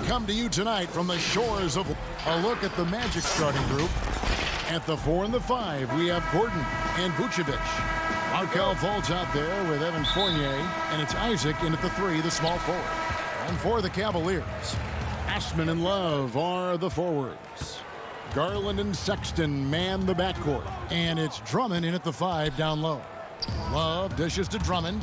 come to you tonight from the shores of a look at the Magic starting group. At the 4 and the 5, we have Gordon and Vucevic. Markelle Fultz out there with Evan Fournier, and it's Isaac in at the 3, the small forward. And for the Cavaliers, Ashman and Love are the forwards. Garland and Sexton man the backcourt, and it's Drummond in at the 5 down low. Love dishes to Drummond.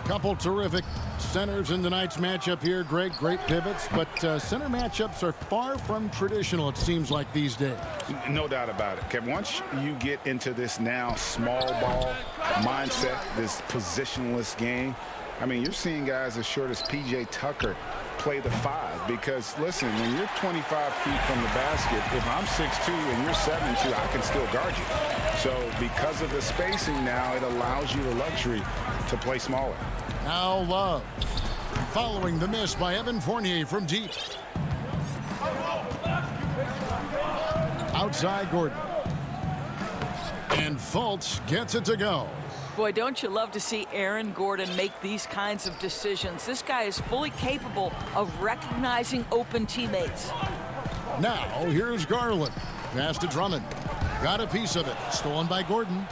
Couple terrific centers in tonight's matchup here, Greg. Great pivots, but center matchups are far from traditional, it seems like, these days. No doubt about it, Kevin. Once you get into this now small ball mindset, this positionless game, I mean, you're seeing guys as short as P.J. Tucker play the 5 because, listen, when you're 25 feet from the basket, if I'm 6'2 and you're 7'2, I can still guard you. So because of the spacing now, it allows you the luxury to play smaller. Now Love, following the miss by Evan Fournier from deep. Outside Gordon. And Fultz gets it to go. Boy, don't you love to see Aaron Gordon make these kinds of decisions. This guy is fully capable of recognizing open teammates. Now, here's Garland. Pass to Drummond. Got a piece of it. Stolen by Gordon.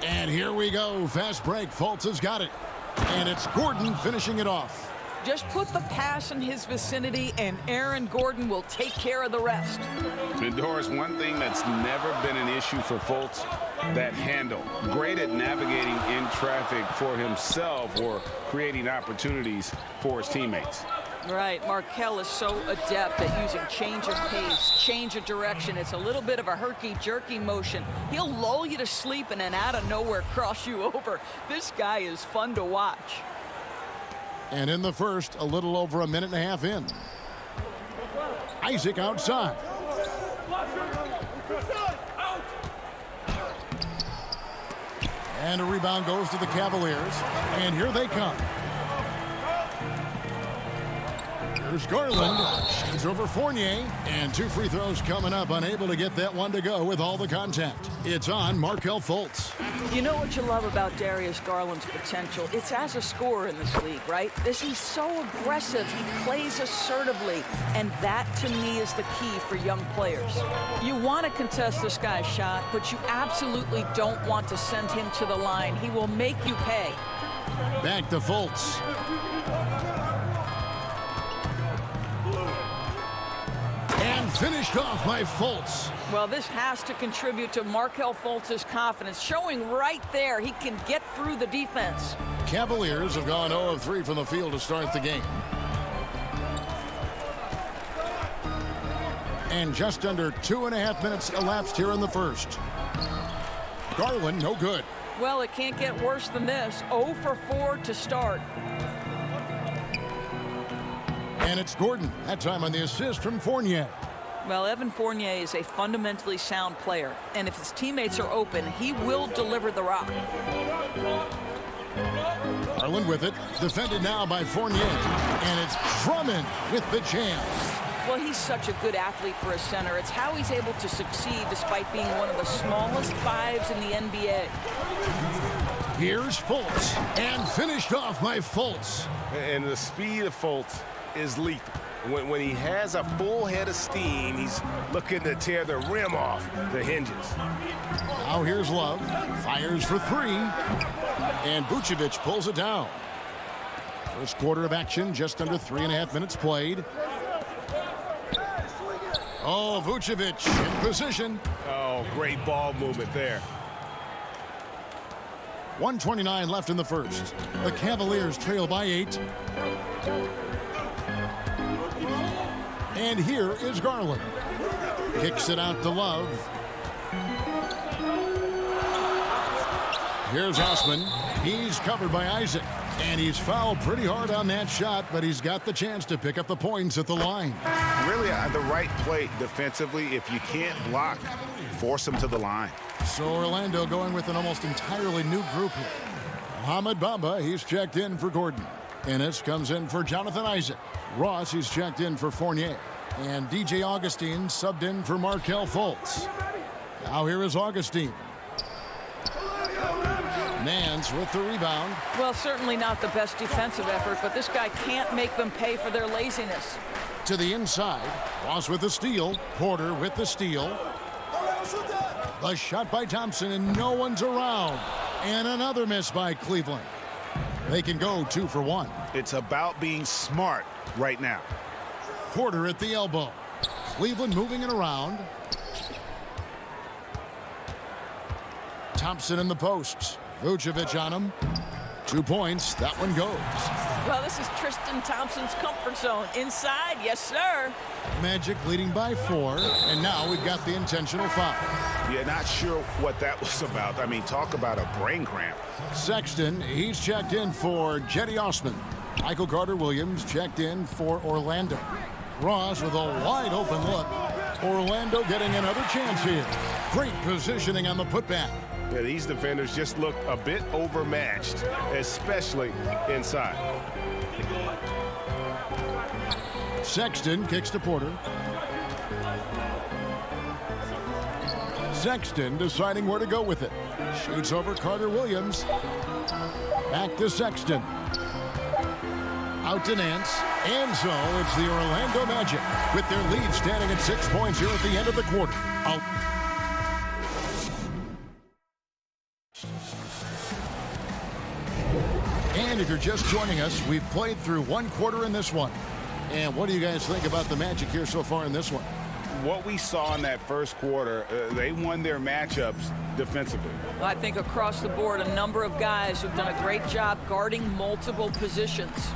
And here we go. Fast break. Fultz has got it. And it's Gordon finishing it off. Just put the pass in his vicinity, and Aaron Gordon will take care of the rest. And Doris, one thing that's never been an issue for Fultz, that handle. Great at navigating in traffic for himself or creating opportunities for his teammates. Right, Markelle is so adept at using change of pace, change of direction. It's a little bit of a herky-jerky motion. He'll lull you to sleep and then out of nowhere cross you over. This guy is fun to watch. And in the first, a little over a minute and a half in. Isaac outside. And a rebound goes to the Cavaliers. And here they come. Here's Garland. Shades over Fournier. And 2 free throws coming up. Unable to get that one to go with all the contact. It's on Markelle Fultz. You know what you love about Darius Garland's potential? It's as a scorer in this league, right? He's so aggressive. He plays assertively. And that, to me, is the key for young players. You want to contest this guy's shot, but you absolutely don't want to send him to the line. He will make you pay. Back to Fultz. And finished off by Fultz. Well, this has to contribute to Markelle Fultz's confidence, showing right there he can get through the defense. Cavaliers have gone 0 of 3 from the field to start the game. And just under 2.5 minutes elapsed here in the first. Garland, no good. Well, it can't get worse than this. 0 for 4 to start. And it's Gordon, that time on the assist from Fournier. Well, Evan Fournier is a fundamentally sound player, and if his teammates are open, he will deliver the rock. Garland with it, defended now by Fournier, and it's Drummond with the jam. Well, he's such a good athlete for a center. It's how he's able to succeed despite being one of the smallest 5s in the NBA. Here's Fultz, and finished off by Fultz. And the speed of Fultz is lethal. When he has a full head of steam, he's looking to tear the rim off the hinges. Now here's Love, fires for 3, and Vucevic pulls it down. First quarter of action, just under 3.5 minutes played. Oh, Vucevic in position. Oh, great ball movement there. 1:29 left in the first. The Cavaliers trail by 8. And here is Garland. Kicks it out to Love. Here's Osman. He's covered by Isaac. And he's fouled pretty hard on that shot, but he's got the chance to pick up the points at the line. Really, the right play defensively. If you can't block, force him to the line. So Orlando going with an almost entirely new group here. Mohamed Bamba, he's checked in for Gordon. Ennis comes in for Jonathan Isaac. Ross, he's checked in for Fournier. And DJ Augustine subbed in for Markelle Fultz. Now here is Augustine. Nance with the rebound. Well, certainly not the best defensive effort, but this guy can't make them pay for their laziness. To the inside. Ross with the steal. Porter with the steal. The shot by Thompson, and no one's around. And another miss by Cleveland. They can go 2 for 1. It's about being smart right now. Porter at the elbow. Cleveland moving it around. Thompson in the posts. Vucevic on him. 2 points. That one goes. Well, this is Tristan Thompson's comfort zone. Inside, yes, sir. Magic leading by 4. And now we've got the intentional foul. Yeah, not sure what that was about. I mean, talk about a brain cramp. Sexton, he's checked in for Jetty Osman. Michael Carter-Williams checked in for Orlando. Ross with a wide open look. Orlando getting another chance here. Great positioning on the putback. Yeah, these defenders just look a bit overmatched, especially inside. Sexton kicks to Porter. Sexton deciding where to go with it. Shoots over Carter-Williams. Back to Sexton. Out to Nance. And so it's the Orlando Magic with their lead standing at 6 points here at the end of the quarter. And if you're just joining us, we've played through 1 quarter in this one. And what do you guys think about the Magic here so far in this one? What we saw in that first quarter, they won their matchups defensively. I think across the board, a number of guys who've done a great job guarding multiple positions.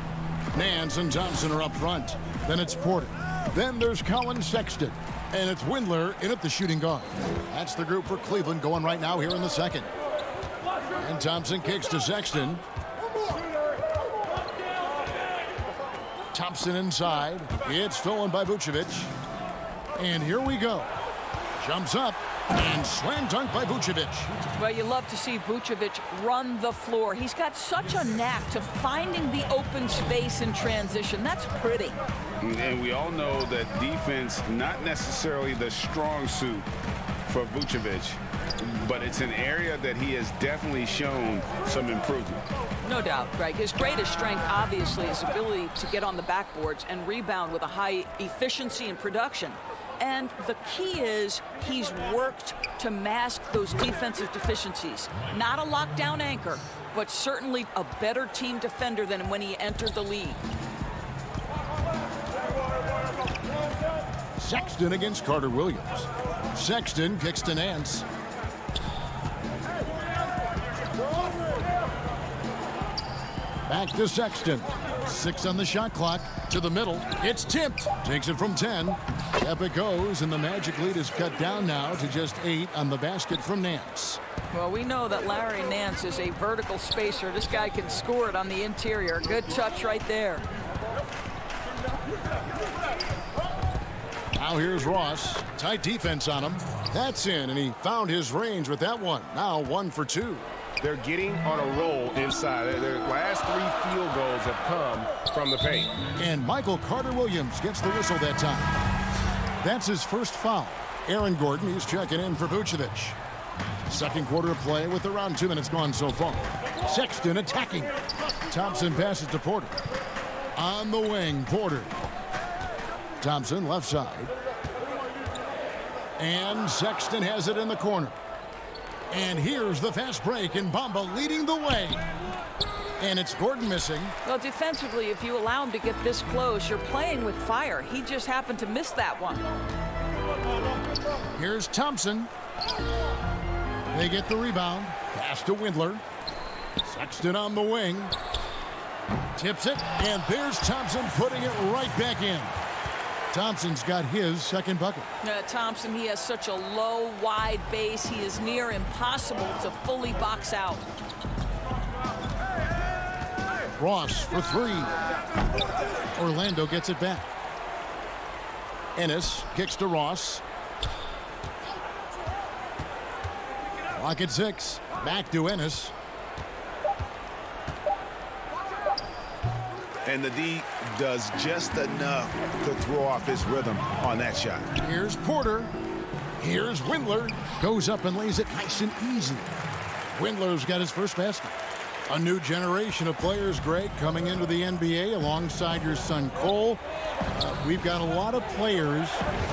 Nance and Thompson are up front. Then it's Porter. Then there's Colin Sexton. And it's Windler in at the shooting guard. That's the group for Cleveland going right now here in the second. And Thompson kicks to Sexton. Thompson inside. It's stolen by Vucevic. And here we go. Jumps up and slam dunk by Vucevic. Well, you love to see Vucevic run the floor. He's got such a knack to finding the open space in transition. That's pretty. And we all know that defense, not necessarily the strong suit for Vucevic, but it's an area that he has definitely shown some improvement. No doubt, Greg. His greatest strength, obviously, is ability to get on the backboards and rebound with a high efficiency and production. And the key is he's worked to mask those defensive deficiencies. Not a lockdown anchor, but certainly a better team defender than when he entered the league. Sexton against Carter-Williams. Sexton kicks to Nance. Back to Sexton. 6 on the shot clock. To the middle. It's tipped. Takes it from 10. Up it goes, and the Magic lead is cut down now to just 8 on the basket from Nance. Well, we know that Larry Nance is a vertical spacer. This guy can score it on the interior. Good touch right there. Now here's Ross. Tight defense on him. That's in, and he found his range with that one. Now 1 for 2. They're getting on a roll inside. Their last 3 field goals have come from the paint. And Michael Carter-Williams gets the whistle that time. That's his first foul. Aaron Gordon, he's checking in for Vucevic. Second quarter of play with around 2 minutes gone so far. Sexton attacking. Thompson passes to Porter. On the wing, Porter. Thompson left side. And Sexton has it in the corner. And here's the fast break, and Bamba leading the way. And it's Gordon missing. Well, defensively, if you allow him to get this close, you're playing with fire. He just happened to miss that one. Here's Thompson. They get the rebound. Pass to Windler. Sexton on the wing. Tips it, and there's Thompson putting it right back in. Thompson's got his second bucket. Thompson, he has such a low, wide base. He is near impossible to fully box out. Ross for 3. Orlando gets it back. Ennis kicks to Ross. Clock at 6. Back to Ennis. And the D does just enough to throw off his rhythm on that shot. Here's Porter. Here's Windler. Goes up and lays it nice and easy. Windler's got his first basket. A new generation of players, Greg, coming into the NBA alongside your son Cole. We've got a lot of players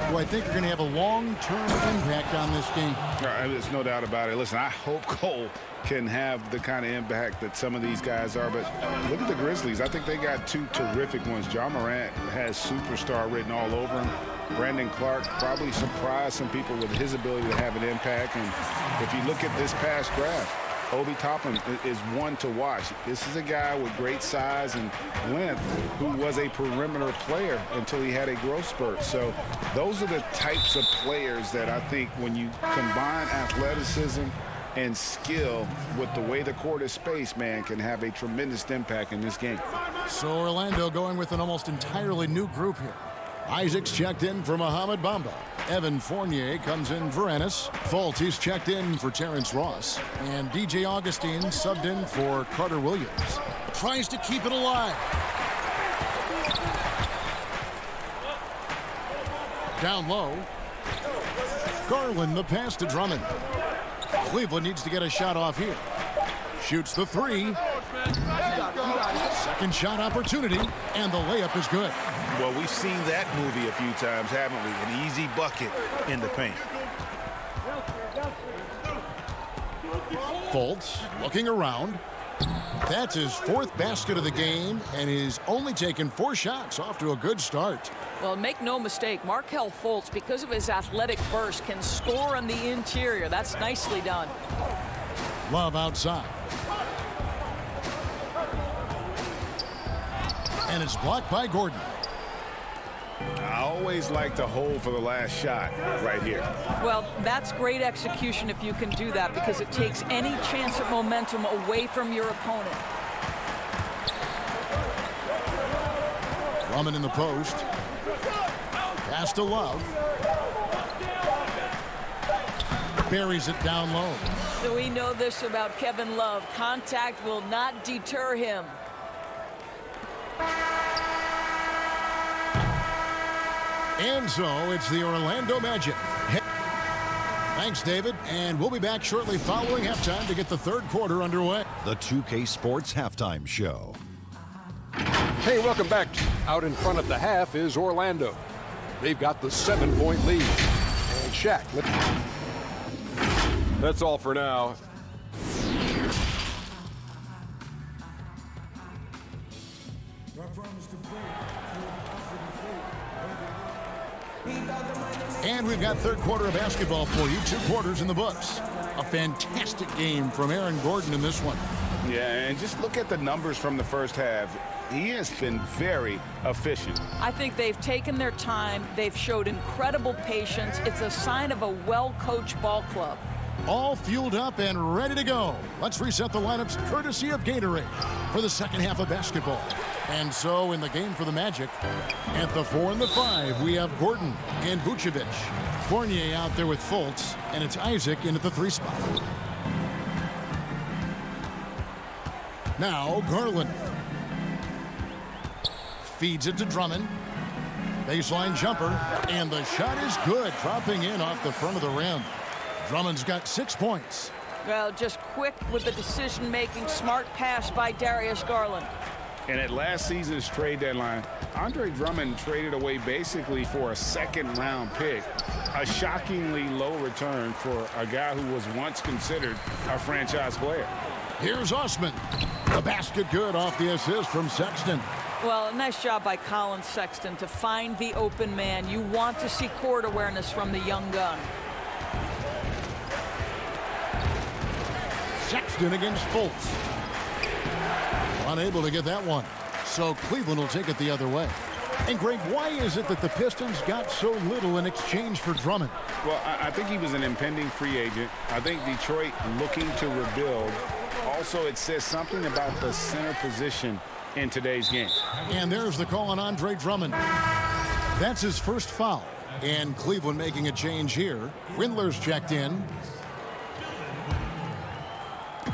who I think are going to have a long-term impact on this game. There's no doubt about it. Listen, I hope Cole can have the kind of impact that some of these guys are. But look at the Grizzlies. I think they got two terrific ones. John Morant has superstar written all over him. Brandon Clark probably surprised some people with his ability to have an impact. And if you look at this past draft, Obi Toppin is one to watch. This is a guy with great size and length who was a perimeter player until he had a growth spurt. So those are the types of players that I think when you combine athleticism and skill with the way the court is spaced, man, can have a tremendous impact in this game. So Orlando going with an almost entirely new group here. Isaac's checked in for Mohamed Bamba. Evan Fournier comes in for Ennis. Fultz is checked in for Terrence Ross. And DJ Augustine subbed in for Carter Williams. Tries to keep it alive. Down low. Garland the pass to Drummond. Cleveland needs to get a shot off here. Shoots the three. Second shot opportunity, and the layup is good. Well, we've seen that movie a few times, haven't we? An easy bucket in the paint. Fultz looking around. That's his fourth basket of the game, and he's only taken 4 shots. Off to a good start. Well, make no mistake, Markelle Fultz, because of his athletic burst, can score on the interior. That's nicely done. Love outside. And it's blocked by Gordon. I always like to hold for the last shot right here. Well, that's great execution if you can do that, because it takes any chance of momentum away from your opponent. Drummond in the post. Pass to Love. Buries it down low. So we know this about Kevin Love. Contact will not deter him. And so it's the Orlando Magic. Thanks, David. And we'll be back shortly following halftime to get the third quarter underway. The 2K Sports Halftime Show. Hey, welcome back. Out in front at the half is Orlando. They've got the 7-point lead. And Shaq. That's all for now. And we've got third quarter of basketball for you. 2 quarters in the books. A fantastic game from Aaron Gordon in this one. Yeah, and just look at the numbers from the first half. He has been very efficient. I think they've taken their time. They've showed incredible patience. It's a sign of a well-coached ball club. All fueled up and ready to go. Let's reset the lineups courtesy of Gatorade for the second half of basketball. And so in the game for the Magic, at the 4 and the 5, we have Gordon and Vucevic. Fournier out there with Fultz, and it's Isaac in at the 3 spot. Now Garland. Feeds it to Drummond. Baseline jumper, and the shot is good, dropping in off the front of the rim. Drummond's got 6 points. Well, just quick with the decision-making, smart pass by Darius Garland. And at last season's trade deadline, Andre Drummond traded away basically for a second-round pick. A shockingly low return for a guy who was once considered a franchise player. Here's Osman. The basket good off the assist from Sexton. Well, nice job by Colin Sexton to find the open man. You want to see court awareness from the young gun. Sexton against Fultz. Unable to get that one. So Cleveland will take it the other way. And Greg, why is it that the Pistons got so little in exchange for Drummond? Well, I think he was an impending free agent. I think Detroit looking to rebuild. Also, it says something about the center position in today's game. And there's the call on Andre Drummond. That's his first foul. And Cleveland making a change here. Windler's checked in.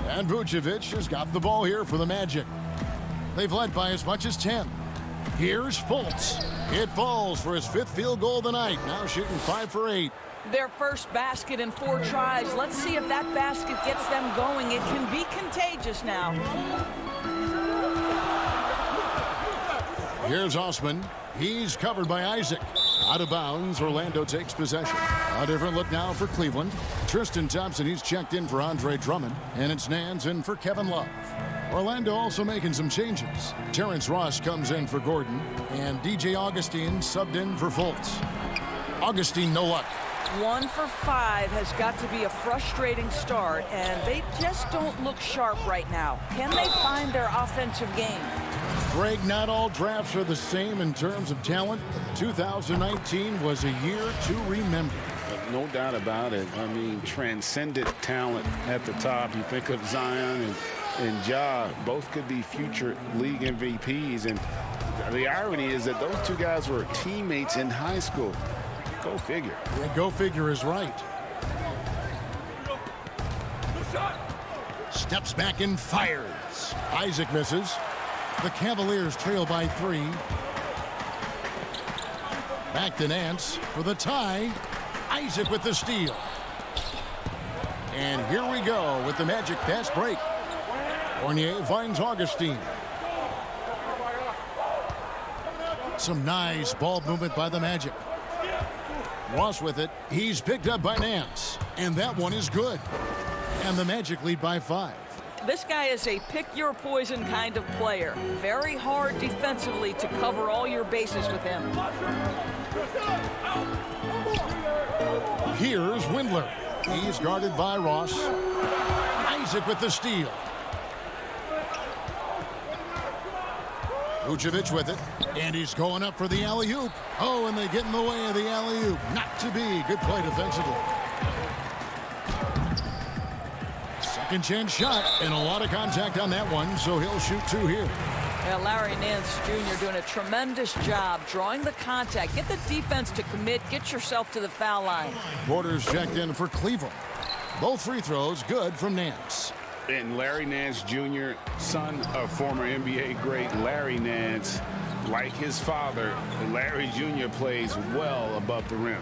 And Vucevic has got the ball here for the Magic. They've led by as much as 10. Here's Fultz. It falls for his 5th field goal of the night. Now shooting 5 for 8. Their first basket in 4 tries. Let's see if that basket gets them going. It can be contagious now. Here's Osman. He's covered by Isaac. Out of bounds, Orlando takes possession. A different look now for Cleveland. Tristan Thompson, he's checked in for Andre Drummond. And it's Nance in for Kevin Love. Orlando also making some changes. Terrence Ross comes in for Gordon. And DJ Augustine subbed in for Fultz. Augustine, no luck. 1 for 5 has got to be a frustrating start, and they just don't look sharp right now. Can they find their offensive game? Greg, not all drafts are the same in terms of talent. 2019 was a year to remember. No doubt about it. I mean, transcendent talent at the top. You think of Zion and Ja, both could be future league MVPs. And the irony is that those 2 guys were teammates in high school. Go figure. Yeah, go figure is right. Steps back and fires. Isaac misses. The Cavaliers trail by 3. Back to Nance for the tie. Isaac with the steal. And here we go with the Magic fast break. Fournier finds Augustine. Some nice ball movement by the Magic. Ross with it. He's picked up by Nance. And that one is good. And the Magic lead by 5. This guy is a pick-your-poison kind of player. Very hard defensively to cover all your bases with him. Here's Windler. He's guarded by Ross. Isaac with the steal. Vucevic with it. And he's going up for the alley-oop. Oh, and they get in the way of the alley-oop. Not to be. Good play defensively. Second chance shot, and a lot of contact on that one, so he'll shoot 2 here. Yeah, Larry Nance Jr. doing a tremendous job drawing the contact. Get the defense to commit. Get yourself to the foul line. Porter's checked in for Cleveland. Both free throws good from Nance. And Larry Nance Jr., son of former NBA great Larry Nance, like his father, Larry Jr. plays well above the rim.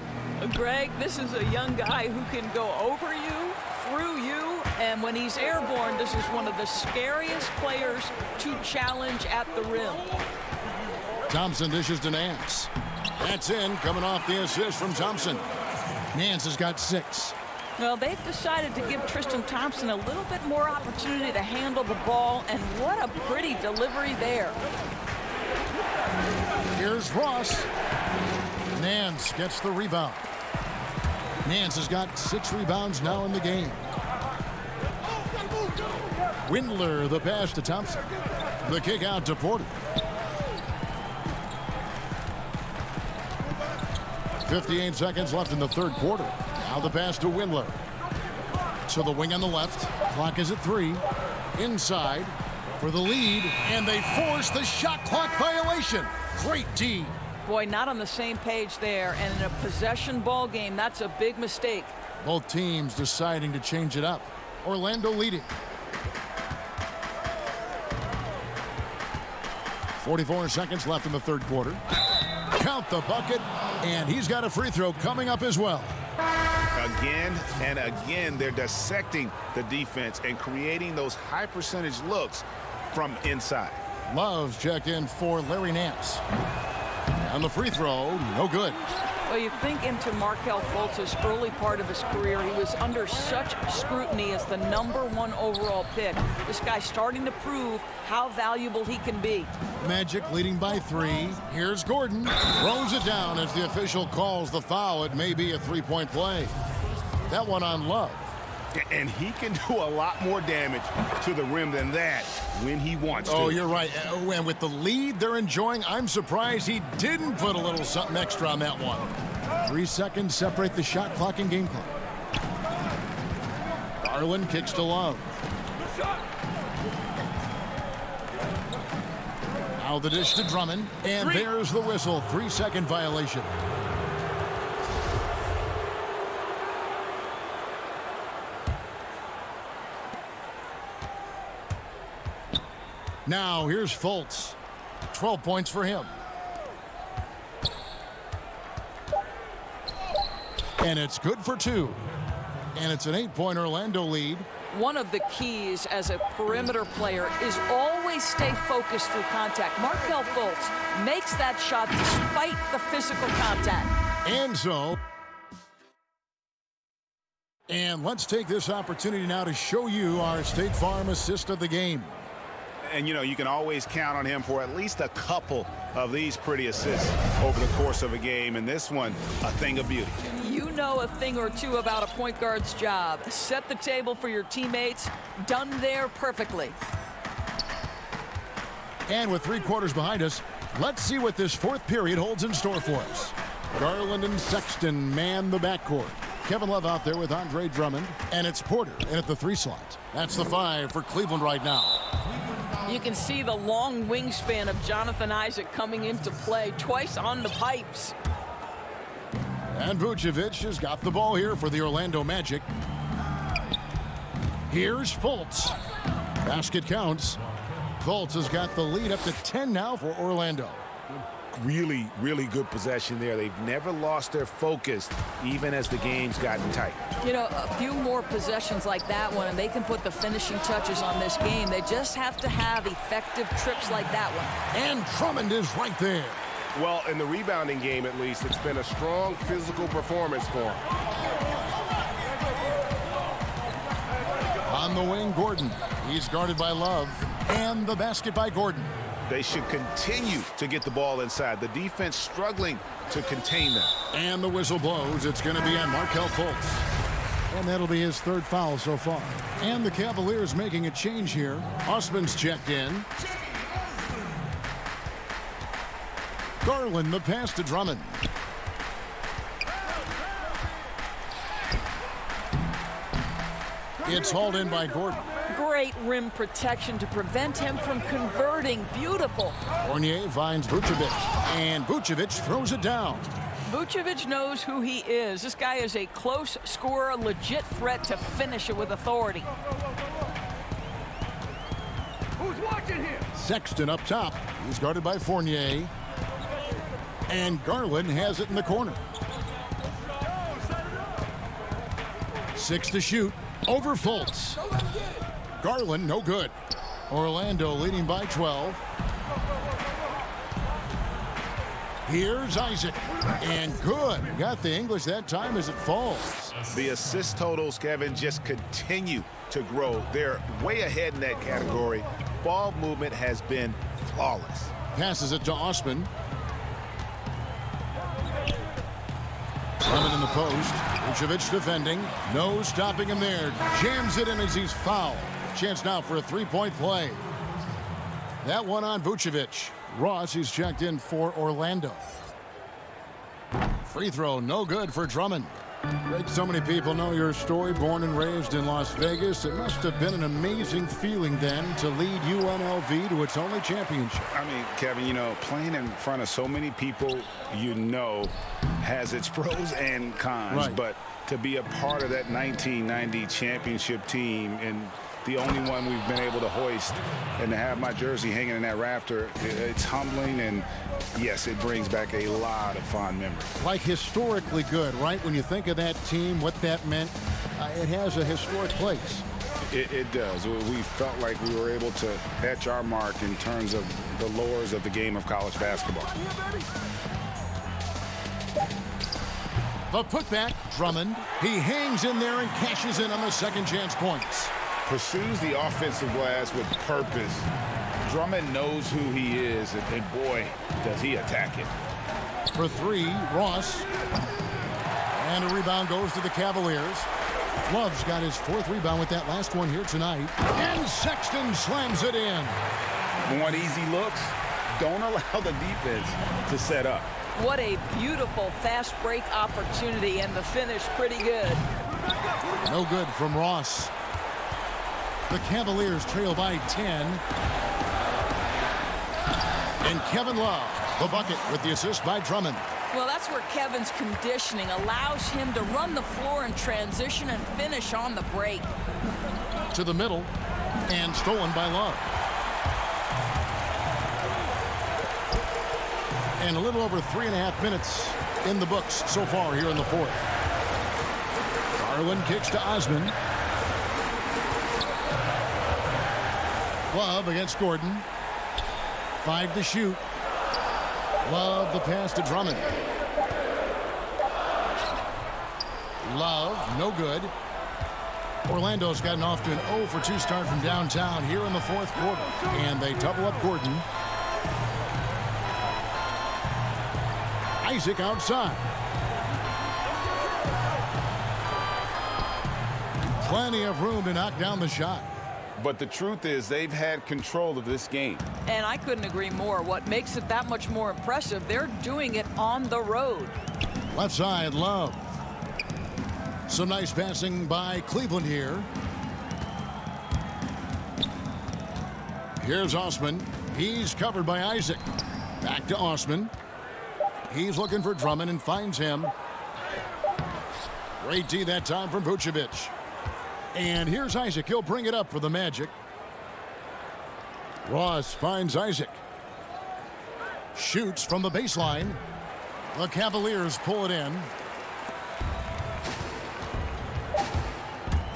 Greg, this is a young guy who can go over you, through you, and when he's airborne, this is one of the scariest players to challenge at the rim. Thompson dishes to Nance. That's in, coming off the assist from Thompson. Nance has got 6. Well, they've decided to give Tristan Thompson a little bit more opportunity to handle the ball, and what a pretty delivery there. Here's Ross. Nance gets the rebound. Nance has got 6 rebounds now in the game. Windler, the pass to Thompson. The kick out to Porter. 58 seconds left in the 3rd quarter. Now the pass to Windler. To the wing on the left. Clock is at 3. Inside for the lead. And they force the shot clock violation. Great D. Boy, not on the same page there. And in a possession ball game, that's a big mistake. Both teams deciding to change it up. Orlando leading. 44 seconds left in the 3rd quarter. Count the bucket. And he's got a free throw coming up as well. Again and again, they're dissecting the defense and creating those high percentage looks from inside. Love's checked in for Larry Nance. On the free throw, no good. Well, you think into Markelle Fultz's early part of his career, he was under such scrutiny as the #1 overall pick. This guy's starting to prove how valuable he can be. Magic leading by 3. Here's Gordon. Throws it down as the official calls the foul. It may be a 3-point play. That one on Love. And he can do a lot more damage to the rim than that when he wants to. Oh, you're right. And with the lead they're enjoying, I'm surprised he didn't put a little something extra on that one. 3 seconds separate the shot clock and game clock. Garland kicks to Love. Now the dish to Drummond. And there's the whistle. 3-second violation. Now here's Fultz. 12 points for him. And it's good for 2. And it's an 8-point Orlando lead. One of the keys as a perimeter player is always stay focused through contact. Markelle Fultz makes that shot despite the physical contact. And let's take this opportunity now to show you our State Farm assist of the game. And, you know, you can always count on him for at least a couple of these pretty assists over the course of a game. And this one, a thing of beauty. You know a thing or two about a point guard's job. Set the table for your teammates. Done there perfectly. And with 3 quarters behind us, let's see what this 4th period holds in store for us. Garland and Sexton man the backcourt. Kevin Love out there with Andre Drummond. And it's Porter in at the 3 slot. That's the 5 for Cleveland right now. You can see the long wingspan of Jonathan Isaac coming into play twice on the pipes. And Vucevic has got the ball here for the Orlando Magic. Here's Fultz. Basket counts. Fultz has got the lead up to 10 now for Orlando. Really, really good possession there. They've never lost their focus, even as the game's gotten tight. You know, a few more possessions like that one, and they can put the finishing touches on this game. They just have to have effective trips like that one. And Drummond is right there. Well, in the rebounding game, at least, it's been a strong physical performance for him. On the wing, Gordon. He's guarded by Love. And the basket by Gordon. They should continue to get the ball inside. The defense struggling to contain them. And the whistle blows. It's going to be on Markelle Fultz. And that'll be his 3rd foul so far. And the Cavaliers making a change here. Osman's checked in. Garland the pass to Drummond. It's hauled in by Gordon. Great rim protection to prevent him from converting. Beautiful. Fournier finds Vucevic. And Vucevic throws it down. Vucevic knows who he is. This guy is a close scorer, a legit threat to finish it with authority. Who's watching here? Sexton up top. He's guarded by Fournier. And Garland has it in the corner. 6 to shoot. Over Fultz. Garland, no good. Orlando leading by 12. Here's Isaac. And good. Got the English that time as it falls. The assist totals, Kevin, just continue to grow. They're way ahead in that category. Ball movement has been flawless. Passes it to Osman. Drummond in the post. Vucevic defending. No stopping him there. Jams it in as he's fouled. Chance now for a 3-point play. That one on Vucevic. Ross, he's checked in for Orlando. Free throw, no good for Drummond. Great, so many people know your story. Born and raised in Las Vegas. It must have been an amazing feeling then to lead UNLV to its only championship. I mean, Kevin, you know, playing in front of so many people, you know, has its pros and cons. Right. But to be a part of that 1990 championship team and the only one we've been able to hoist and to have my jersey hanging in that rafter, it's humbling, and yes, it brings back a lot of fond memories. Like historically good, right? When you think of that team, what that meant, it has a historic place. It does. We felt like we were able to etch our mark in terms of the lures of the game of college basketball. The putback, Drummond. He hangs in there and cashes in on the second chance points. Pursues the offensive glass with purpose. Drummond knows who he is, and boy, does he attack it. For 3, Ross. And a rebound goes to the Cavaliers. Love's got his 4th rebound with that last one here tonight. And Sexton slams it in. Want easy looks? Don't allow the defense to set up. What a beautiful fast break opportunity, and the finish pretty good. No good from Ross. The Cavaliers trail by 10. And Kevin Love, the bucket with the assist by Drummond. Well, that's where Kevin's conditioning allows him to run the floor in transition and finish on the break. To the middle, and stolen by Love. And a little over 3.5 minutes in the books so far here in the fourth. Garland kicks to Osman. Love against Gordon. 5 to shoot. Love the pass to Drummond. Love, no good. Orlando's gotten off to an 0 for 2 start from downtown here in the fourth quarter. And they double up Gordon. Isaac outside. Plenty of room to knock down the shot. But the truth is they've had control of this game. And I couldn't agree more. What makes it that much more impressive, they're doing it on the road. Left side, Love. Some nice passing by Cleveland here. Here's Osman. He's covered by Isaac. Back to Osman. He's looking for Drummond and finds him. Great D that time from Vucevic. And here's Isaac. He'll bring it up for the Magic. Ross finds Isaac. Shoots from the baseline. The Cavaliers pull it in.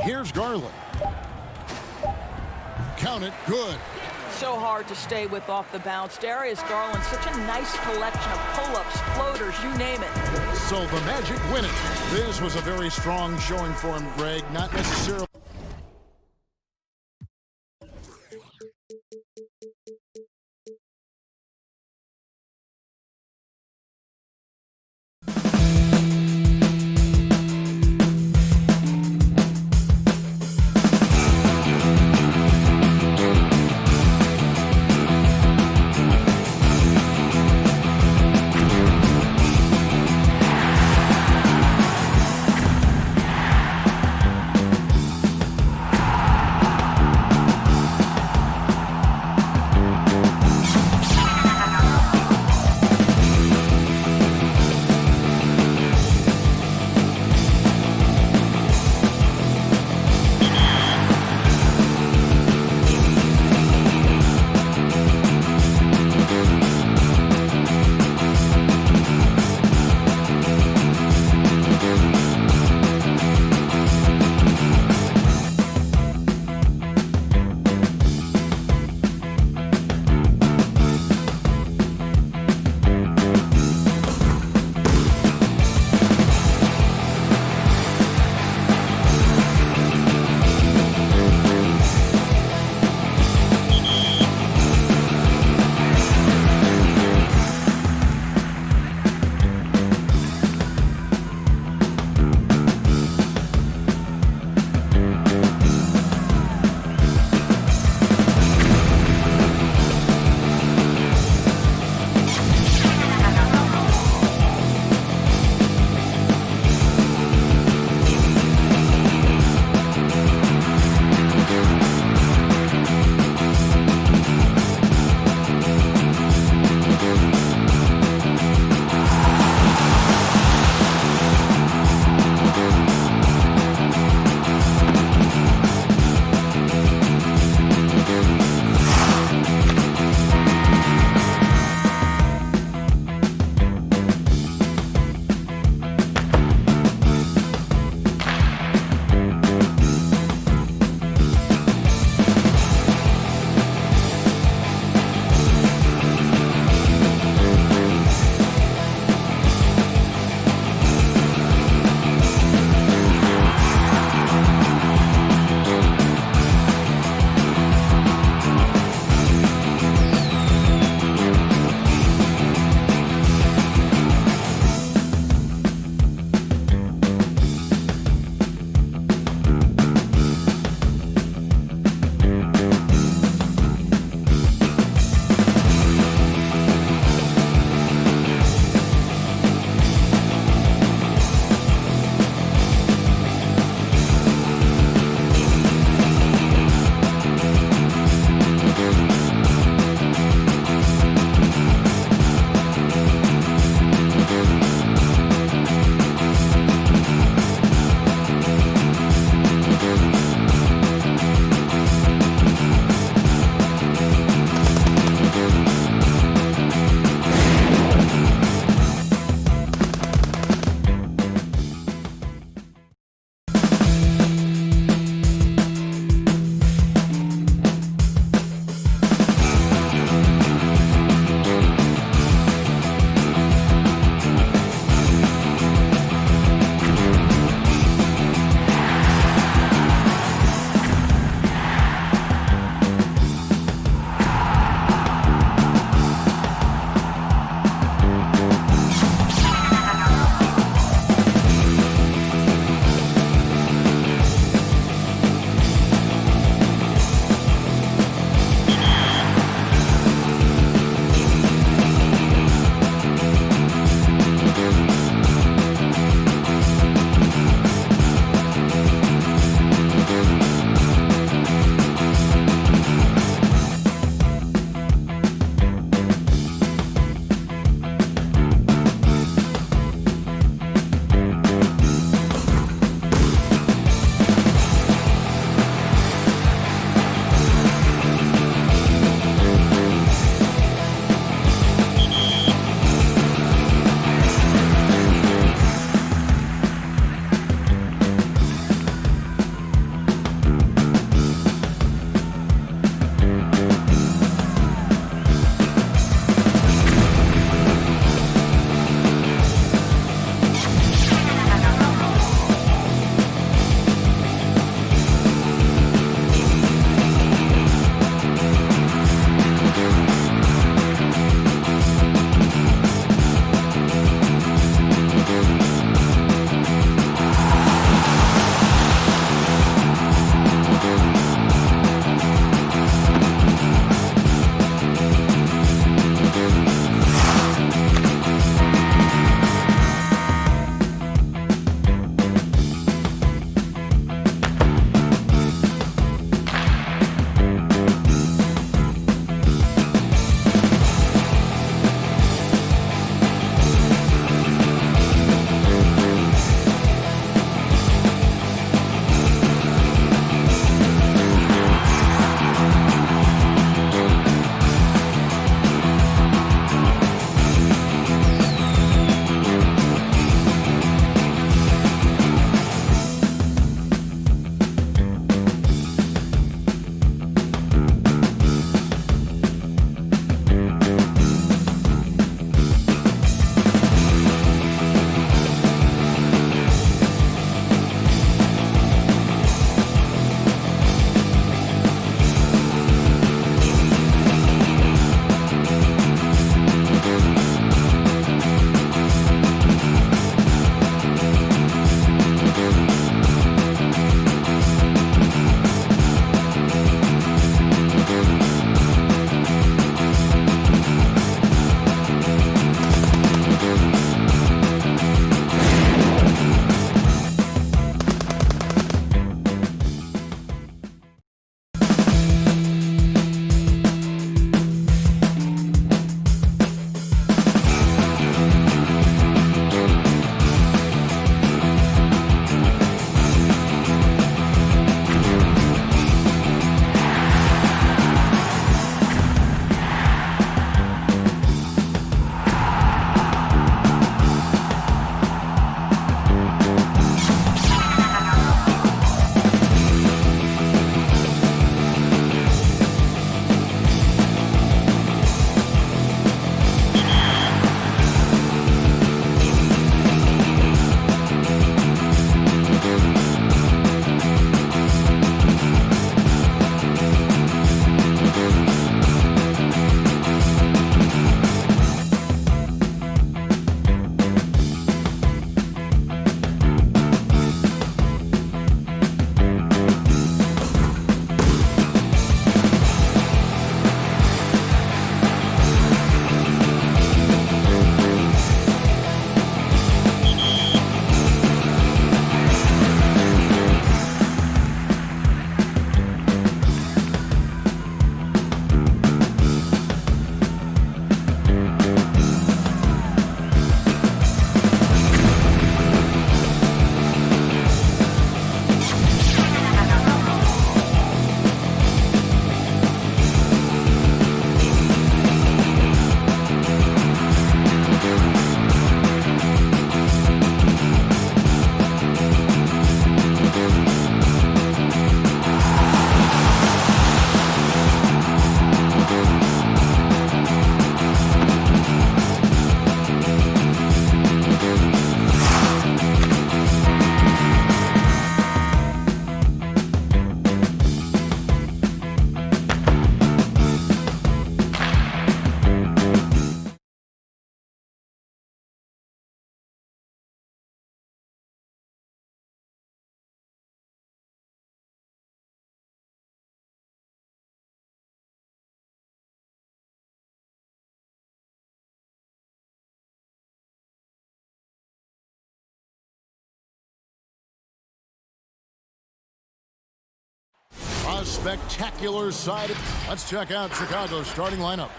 Here's Garland. Count it. Good. So hard to stay with off the bounce. Darius Garland, such a nice collection of pull-ups, floaters, you name it. So the Magic win it. This was a very strong showing for him, Greg. Not necessarily. A spectacular side. Let's check out Chicago's starting lineup.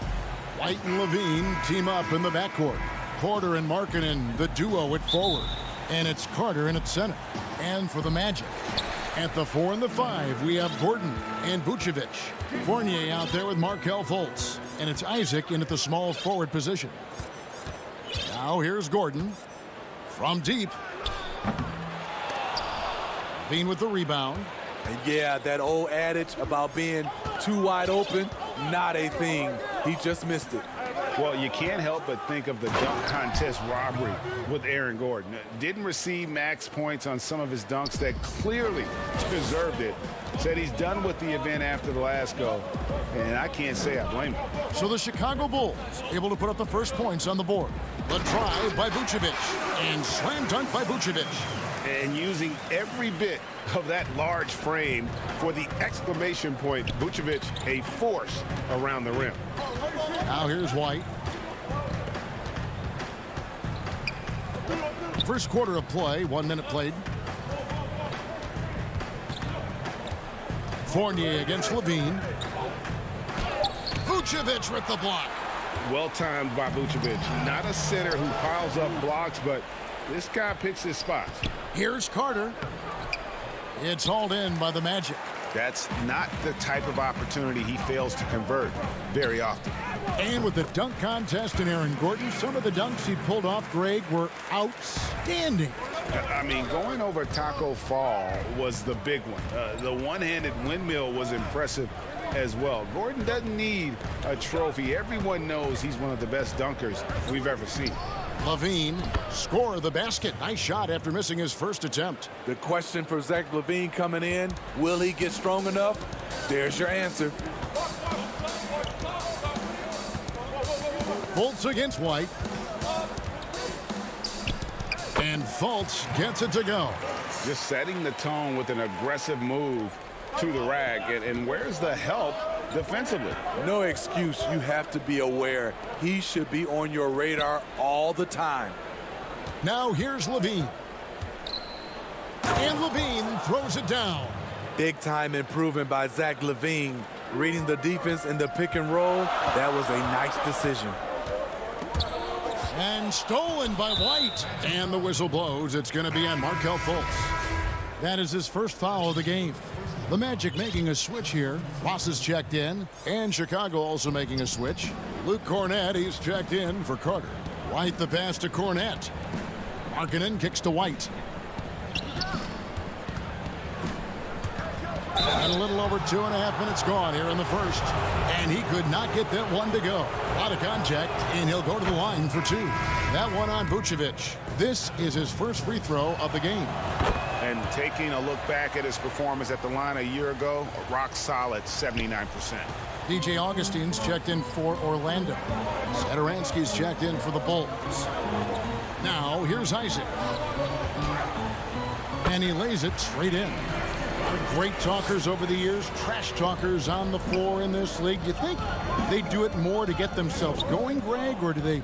White and Levine team up in the backcourt. Porter and Markkanen, the duo at forward. And it's Carter in at center. And for the Magic, at the 4 and the 5, we have Gordon and Vucevic. Fournier out there with Markelle Fultz. And it's Isaac in at the small forward position. Now here's Gordon from deep. Levine with the rebound. And yeah, that old adage about being too wide open, not a thing. He just missed it. Well, you can't help but think of the dunk contest robbery with Aaron Gordon. Didn't receive max points on some of his dunks that clearly deserved it. Said he's done with the event after the last go, and I can't say I blame him. So the Chicago Bulls able to put up the first points on the board. The drive by Vucevic and slam dunk by Vucevic. And using every bit of that large frame for the exclamation point, Vucevic, a force around the rim. Now here's White. First quarter of play, 1 minute played. Fournier against Levine. Vucevic with the block. Well timed by Vucevic. Not a center who piles up blocks, but this guy picks his spots. Here's Carter. It's hauled in by the Magic. That's not the type of opportunity he fails to convert very often. And with the dunk contest in Aaron Gordon, some of the dunks he pulled off, Greg, were outstanding. I mean, going over Taco Fall was the big one. The one-handed windmill was impressive as well. Gordon doesn't need a trophy. Everyone knows he's one of the best dunkers we've ever seen. Levine score the basket. Nice shot after missing his first attempt. The question for Zach LaVine coming in, will he get strong enough? There's your answer. Fultz against White. And Fultz gets it to go. Just setting the tone with an aggressive move to the rack. And where's the help defensively? No excuse. You have to be aware. He should be on your radar all the time. Now here's Levine. And Levine throws it down. Big time improvement by Zach LaVine. Reading the defense in the pick and roll, that was a nice decision. And stolen by White. And the whistle blows. It's going to be on Markelle Fultz. That is his first foul of the game. The Magic making a switch here. Ross is checked in. And Chicago also making a switch. Luke Cornett, he's checked in for Carter. White the pass to Cornett. Markkanen kicks to White. And a little over 2.5 minutes gone here in the first. And he could not get that one to go. A lot of contact, and he'll go to the line for two. That one on Vucevic. This is his first free throw of the game. And taking a look back at his performance at the line a year ago, a rock solid 79%. DJ Augustine's checked in for Orlando. Satoransky's checked in for the Bulls. Now, here's Isaac. And he lays it straight in. Great talkers over the years, trash talkers on the floor in this league. Do you think they do it more to get themselves going, Greg, or do they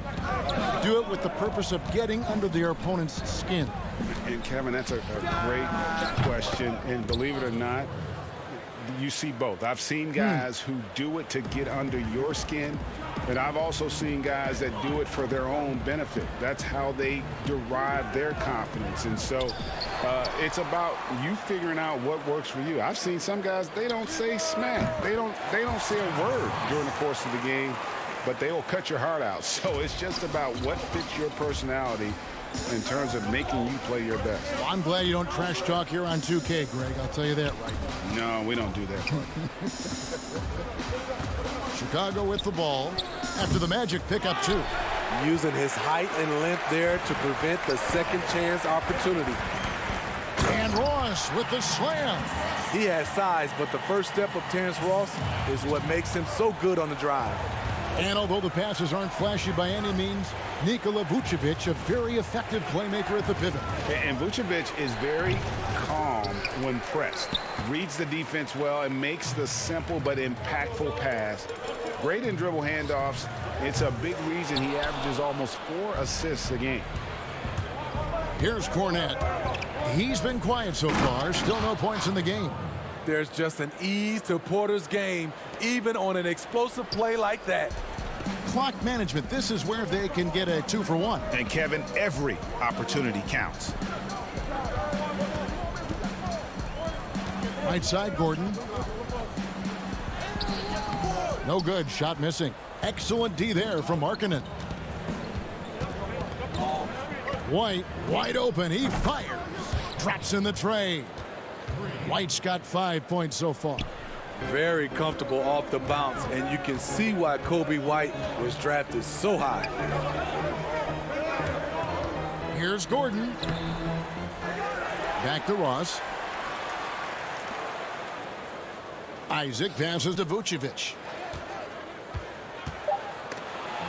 do it with the purpose of getting under their opponent's skin? And Kevin, that's a great question. And believe it or not, you see both. I've seen guys who do it to get under your skin, and I've also seen guys that do it for their own benefit. That's how they derive their confidence. And so it's about you figuring out what works for you. I've seen some guys, they don't say smack. They don't say a word during the course of the game, but they will cut your heart out. So it's just about what fits your personality in terms of making you play your best. Well, I'm glad you don't trash talk here on 2K, Greg. I'll tell you that right now. No, we don't do that. Chicago with the ball after the Magic pick up two. Using his height and length there to prevent the second chance opportunity. And Ross with the slam. He has size, but the first step of Terrence Ross is what makes him so good on the drive. And although the passes aren't flashy by any means, Nikola Vucevic, a very effective playmaker at the pivot. And Vucevic is very calm when pressed. Reads the defense well and makes the simple but impactful pass. Great in dribble handoffs. It's a big reason he averages almost 4 assists a game. Here's Cornett. He's been quiet so far. Still no points in the game. There's just an ease to Porter's game, even on an explosive play like that. Clock management. This is where they can get a 2-for-1. And Kevin, every opportunity counts. Right side, Gordon. No good. Shot missing. Excellent D there from Markkanen. White, wide open. He fires. Drops in the tray. White's got 5 points so far. Very comfortable off the bounce, and you can see why Kobe White was drafted so high. Here's Gordon. Back to Ross. Isaac passes to Vucevic.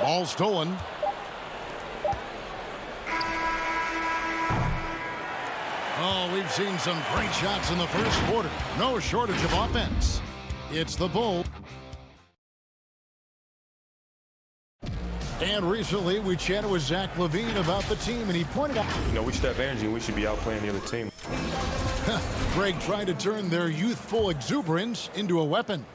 Ball stolen. Oh, we've seen some great shots in the first quarter. No shortage of offense. It's the Bulls. And recently, we chatted with Zach LaVine about the team, and he pointed out... You know, we should have energy, and we should be out playing the other team. Greg trying to turn their youthful exuberance into a weapon.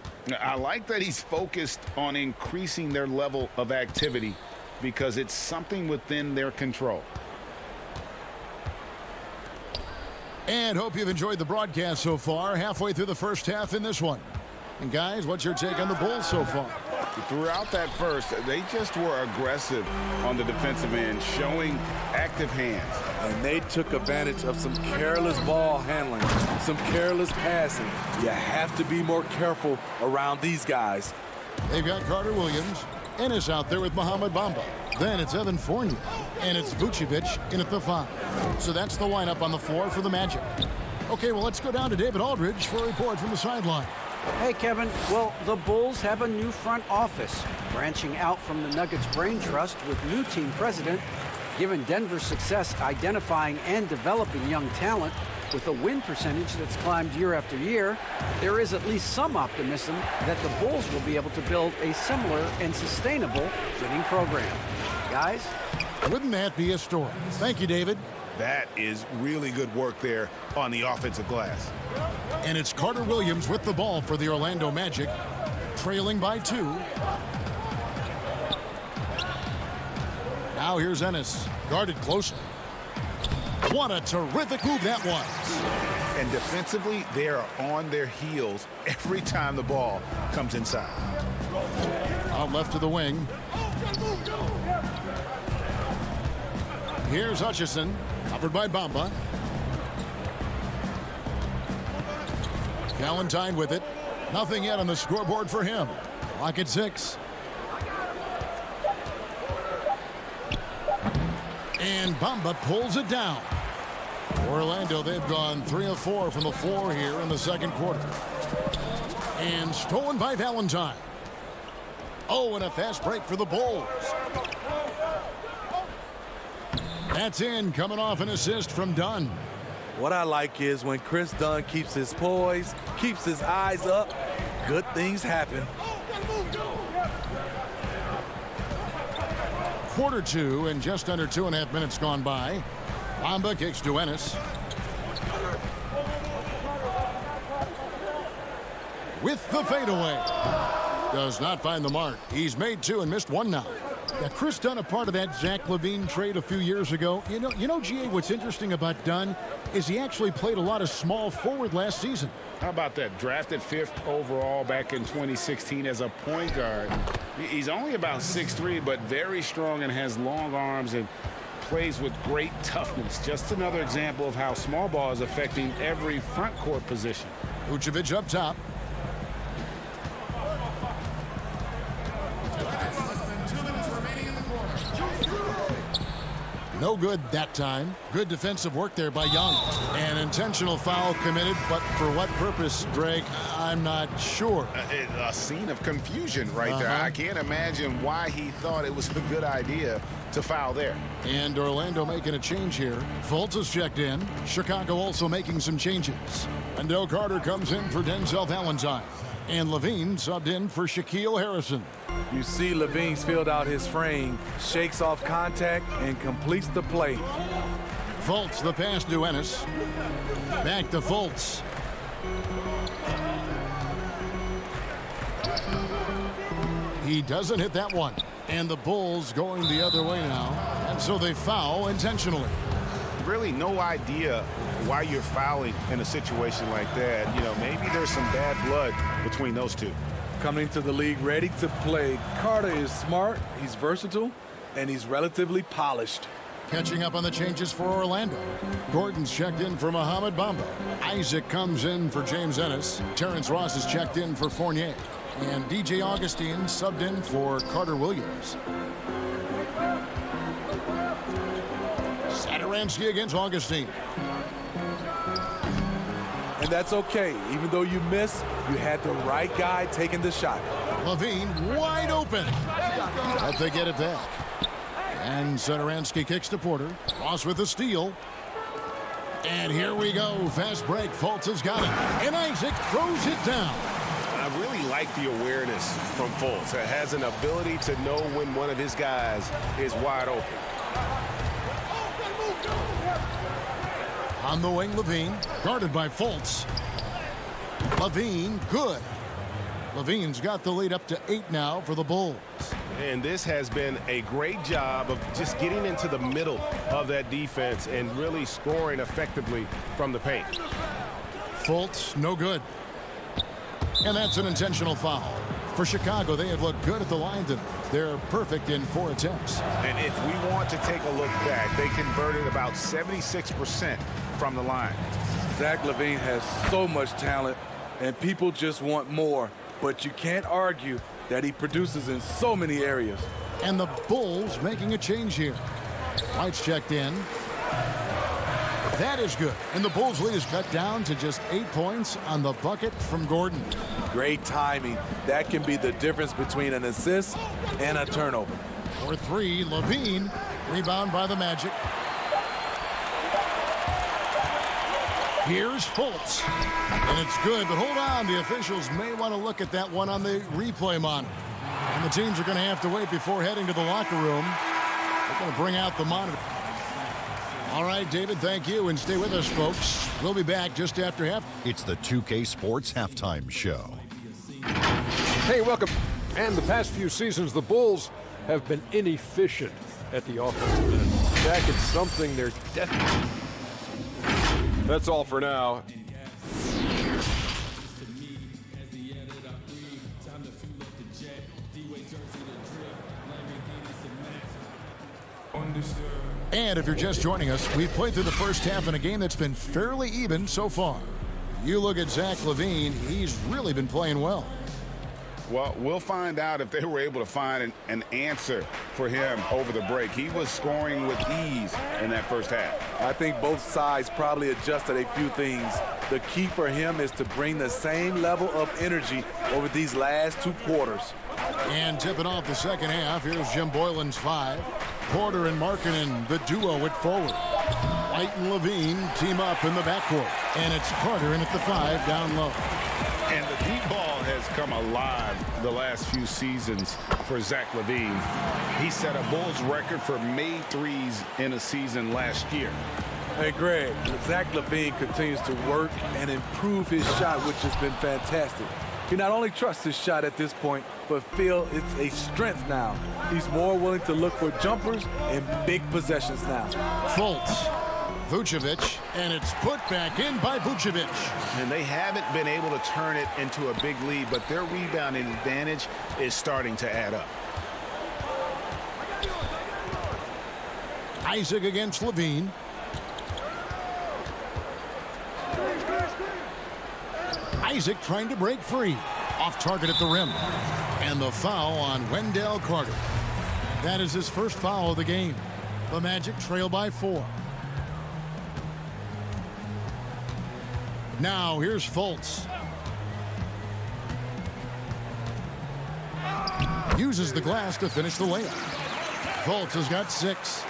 I like that he's focused on increasing their level of activity because it's something within their control. And hope you've enjoyed the broadcast so far. Halfway through the first half in this one. And guys, what's your take on the Bulls so far? Throughout that first, they just were aggressive on the defensive end, showing active hands. And they took advantage of some careless ball handling, some careless passing. You have to be more careful around these guys. They've got Carter Williams. Ennis out there with Mohamed Bamba. Then it's Evan Fournier. And it's Vucevic in at the 5. So that's the lineup on the floor for the Magic. Okay, well, let's go down to David Aldridge for a report from the sideline. Hey, Kevin. Well, the Bulls have a new front office, branching out from the Nuggets brain trust with new team president. Given Denver's success identifying and developing young talent, with a win percentage that's climbed year after year, there is at least some optimism that the Bulls will be able to build a similar and sustainable winning program. Guys? Wouldn't that be a story? Thank you, David. That is really good work there on the offensive glass. And it's Carter Williams with the ball for the Orlando Magic, trailing by 2. Now here's Ennis, guarded closely. What a terrific move that was. And defensively, they are on their heels every time the ball comes inside. Out left to the wing. Here's Hutchison, covered by Bamba. Valentine with it. Nothing yet on the scoreboard for him. Clock at 6. And Bamba pulls it down. Orlando, they've gone 3 of 4 from the floor here in the second quarter. And stolen by Valentine. Oh, and a fast break for the Bulls. That's in, coming off an assist from Dunn. What I like is when Chris Dunn keeps his poise, keeps his eyes up, good things happen. Quarter 2 and just under 2.5 minutes gone by. Bamba kicks to Ennis. With the fadeaway. Does not find the mark. He's made 2 and missed 1 now. Yeah, Chris Dunn, a part of that Zach LaVine trade a few years ago. You know, GA, what's interesting about Dunn is he actually played a lot of small forward last season. How about that? Drafted 5th overall back in 2016 as a point guard. He's only about 6'3", but very strong and has long arms and plays with great toughness. Just another example of how small ball is affecting every front court position. Vucevic up top. No good that time. Good defensive work there by Young. An intentional foul committed, but for what purpose, Greg, I'm not sure. A scene of confusion right there. I can't imagine why he thought it was a good idea to foul there. And Orlando making a change here. Fultz is checked in. Chicago also making some changes. Wendell Carter comes in for Denzel Valentine. And LaVine subbed in for Shaquille Harrison. You see LaVine's filled out his frame, shakes off contact, and completes the play. Fultz the pass to Ennis. Back to Fultz. He doesn't hit that one. And the Bulls going the other way now. And so they foul intentionally. Really no idea why you're fouling in a situation like that. You know, maybe there's some bad blood between those two. Coming to the league ready to play, Carter is smart, he's versatile, and he's relatively polished. Catching up on the changes for Orlando. Gordon's checked in for Mohamed Bamba. Isaac comes in for James Ennis. Terrence Ross is checked in for Fournier. And DJ Augustine subbed in for Carter Williams. Satoransky against Augustine. And that's okay. Even though you miss, you had the right guy taking the shot. Levine wide open. But they get it back. And Satoransky kicks to Porter. Ross with a steal. And here we go. Fast break. Fultz has got it. And Isaac throws it down. I really like the awareness from Fultz. It has an ability to know when one of his guys is wide open. On the wing, Levine, guarded by Fultz. Levine, good. Levine's got the lead up to 8 now for the Bulls. And this has been a great job of just getting into the middle of that defense and really scoring effectively from the paint. Fultz, no good. And that's an intentional foul. For Chicago, they have looked good at the line tonight. They're perfect in 4 attempts. And if we want to take a look back, they converted about 76% from the line. Zach LaVine has so much talent, and people just want more. But you can't argue that he produces in so many areas. And the Bulls making a change here. White's checked in. That is good. And the Bulls' lead is cut down to just 8 points on the bucket from Gordon. Great timing. That can be the difference between an assist and a turnover. For 3, Levine. Rebound by the Magic. Here's Fultz. And it's good, but hold on. The officials may want to look at that one on the replay monitor. And the teams are going to have to wait before heading to the locker room. They're going to bring out the monitor. All right, David, thank you, and stay with us, folks. We'll be back just after half. It's the 2K Sports Halftime Show. Hey, welcome. And the past few seasons, the Bulls have been inefficient at the offensive end. Jack, it's something they're definitely. That's all for now. And if you're just joining us, we've played through the first half in a game that's been fairly even so far. You look at Zach LaVine, he's really been playing well. Well, we'll find out if they were able to find an answer for him over the break. He was scoring with ease in that first half. I think both sides probably adjusted a few things. The key for him is to bring the same level of energy over these last 2 quarters. And tipping off the second half, here's Jim Boylan's 5. Porter and Markkanen, the duo at forward. White and Levine team up in the backcourt. And it's Carter in at the 5 down low. And the deep ball has come alive the last few seasons for Zach LaVine. He set a Bulls record for made threes in a season last year. Hey, Greg, Zach LaVine continues to work and improve his shot, which has been fantastic. He not only trusts his shot at this point, but feel it's a strength now. He's more willing to look for jumpers and big possessions now. Fultz, Vucevic, and it's put back in by Vucevic. And they haven't been able to turn it into a big lead, but their rebounding advantage is starting to add up. Isaac against Levine. Isaac trying to break free. Off target at the rim. And the foul on Wendell Carter. That is his first foul of the game. The Magic trail by 4. Now here's Fultz. Uses the glass to finish the layup. Fultz has got 6.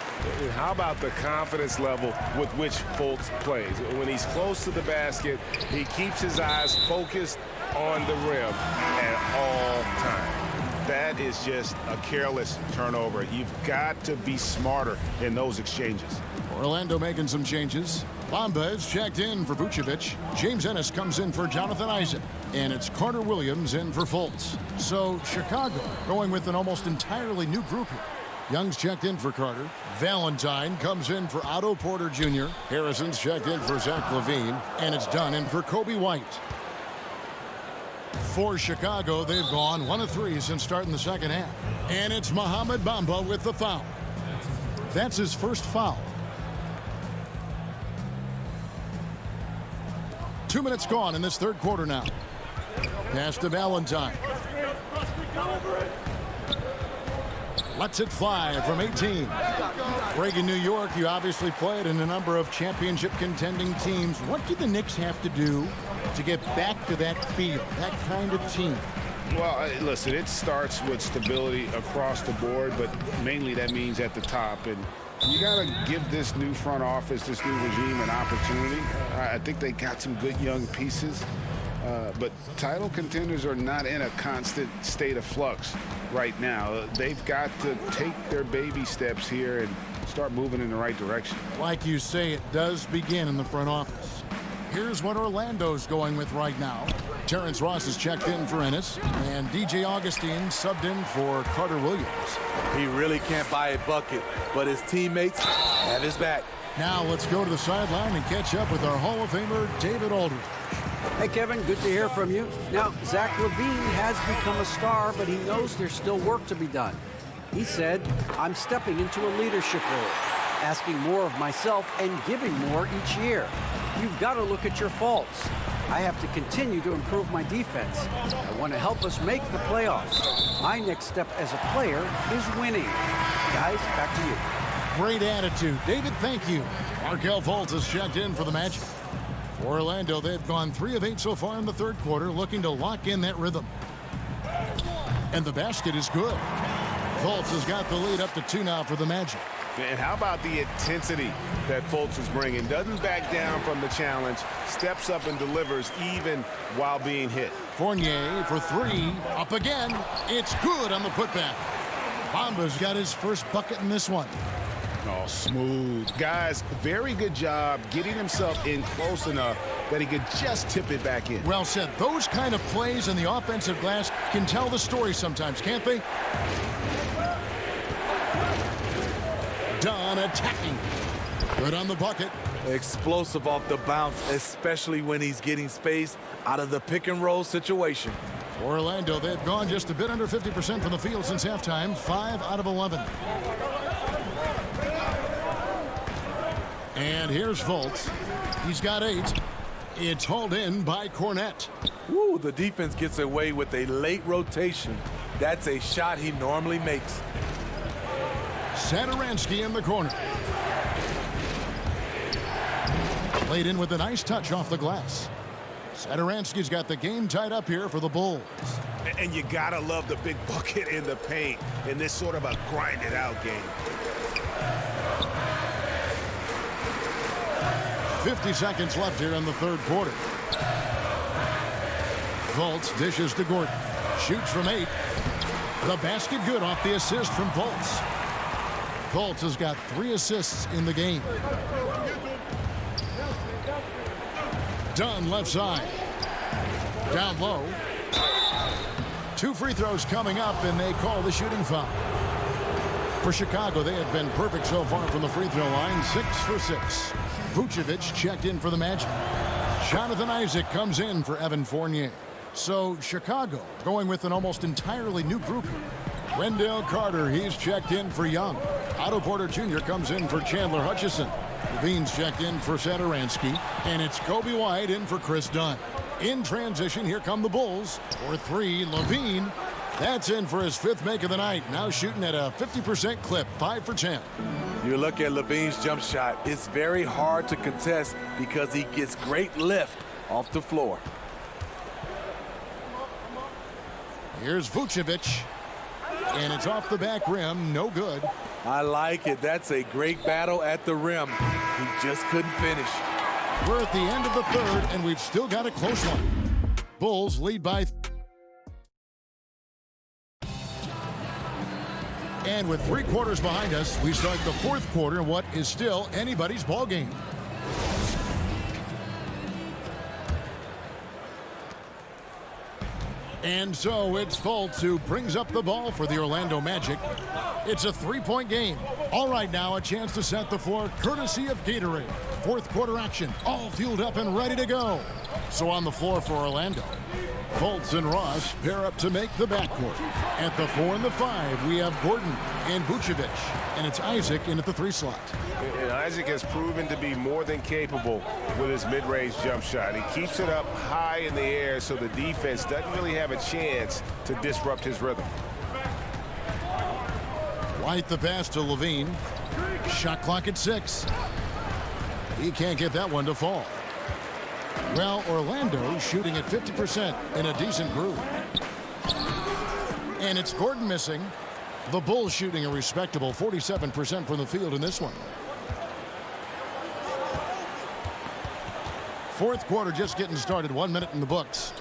How about the confidence level with which Fultz plays? When he's close to the basket, he keeps his eyes focused on the rim at all times. That is just a careless turnover. You've got to be smarter in those exchanges. Orlando making some changes. Bamba is checked in for Vucevic. James Ennis comes in for Jonathan Isaac. And it's Carter Williams in for Fultz. So Chicago going with an almost entirely new group here. Young's checked in for Carter. Valentine comes in for Otto Porter Jr. Harrison's checked in for Zach LaVine. And it's Dunn in for Kobe White. For Chicago, they've gone 1 of 3 since starting the second half. And it's Mohamed Bamba with the foul. That's his first foul. 2 minutes gone in this third quarter now. Pass to Valentine. Lets it fly from 18. Greg, in New York, you obviously played in a number of championship contending teams. What do the Knicks have to do to get back to that feel, that kind of team? Well, listen, it starts with stability across the board, but mainly that means at the top. And you got to give this new front office, this new regime, an opportunity. I think they got some good young pieces. But title contenders are not in a constant state of flux right now. They've got to take their baby steps here and start moving in the right direction. Like you say, it does begin in the front office. Here's what Orlando's going with right now. Terrence Ross is checked in for Ennis, and DJ Augustine subbed in for Carter Williams. He really can't buy a bucket, but his teammates have his back. Now let's go to the sideline and catch up with our Hall of Famer, David Aldridge. Hey, Kevin, good to hear from you. Now, Zach LaVine has become a star, but he knows there's still work to be done. He said, I'm stepping into a leadership role, asking more of myself and giving more each year. You've got to look at your faults. I have to continue to improve my defense. I want to help us make the playoffs. My next step as a player is winning. Guys, back to you. Great attitude. David, thank you. Markelle Fultz is checked in for the Magic. For Orlando, they've gone 3 of 8 so far in the third quarter, looking to lock in that rhythm. And the basket is good. Fultz has got the lead up to 2 now for the Magic. And how about the intensity that Fultz is bringing? Doesn't back down from the challenge, steps up and delivers even while being hit. Fournier for 3, up again. It's good on the putback. Bamba's got his first bucket in this one. Oh, smooth. Guys, very good job getting himself in close enough that he could just tip it back in. Well said. Those kind of plays in the offensive glass can tell the story sometimes, can't they? Dunn attacking. Good on the bucket. Explosive off the bounce, especially when he's getting space out of the pick and roll situation. For Orlando, they've gone just a bit under 50% from the field since halftime, 5 out of 11. And here's Fultz. He's got 8. It's hauled in by Cornette. Ooh, the defense gets away with a late rotation. That's a shot he normally makes. Satoransky in the corner. Played in with a nice touch off the glass. Satoransky's got the game tied up here for the Bulls. And you gotta love the big bucket in the paint in this sort of a grinded out game. 50 seconds left here in the third quarter. Fultz dishes to Gordon. Shoots from 8. The basket good off the assist from Fultz. Fultz has got 3 assists in the game. Dunn left side. Down low. 2 free throws coming up, and they call the shooting foul. For Chicago, they have been perfect so far from the free throw line, 6 for 6. Vucevic checked in for the Magic. Jonathan Isaac comes in for Evan Fournier. So Chicago going with an almost entirely new group here. Wendell Carter, he's checked in for Young. Otto Porter Jr. comes in for Chandler Hutchison. LaVine's checked in for Satoransky. And it's Kobe White in for Chris Dunn. In transition, here come the Bulls. For 3, LaVine. That's in for his 5th make of the night. Now shooting at a 50% clip, 5 for 10. You look at LaVine's jump shot. It's very hard to contest because he gets great lift off the floor. Here's Vucevic. And it's off the back rim, no good. I like it. That's a great battle at the rim. He just couldn't finish. We're at the end of the third, and we've still got a close one. Bulls lead by... And with 3 quarters behind us, we start the fourth quarter in what is still anybody's ball game. And so it's Fultz who brings up the ball for the Orlando Magic. It's a three-point game. All right, now a chance to set the floor courtesy of Gatorade. Fourth quarter action, all fueled up and ready to go. So on the floor for Orlando, Fultz and Ross pair up to make the backcourt. At the 4 and the 5, we have Gordon and Vucevic, and it's Isaac in at the 3 slot. And Isaac has proven to be more than capable with his mid-range jump shot. He keeps it up high in the air so the defense doesn't really have a chance to disrupt his rhythm. White the pass to Levine. Shot clock at 6. He can't get that one to fall. Well, Orlando shooting at 50% in a decent groove. And it's Gordon missing. The Bulls shooting a respectable 47% from the field in this one. Fourth quarter just getting started. 1 minute in the books.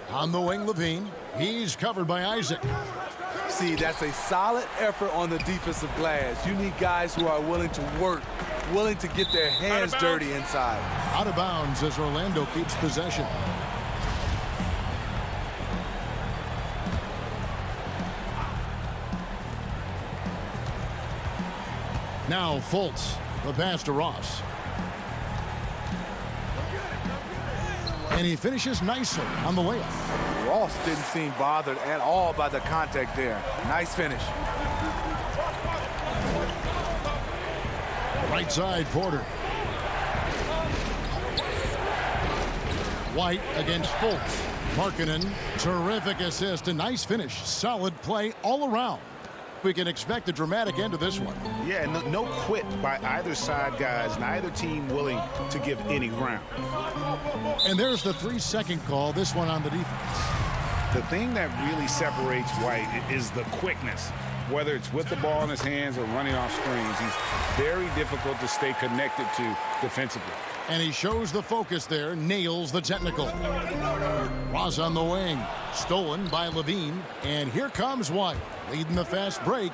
On the wing, Levine. He's covered by Isaac. See, that's a solid effort on the defensive glass. You need guys who are willing to work, willing to get their hands dirty inside. Out of bounds as Orlando keeps possession. Now Fultz, the pass to Ross. And he finishes nicely on the layup. Ross didn't seem bothered at all by the contact there. Nice finish. Right side, Porter. White against Fultz. Markkanen, terrific assist, a nice finish. Solid play all around. We can expect a dramatic end to this one. Yeah, no quit by either side, guys. Neither team willing to give any ground. And there's the 3-second call, this one on the defense. The thing that really separates White is the quickness. Whether it's with the ball in his hands or running off screens, he's very difficult to stay connected to defensively. And he shows the focus there, nails the technical. Ross on the wing, stolen by Levine. And here comes White, leading the fast break.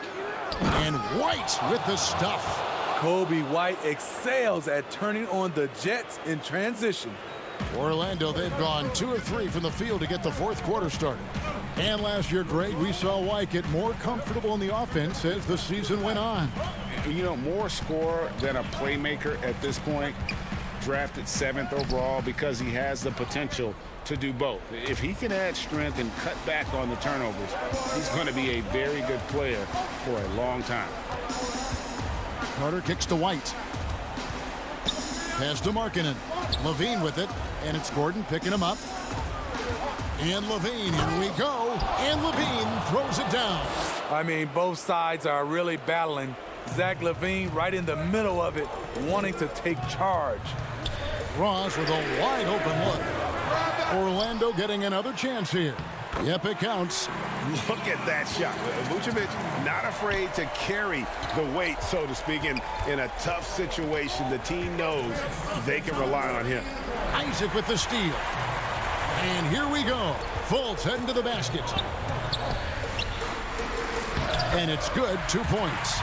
And White with the stuff. Kobe White excels at turning on the Jets in transition. Orlando, they've gone 2 of 3 from the field to get the fourth quarter started. And last year, Greg, we saw White get more comfortable in the offense as the season went on. You know, more scorer than a playmaker at this point. Drafted 7th overall because he has the potential to do both. If he can add strength and cut back on the turnovers, he's going to be a very good player for a long time. Carter kicks to White. Pass to Markkanen. Levine with it, and it's Gordon picking him up. And Levine, here we go. And Levine throws it down. I mean, both sides are really battling. Zach LaVine right in the middle of it, wanting to take charge. Ross with a wide open look. Orlando getting another chance here. Yep, it counts. Look at that shot. Vucevic not afraid to carry the weight, so to speak, in a tough situation. The team knows they can rely on him. Isaac with the steal. And here we go. Fultz heading to the basket. And it's good, 2 points.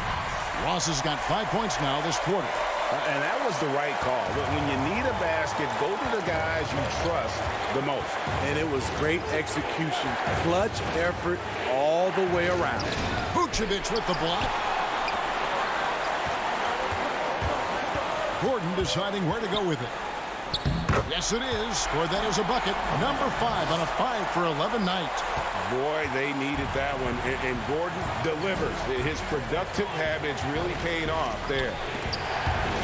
Ross has got 5 points now this quarter. And that was the right call. When you need a basket, go to the guys you trust the most. And it was great execution. Clutch effort all the way around. Vucevic with the block. Gordon deciding where to go with it. Yes, it is. Scored that as a bucket. Number 5 on a 5 for 11 night. Boy, they needed that one. And Gordon delivers. His productive habits really paid off there.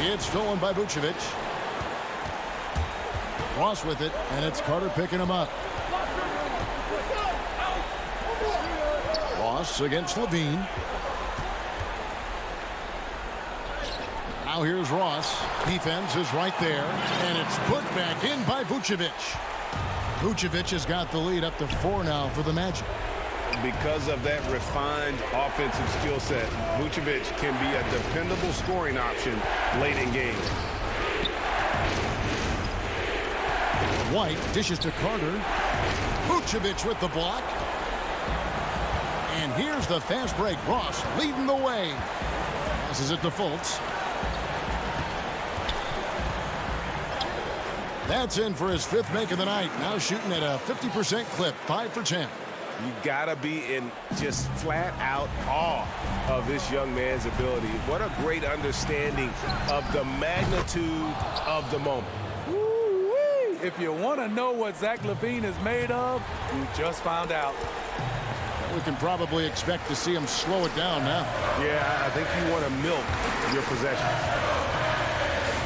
It's stolen by Vucevic. Ross with it, and it's Carter picking him up. Ross against Levine. Now here's Ross. Defense is right there, and it's put back in by Vucevic. Vucevic has got the lead up to 4 now for the Magic. Because of that refined offensive skill set, Vucevic can be a dependable scoring option late in games. White dishes to Carter. Vucevic with the block. And here's the fast break. Ross leading the way. Passes it to Fultz. That's in for his 5th make of the night. Now shooting at a 50% clip, 5 for 10. You gotta be in just flat out awe of this young man's ability. What a great understanding of the magnitude of the moment. Woo-wee. If you want to know what Zach LaVine is made of, you just found out. We can probably expect to see him slow it down now. Yeah, I think you want to milk your possessions.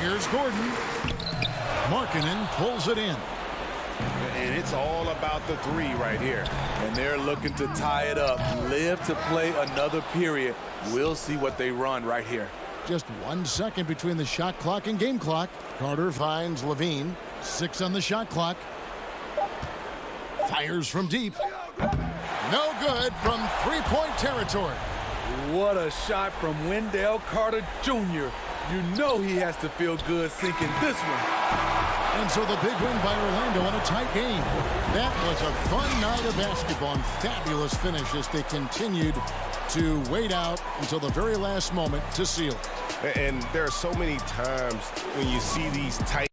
Here's Gordon. Markkanen pulls it in. And it's all about the 3 right here. And they're looking to tie it up. Live to play another period. We'll see what they run right here. Just 1 second between the shot clock and game clock. Carter finds LaVine. 6 on the shot clock. Fires from deep. No good from 3-point territory. What a shot from Wendell Carter Jr. You know he has to feel good sinking this one. And so the big win by Orlando in a tight game. That was a fun night of basketball and fabulous finish as they continued to wait out until the very last moment to seal it. And there are so many times when you see these tight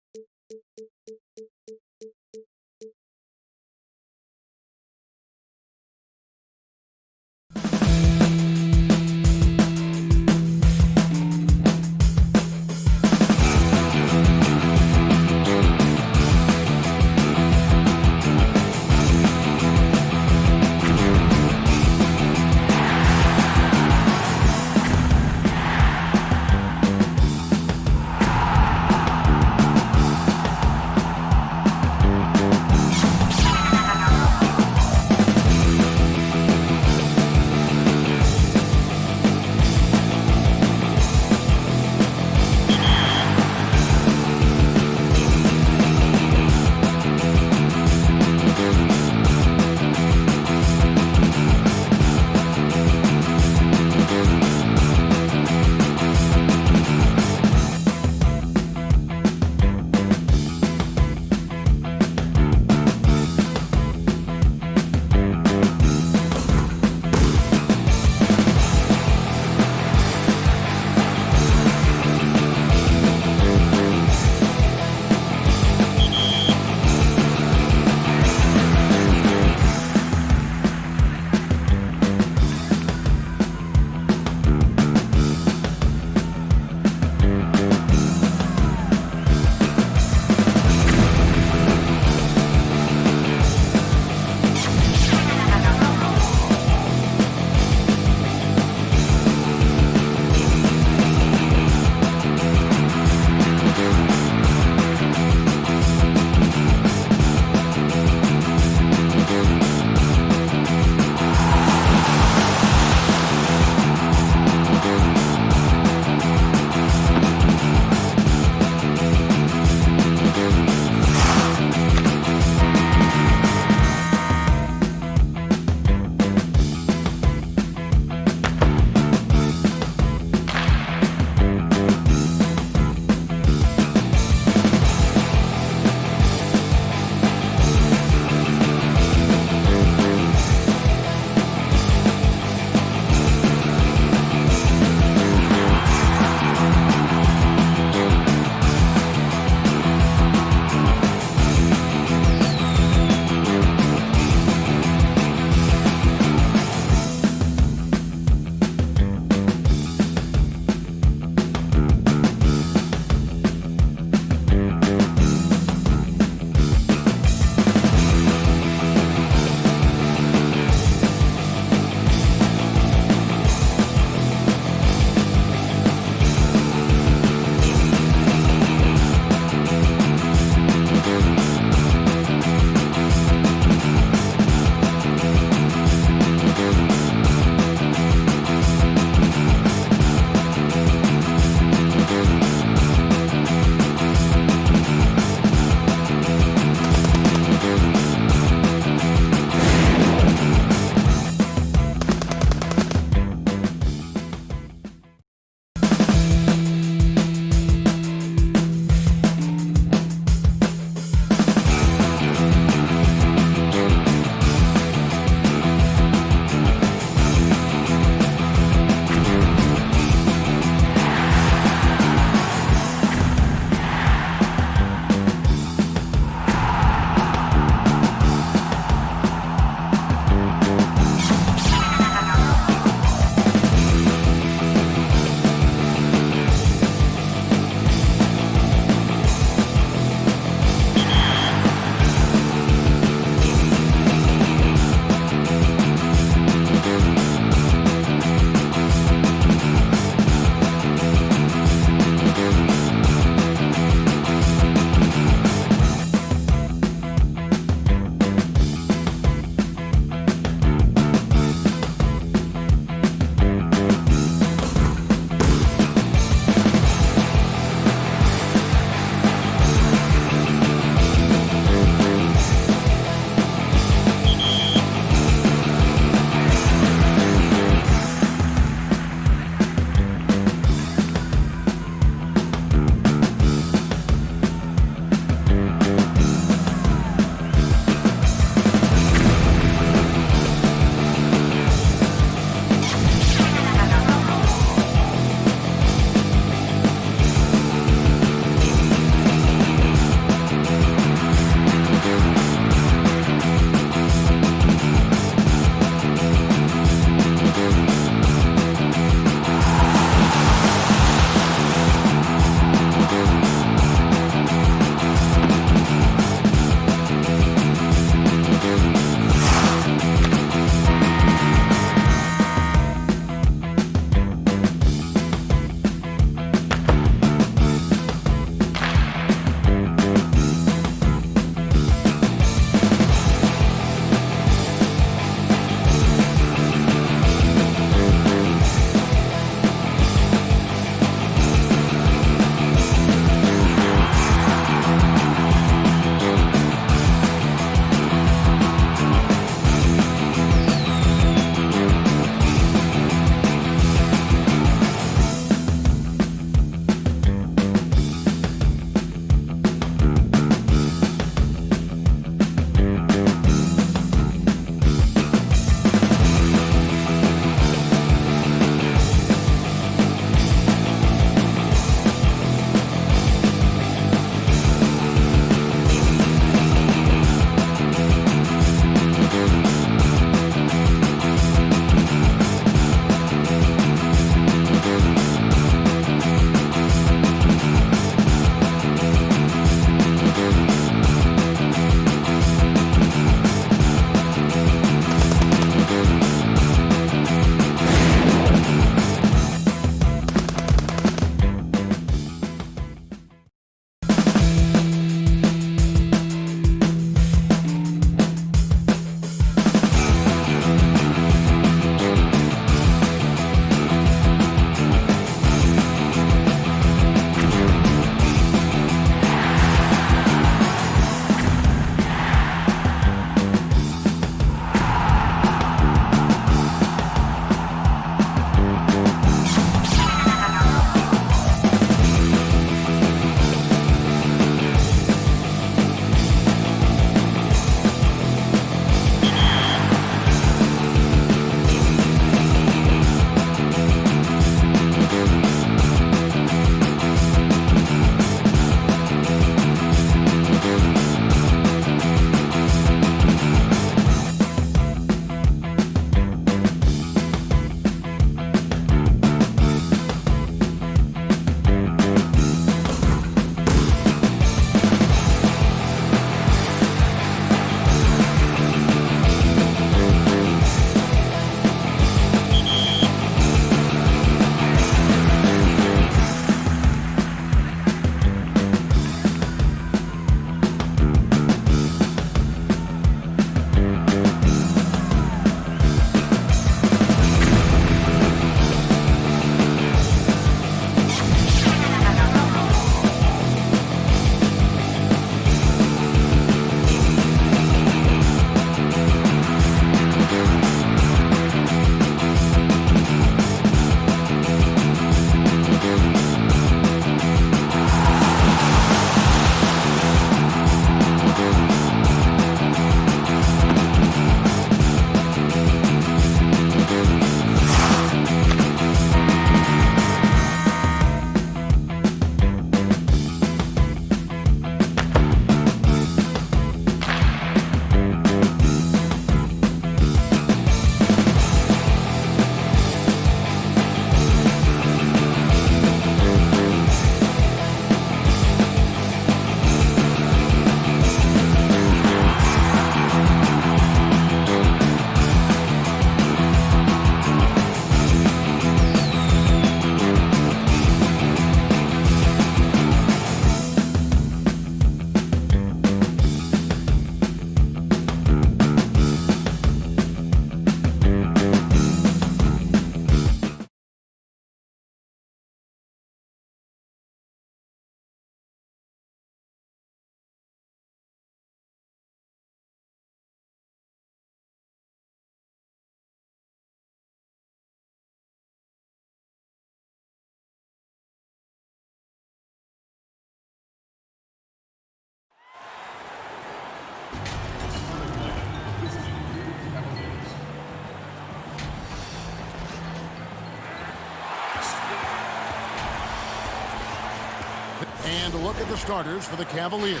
And a look at the starters for the Cavaliers.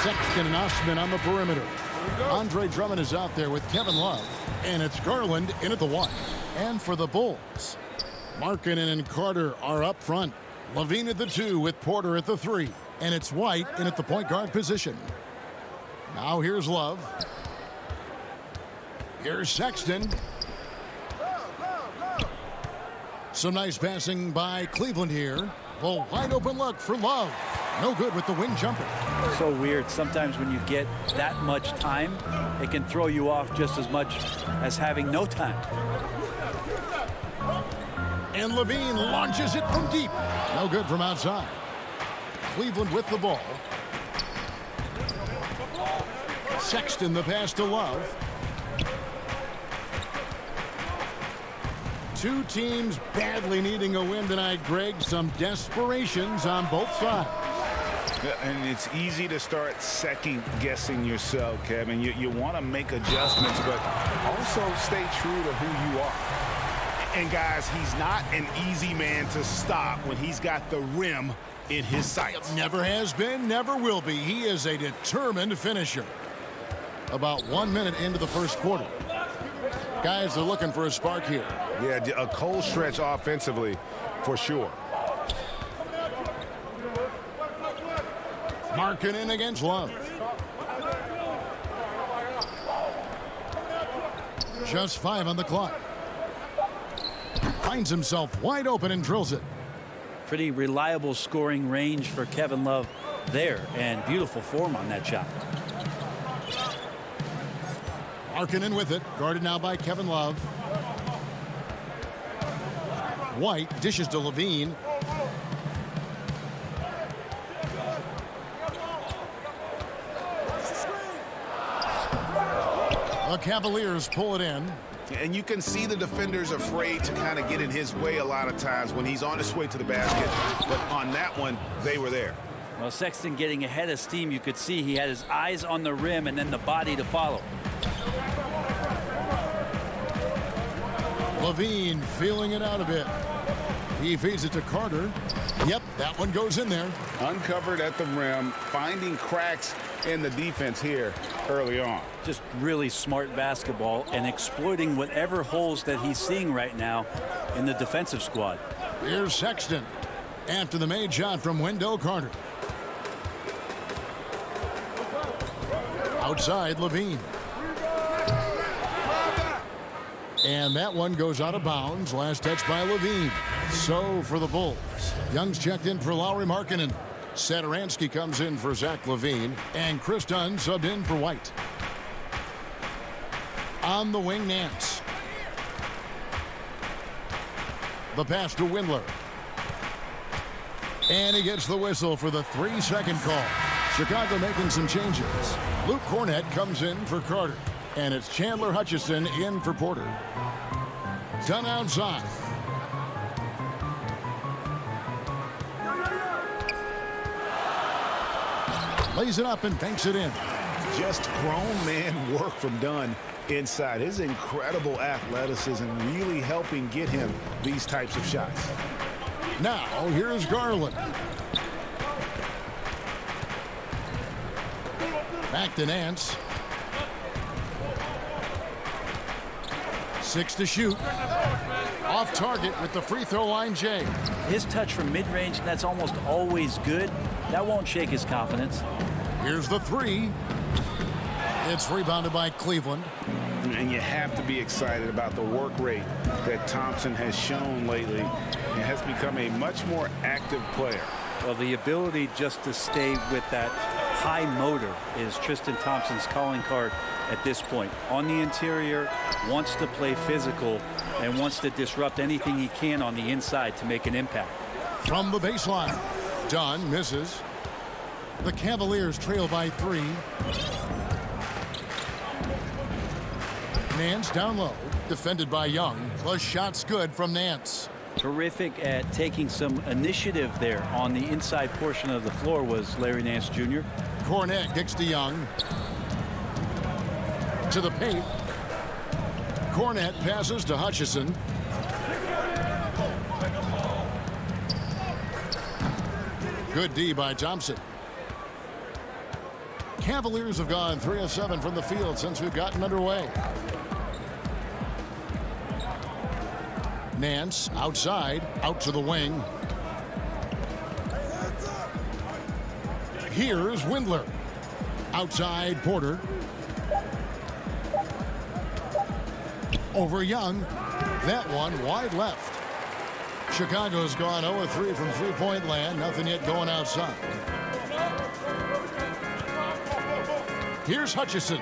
Sexton and Osman on the perimeter. Andre Drummond is out there with Kevin Love. And it's Garland in at the 1. And for the Bulls, Markkanen and Carter are up front. Levine at the 2 with Porter at the 3. And it's White in at the point guard position. Now here's Love. Here's Sexton. Some nice passing by Cleveland here. Well, wide open look for Love. No good with the wing jumper. So weird. Sometimes when you get that much time, it can throw you off just as much as having no time. And Levine launches it from deep. No good from outside. Cleveland with the ball. Sexton the pass to Love. Two teams badly needing a win tonight, Greg. Some desperations on both sides. And it's easy to start second-guessing yourself, Kevin. You want to make adjustments, but also stay true to who you are. And, guys, he's not an easy man to stop when he's got the rim in his sights. Never has been, never will be. He is a determined finisher. About 1 minute into the first quarter. Guys, they're looking for a spark here. Yeah, a cold stretch offensively, for sure. Markkanen against Love. Just 5 on the clock. Finds himself wide open and drills it. Pretty reliable scoring range for Kevin Love there, and beautiful form on that shot. Markkanen with it, guarded now by Kevin Love. White dishes to Levine. The Cavaliers pull it in. And you can see the defenders afraid to kind of get in his way a lot of times when he's on his way to the basket. But on that one, they were there. Well, Sexton getting ahead of steam. You could see he had his eyes on the rim and then the body to follow. Levine feeling it out a bit. He feeds it to Carter. Yep, that one goes in there. Uncovered at the rim, finding cracks in the defense here early on. Just really smart basketball and exploiting whatever holes that he's seeing right now in the defensive squad. Here's Sexton after the made shot from Wendell Carter. Outside Levine. And that one goes out of bounds. Last touch by Levine. So for the Bulls, Young's checked in for Lauri Markkanen. Satoransky comes in for Zach Levine. And Chris Dunn subbed in for White. On the wing, Nance. The pass to Windler. And he gets the whistle for the 3-second call. Chicago making some changes. Luke Cornett comes in for Carter. And it's Chandler Hutchison in for Porter. Dunn outside. Lays it up and banks it in. Just grown man work from Dunn inside. His incredible athleticism really helping get him these types of shots. Now here's Garland. Back to Nance. 6 to shoot. Off target with the free throw line, Jay. His touch from mid-range, that's almost always good. That won't shake his confidence. Here's the 3. It's rebounded by Cleveland. And you have to be excited about the work rate that Thompson has shown lately. He has become a much more active player. Well, the ability just to stay with that high motor is Tristan Thompson's calling card at this point. On the interior, wants to play physical and wants to disrupt anything he can on the inside to make an impact. From the baseline, Dunn misses. The Cavaliers trail by 3. Nance down low, defended by Young. The shot's good from Nance. Terrific at taking some initiative there on the inside portion of the floor was Larry Nance Jr. Cornett kicks to Young. To the paint. Cornett passes to Hutchison. Good D by Thompson. Cavaliers have gone 3 of 7 from the field since we've gotten underway. Nance outside, out to the wing. Here's Windler. Outside Porter. Over Young. That one wide left. Chicago's gone 0-3 from three-point land. Nothing yet going outside. Here's Hutchison.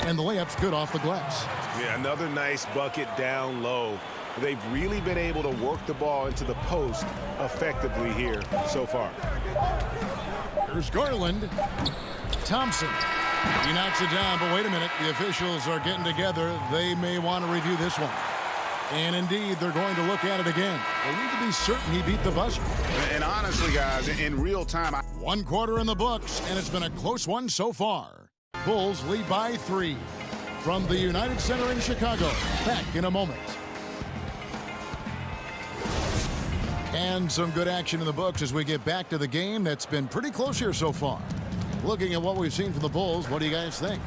And the layup's good off the glass. Yeah, another nice bucket down low. They've really been able to work the ball into the post effectively here so far. Here's Garland. Thompson. He knocks it down, but wait a minute. The officials are getting together. They may want to review this one. And indeed, they're going to look at it again. They need to be certain he beat the buzzer. And honestly, guys, in real time, 1 quarter in the books, and it's been a close one so far. Bulls lead by 3 from the United Center in Chicago. Back in a moment. And some good action in the books as we get back to the game that's been pretty close here so far. Looking at what we've seen from the Bulls, what do you guys think?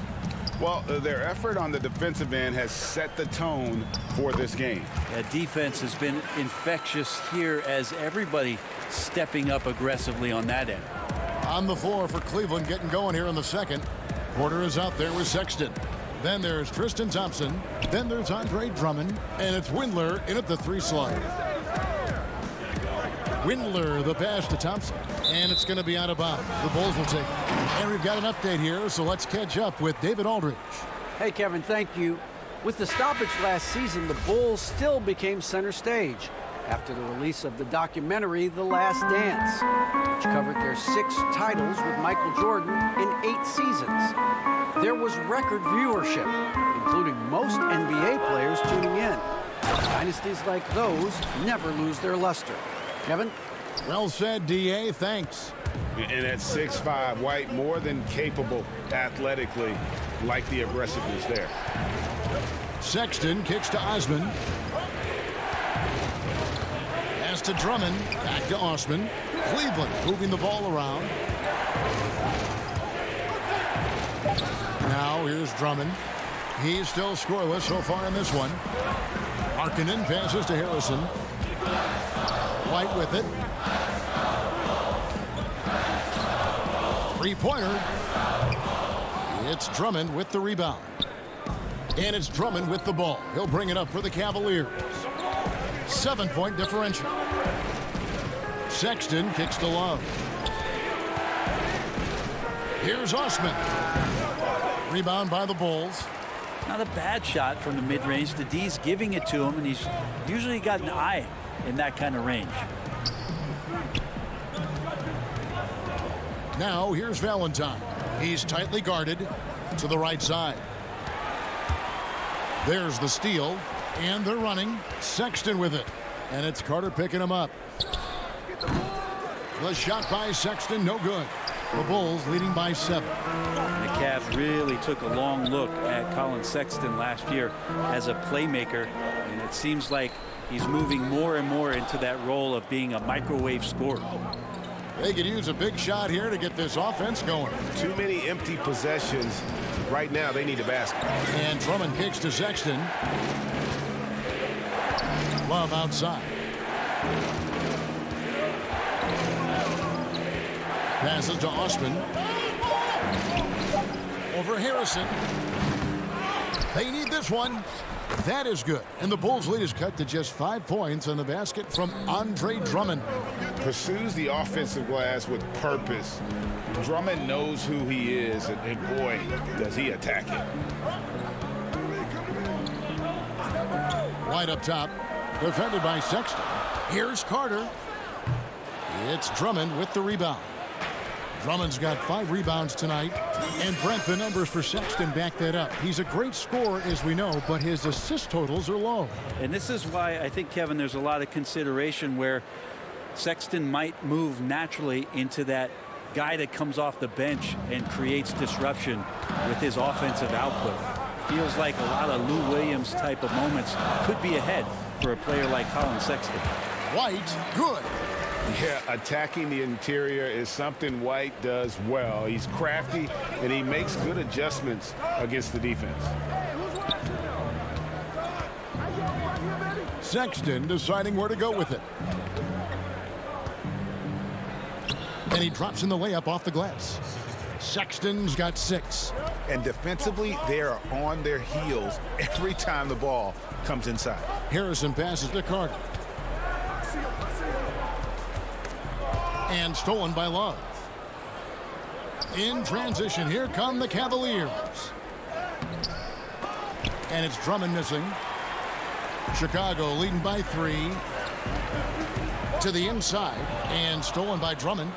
well, their effort on the defensive end has set the tone for this game. That defense has been infectious here as everybody stepping up aggressively on that end. On the floor for Cleveland, getting going here in the second. Porter is out there with Sexton. Then there's Tristan Thompson. Then there's Andre Drummond. And it's Windler in at the 3 slot. Windler, the pass to Thompson. And it's going to be out of bounds. The Bulls will take it. And we've got an update here, so let's catch up with David Aldridge. Hey, Kevin, thank you. With the stoppage last season, the Bulls still became center stage after the release of the documentary The Last Dance, which covered their 6 titles with Michael Jordan in 8 seasons. There was record viewership, including most NBA players tuning in. Dynasties like those never lose their luster. Kevin? Well said, D.A. Thanks. And at 6'5", White more than capable athletically, like the aggressiveness there. Sexton kicks to Osman. Pass to Drummond. Back to Osman. Cleveland moving the ball around. Now here's Drummond. He's still scoreless so far in this one. Markkanen passes to Harrison. White with it. 3-pointer. It's Drummond with the rebound. And it's Drummond with the ball. He'll bring it up for the Cavaliers. 7-point differential. Sexton kicks to Love. Here's Osman. Rebound by the Bulls. Not a bad shot from the mid-range. The D's giving it to him, and he's usually got an eye in that kind of range. Now here's Valentine. He's tightly guarded to the right side. There's the steal, and they're running. Sexton with it, and it's Carter picking him up. The shot by Sexton, no good. The Bulls leading by 7. The Cavs really took a long look at Colin Sexton last year as a playmaker, and it seems like he's moving more and more into that role of being a microwave scorer. They could use a big shot here to get this offense going. Too many empty possessions. Right now, they need a basket. And Drummond kicks to Sexton. Love outside. Passes to Osman. Over Harrison. They need this one. That is good. And the Bulls' lead is cut to just 5 points on the basket from Andre Drummond. Pursues the offensive glass with purpose. Drummond knows who he is, and boy, does he attack it. White up top. Defended by Sexton. Here's Carter. It's Drummond with the rebound. Drummond's got 5 rebounds tonight. And Brent, the numbers for Sexton back that up. He's a great scorer, as we know, but his assist totals are low. And this is why I think, Kevin, there's a lot of consideration where Sexton might move naturally into that guy that comes off the bench and creates disruption with his offensive output. Feels like a lot of Lou Williams type of moments could be ahead for a player like Colin Sexton. White, good. Yeah, attacking the interior is something White does well. He's crafty, and he makes good adjustments against the defense. Sexton deciding where to go with it. And he drops in the layup off the glass. Sexton's got 6. And defensively, they are on their heels every time the ball comes inside. Harrison passes to Carter. And stolen by Love. In transition, here come the Cavaliers. And it's Drummond missing. Chicago leading by 3. To the inside, and stolen by Drummond.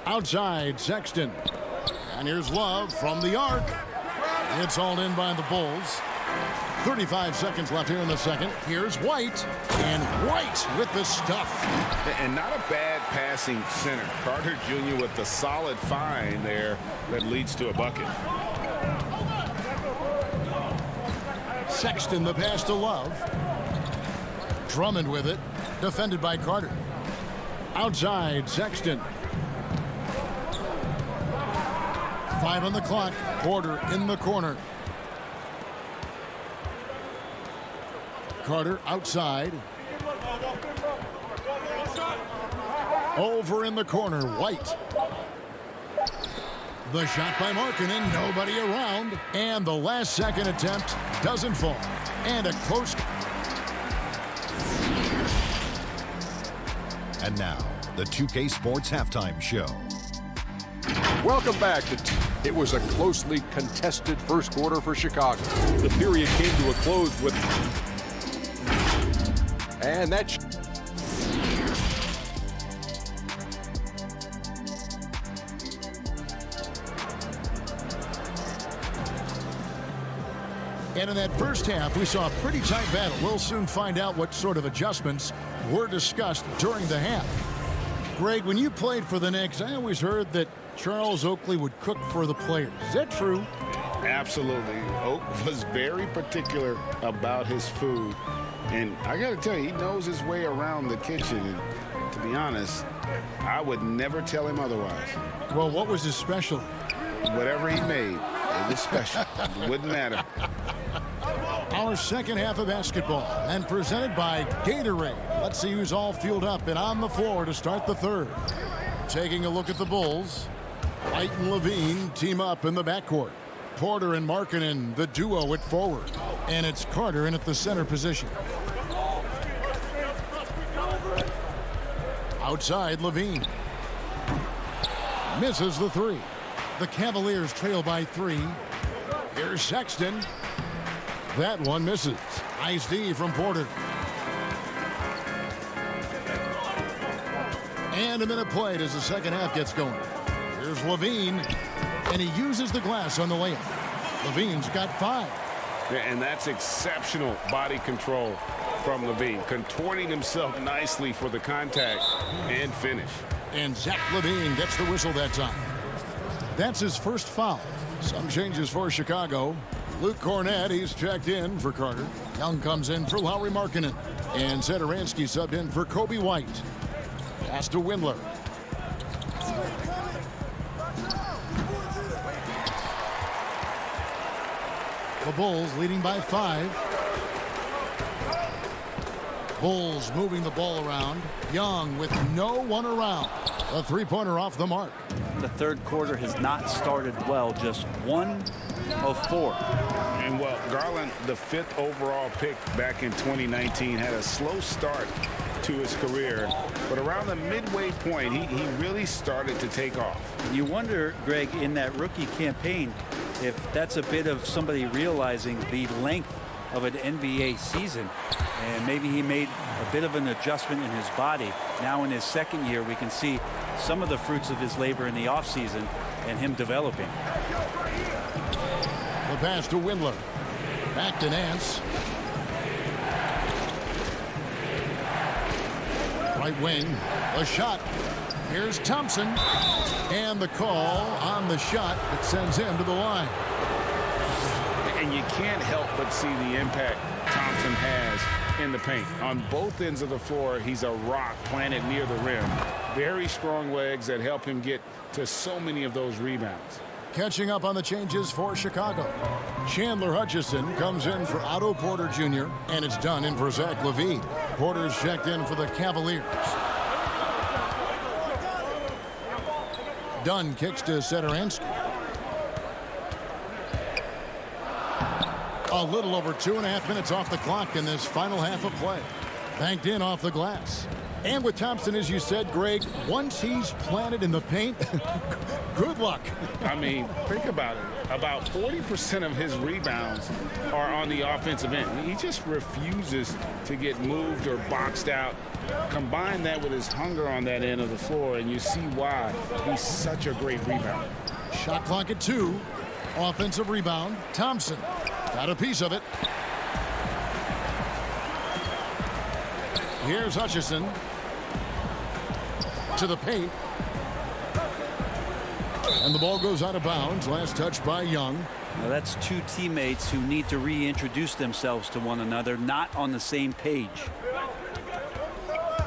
Outside, Sexton. And here's Love from the arc. It's hauled in by the Bulls. 35 seconds left here in the second. Here's White. And White with the stuff. And not a bad passing center. Carter Jr. with the solid find there that leads to a bucket. Sexton the pass to Love. Drummond with it. Defended by Carter. Outside, Sexton. 5 on the clock. Porter in the corner. Carter outside. Over in the corner, White. The shot by Markkanen, nobody around. And the last second attempt doesn't fall. And a close. And now, the 2K Sports Halftime Show. Welcome back. It was a closely contested first quarter for Chicago. The period came to a close with... And that... And in that first half, we saw a pretty tight battle. We'll soon find out what sort of adjustments were discussed during the half. Greg, when you played for the Knicks, I always heard that Charles Oakley would cook for the players. Is that true? Absolutely. Oak was very particular about his food. And I got to tell you, he knows his way around the kitchen. And to be honest, I would never tell him otherwise. Well, what was his special? Whatever he made, it was special. It wouldn't matter. Our second half of basketball, and presented by Gatorade. Let's see who's all fueled up and on the floor to start the third. Taking a look at the Bulls. White and Levine team up in the backcourt. Porter and Markkanen, the duo at forward. And it's Carter in at the center position. Outside, Levine. Misses the 3. The Cavaliers trail by 3. Here's Sexton. That one misses. Nice D from Porter. And a minute played as the second half gets going. Here's Levine. And he uses the glass on the layup. Levine's got 5. And that's exceptional body control from Levine. Contorting himself nicely for the contact and finish. And Zach Levine gets the whistle that time. That's his first foul. Some changes for Chicago. Luke Cornett, he's checked in for Carter. Young comes in for Lauri Markkanen. And Satoransky subbed in for Kobe White. Pass to Windler. The Bulls leading by 5. Bulls moving the ball around. Young with no one around. A three-pointer off the mark. The third quarter has not started well. Just 1 of 4. And well, Garland, the 5th overall pick back in 2019, had a slow start to his career, but around the midway point, he really started to take off. You wonder, Greg, in that rookie campaign, if that's a bit of somebody realizing the length of an NBA season, and maybe he made a bit of an adjustment in his body. Now in his second year, we can see some of the fruits of his labor in the offseason and him developing. The pass to Windler. Back to Nance. Right wing. A shot. Here's Thompson. And the call on the shot that sends him to the line. And you can't help but see the impact Thompson has in the paint. On both ends of the floor, he's a rock planted near the rim. Very strong legs that help him get to so many of those rebounds. Catching up on the changes for Chicago. Chandler Hutchison comes in for Otto Porter Jr., and it's done in for Zach LaVine. Porter's checked in for the Cavaliers. Dunn kicks to Satoransky. A little over 2.5 minutes off the clock in this final half of play. Banked in off the glass. And with Thompson, as you said, Greg, once he's planted in the paint, good luck. I mean, think about it. About 40% of his rebounds are on the offensive end. He just refuses to get moved or boxed out. Combine that with his hunger on that end of the floor, and you see why he's such a great rebounder. Shot clock at 2. Offensive rebound. Thompson got a piece of it. Here's Hutchison to the paint. And the ball goes out of bounds. Last touch by Young. Now that's two teammates who need to reintroduce themselves to one another, not on the same page.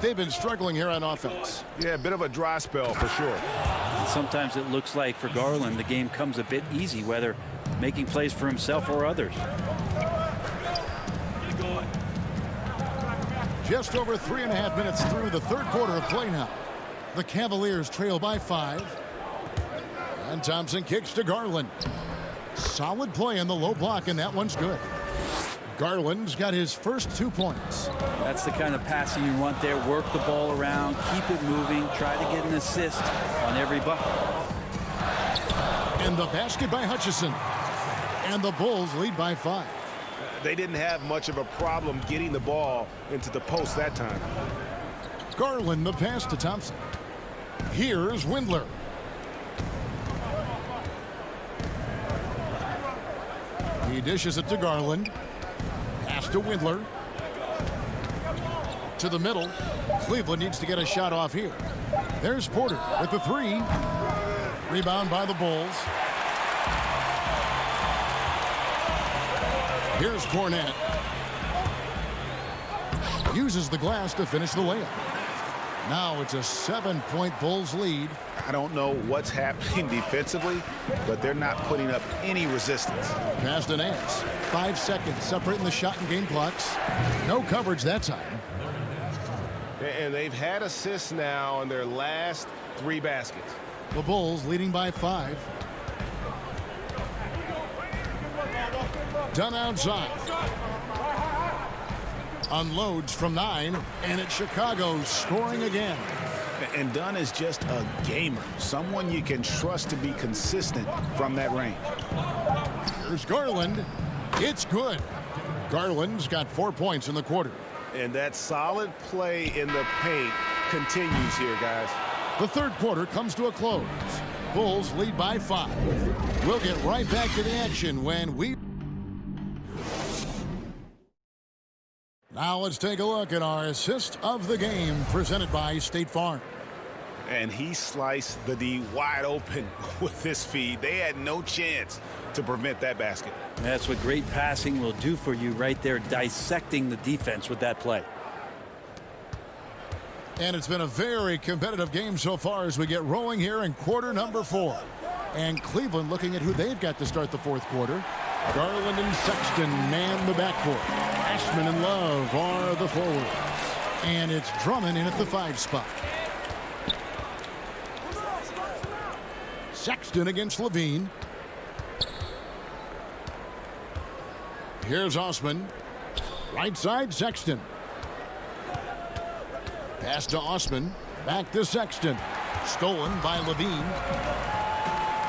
They've been struggling here on offense. Yeah, a bit of a dry spell for sure. And sometimes it looks like for Garland the game comes a bit easy, whether making plays for himself or others. Just over 3.5 minutes through the third quarter of play now. The Cavaliers trail by 5. And Thompson kicks to Garland. Solid play in the low block, and that one's good. Garland's got his first 2 points. That's the kind of passing you want there. Work the ball around, keep it moving, try to get an assist on every bucket. And the basket by Hutchison. And the Bulls lead by 5. They didn't have much of a problem getting the ball into the post that time. Garland the pass to Thompson. Here's Windler. He dishes it to Garland. Pass to Windler. To the middle. Cleveland needs to get a shot off here. There's Porter with the 3. Rebound by the Bulls. Here's Cornette. Uses the glass to finish the layup. Now it's a 7-point Bulls lead. I don't know what's happening defensively, but they're not putting up any resistance. Pass to Nance. 5 seconds separating the shot and game clocks. No coverage that time. And they've had assists now on their last 3 baskets. The Bulls leading by 5. Dunn outside. Unloads from 9, and it's Chicago scoring again. And Dunn is just a gamer, someone you can trust to be consistent from that range. Here's Garland. It's good. Garland's got 4 points in the quarter. And that solid play in the paint continues here, guys. The third quarter comes to a close. Bulls lead by 5. We'll get right back to the action when we... Now let's take a look at our assist of the game presented by State Farm. And he sliced the D wide open with this feed. They had no chance to prevent that basket. That's what great passing will do for you right there, dissecting the defense with that play. And it's been a very competitive game so far as we get rolling here in quarter number 4. And Cleveland looking at who they've got to start the fourth quarter. Garland and Sexton man the backcourt. Ashman and Love are the forwards. And it's Drummond in at the 5 spot. Sexton against Levine. Here's Osman. Right side, Sexton. Pass to Osman. Back to Sexton. Stolen by Levine.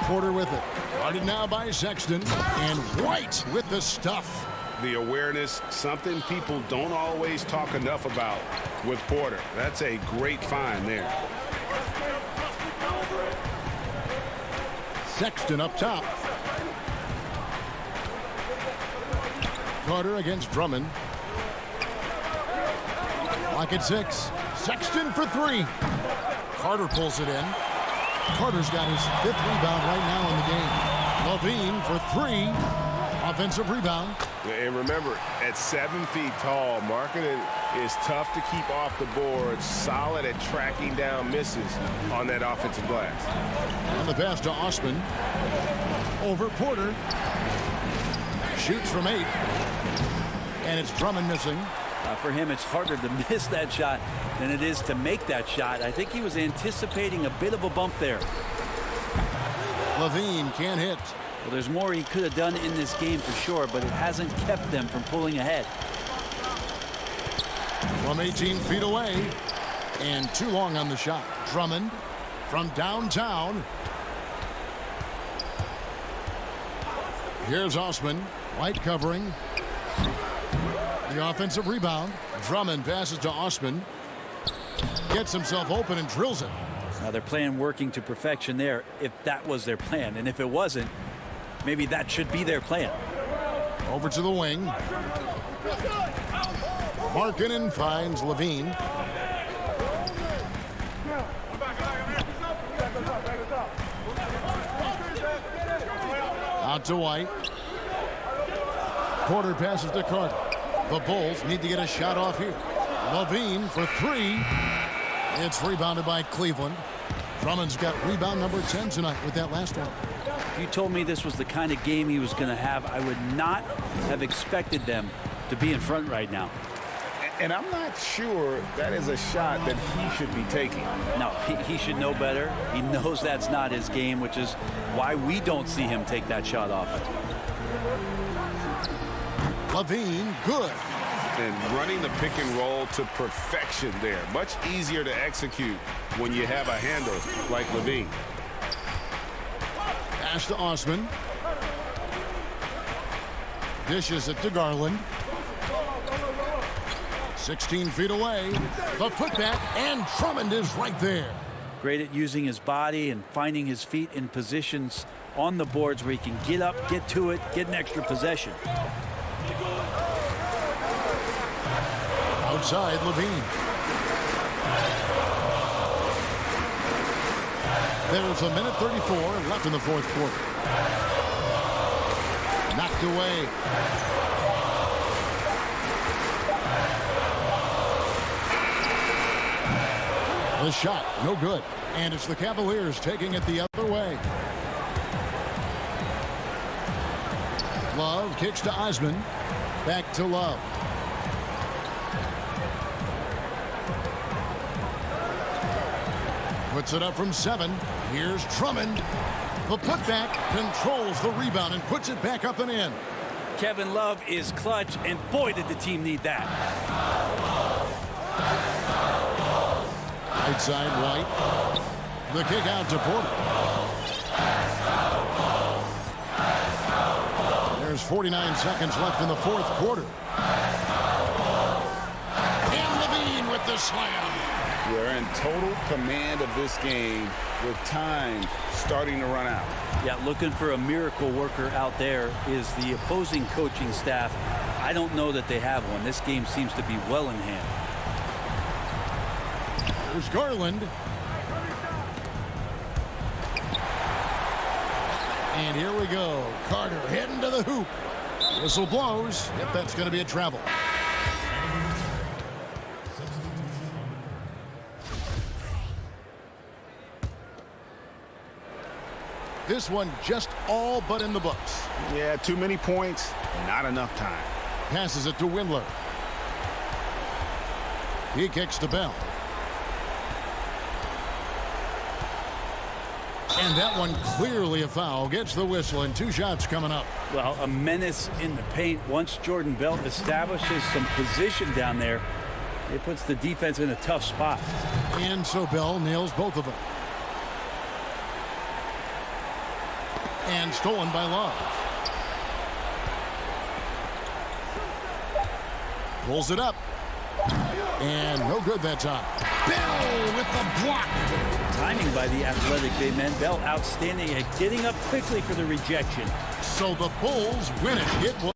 Porter with it. Guarded now by Sexton. And White with the stuff. The awareness, something people don't always talk enough about with Porter. That's a great find there. Sexton up top. Carter against Drummond. Clock at 6. Sexton for 3. Carter pulls it in. Carter's got his 5th rebound right now in the game. Levine for 3. Offensive rebound. And remember, at 7 feet tall, Markkanen is tough to keep off the board, solid at tracking down misses on that offensive glass. And the pass to Osman. Over Porter. Shoots from 8. And it's Drummond missing. For him, it's harder to miss that shot than it is to make that shot. I think he was anticipating a bit of a bump there. Levine can't hit. Well, there's more he could have done in this game for sure, but it hasn't kept them from pulling ahead. From 18 feet away. And too long on the shot. Drummond from downtown. Here's Osman. White covering. The offensive rebound. Drummond passes to Osman. Gets himself open and drills it. Now they're playing working to perfection there, if that was their plan. And if it wasn't, maybe that should be their plan. Over to the wing. Markkanen finds Levine. Out to White. Porter passes to Carter. The Bulls need to get a shot off here. Levine for 3. It's rebounded by Cleveland. Drummond's got rebound number 10 tonight with that last one. If you told me this was the kind of game he was going to have, I would not have expected them to be in front right now. And I'm not sure that is a shot that he should be taking. No, he should know better. He knows that's not his game, which is why we don't see him take that shot off. Levine, good. And running the pick and roll to perfection there. Much easier to execute when you have a handle like Levine. Pass to Osman. Dishes it to Garland. 16 feet away. The putback, and Drummond is right there. Great at using his body and finding his feet in positions on the boards where he can get up, get to it, get an extra possession. Outside, Levine. There's a minute 34 left in the fourth quarter. Knocked away. The shot, no good. And it's the Cavaliers taking it the other way. Love kicks to Osman. Back to Love. Puts it up from 7. Here's Drummond. The putback controls the rebound and puts it back up and in. Kevin Love is clutch, and boy, did the team need that. Right side, White. The kick out to Porter. There's 49 seconds left in the fourth quarter. And Levine with the slam. We're in total command of this game with time starting to run out. Yeah, looking for a miracle worker out there is the opposing coaching staff. I don't know that they have one. This game seems to be well in hand. There's Garland. And here we go. Carter heading to the hoop. Whistle blows. Yep, that's going to be a travel. This one just all but in the books. Yeah, too many points, not enough time. Passes it to Windler. He kicks to Bell. And that one clearly a foul. Gets the whistle, and 2 shots coming up. Well, a menace in the paint. Once Jordan Bell establishes some position down there, it puts the defense in a tough spot. And so Bell nails both of them. And stolen by Love. Pulls it up. And no good that time. Bell with the block. Timing by the athletic big man. Bell outstanding at getting up quickly for the rejection. So the Bulls win it. It was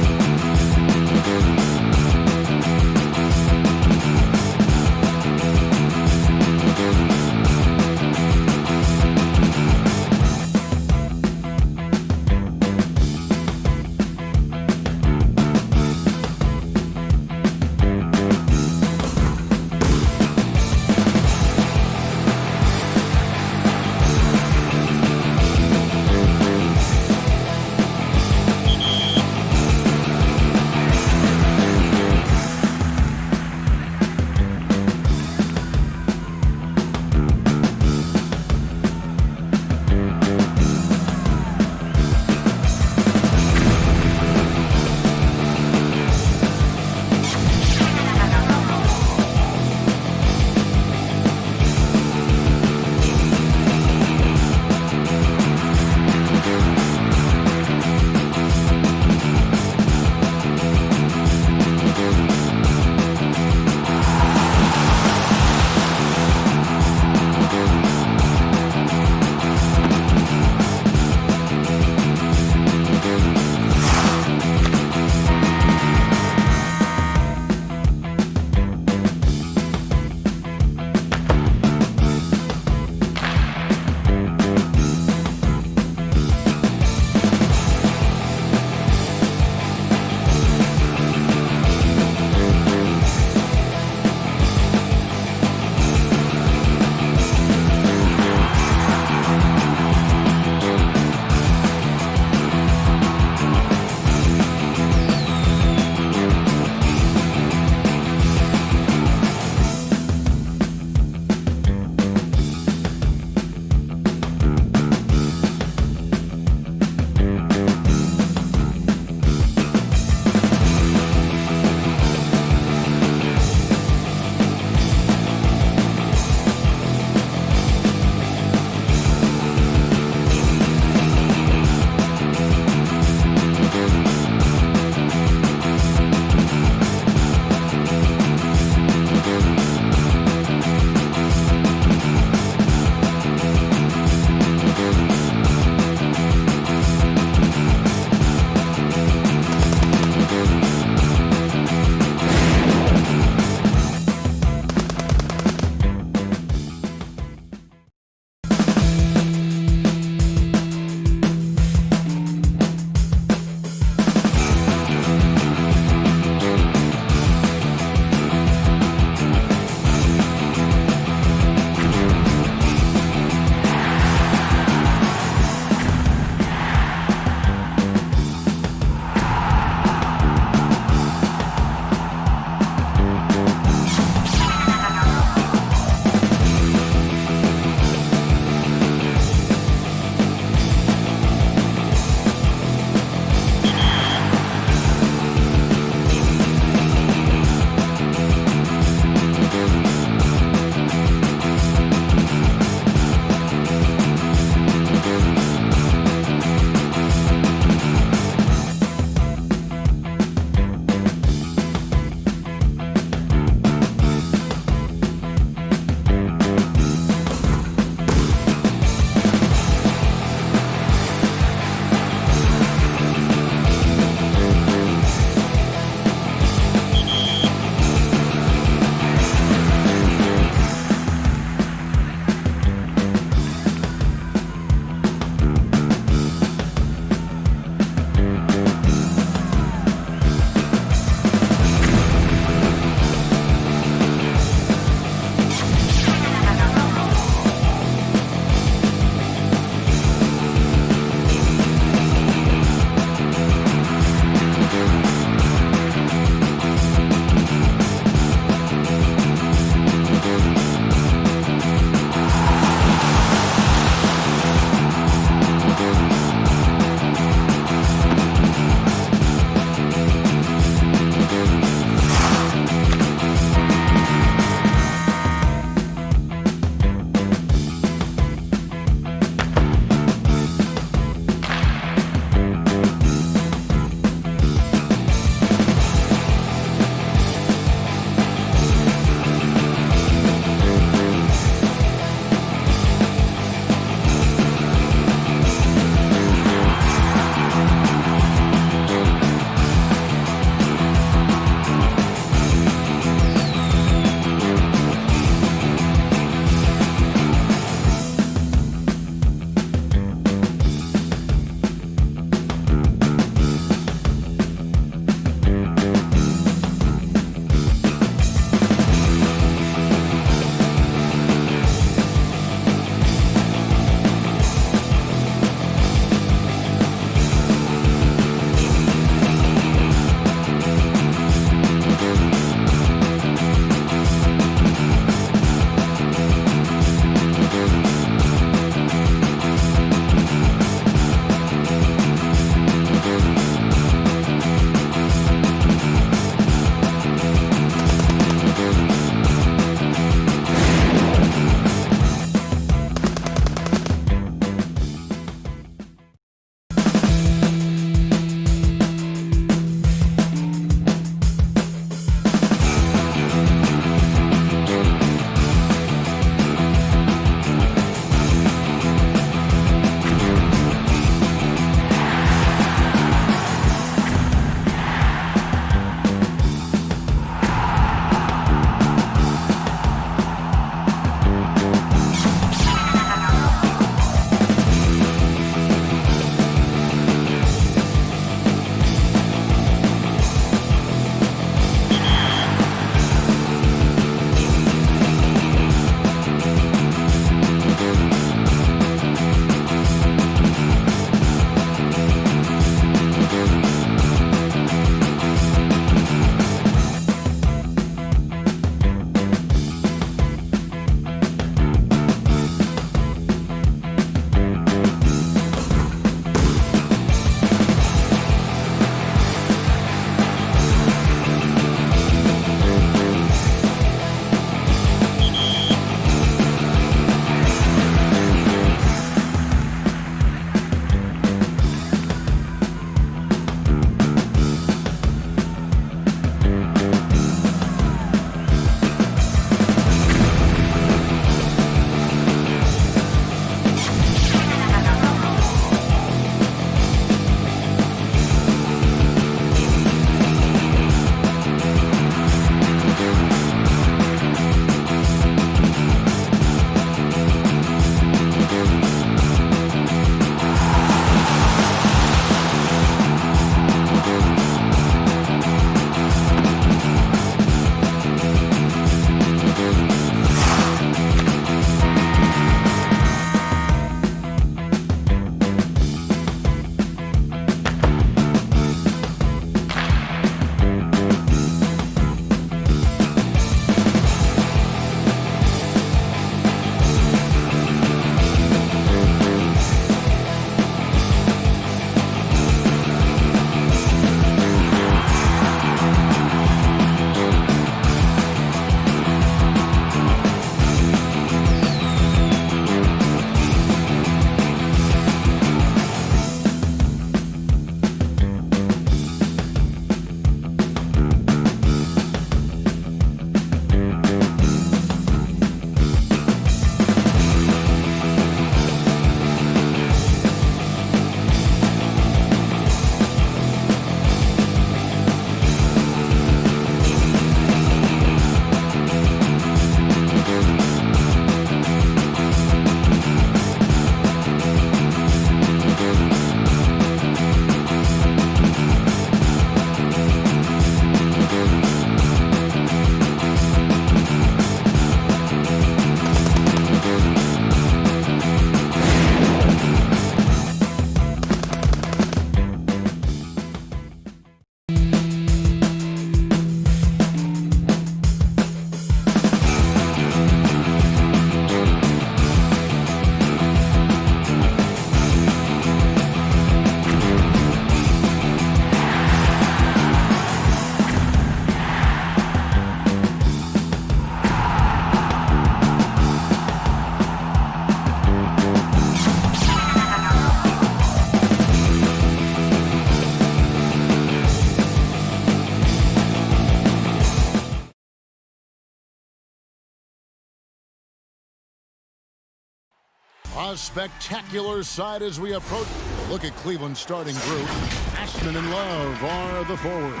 A spectacular sight as we approach. Look at Cleveland's starting group. Ashman and Love are the forwards.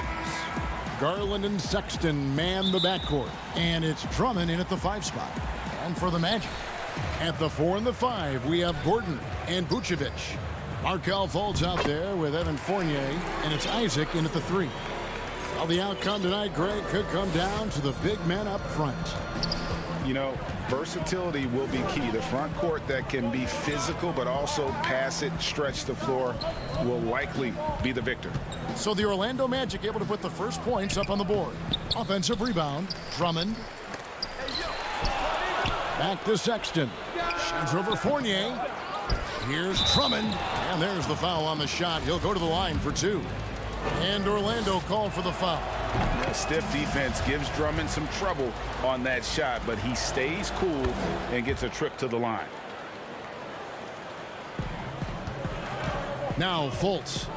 Garland and Sexton man the backcourt. And it's Drummond in at the 5 spot. And for the Magic, at the 4 and the 5, we have Gordon and Vucevic. Markelle Fultz out there with Evan Fournier, and it's Isaac in at the 3. Well, the outcome tonight, Greg, could come down to the big men up front. You know, versatility will be key. The front court that can be physical but also pass it, stretch the floor will likely be the victor. So the Orlando Magic able to put the first points up on the board. Offensive rebound, Drummond. Back to Sexton. Shoots over Fournier. Here's Drummond. And there's the foul on the shot. He'll go to the line for 2. And Orlando called for the foul. A stiff defense gives Drummond some trouble on that shot, but he stays cool and gets a trip to the line. Now Fultz.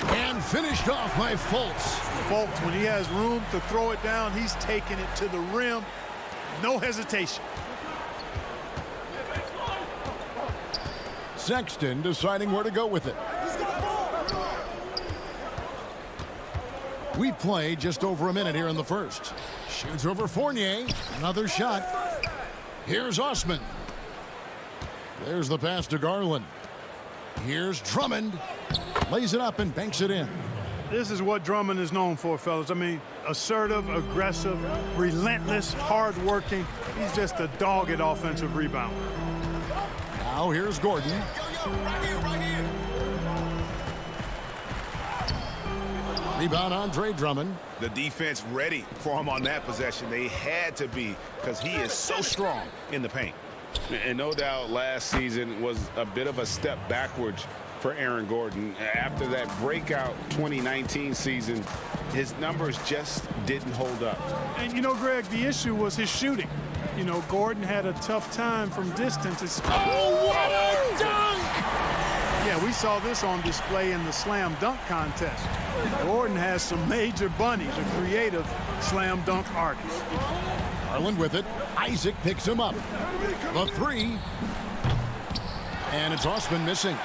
And finished off by Fultz. Fultz, when he has room to throw it down, he's taking it to the rim. No hesitation. Sexton deciding where to go with it. We've played just over a minute here in the first. Shoots over Fournier. Another shot. Here's Osman. There's the pass to Garland. Here's Drummond. Lays it up and banks it in. This is what Drummond is known for, fellas. I mean, assertive, aggressive, relentless, hard-working. He's just a dog at offensive rebound. Now here's Gordon. Rebound Andre Drummond. The defense ready for him on that possession. They had to be, because he is so strong in the paint. And no doubt last season was a bit of a step backwards for Aaron Gordon. After that breakout 2019 season, his numbers just didn't hold up. And, you know, Greg, the issue was his shooting. You know, Gordon had a tough time from distance. Oh, what a dunk! Yeah, we saw this on display in the slam dunk contest. Gordon has some major bunnies, a creative slam dunk artist. Garland with it. Isaac picks him up. The 3. And it's Osman missing.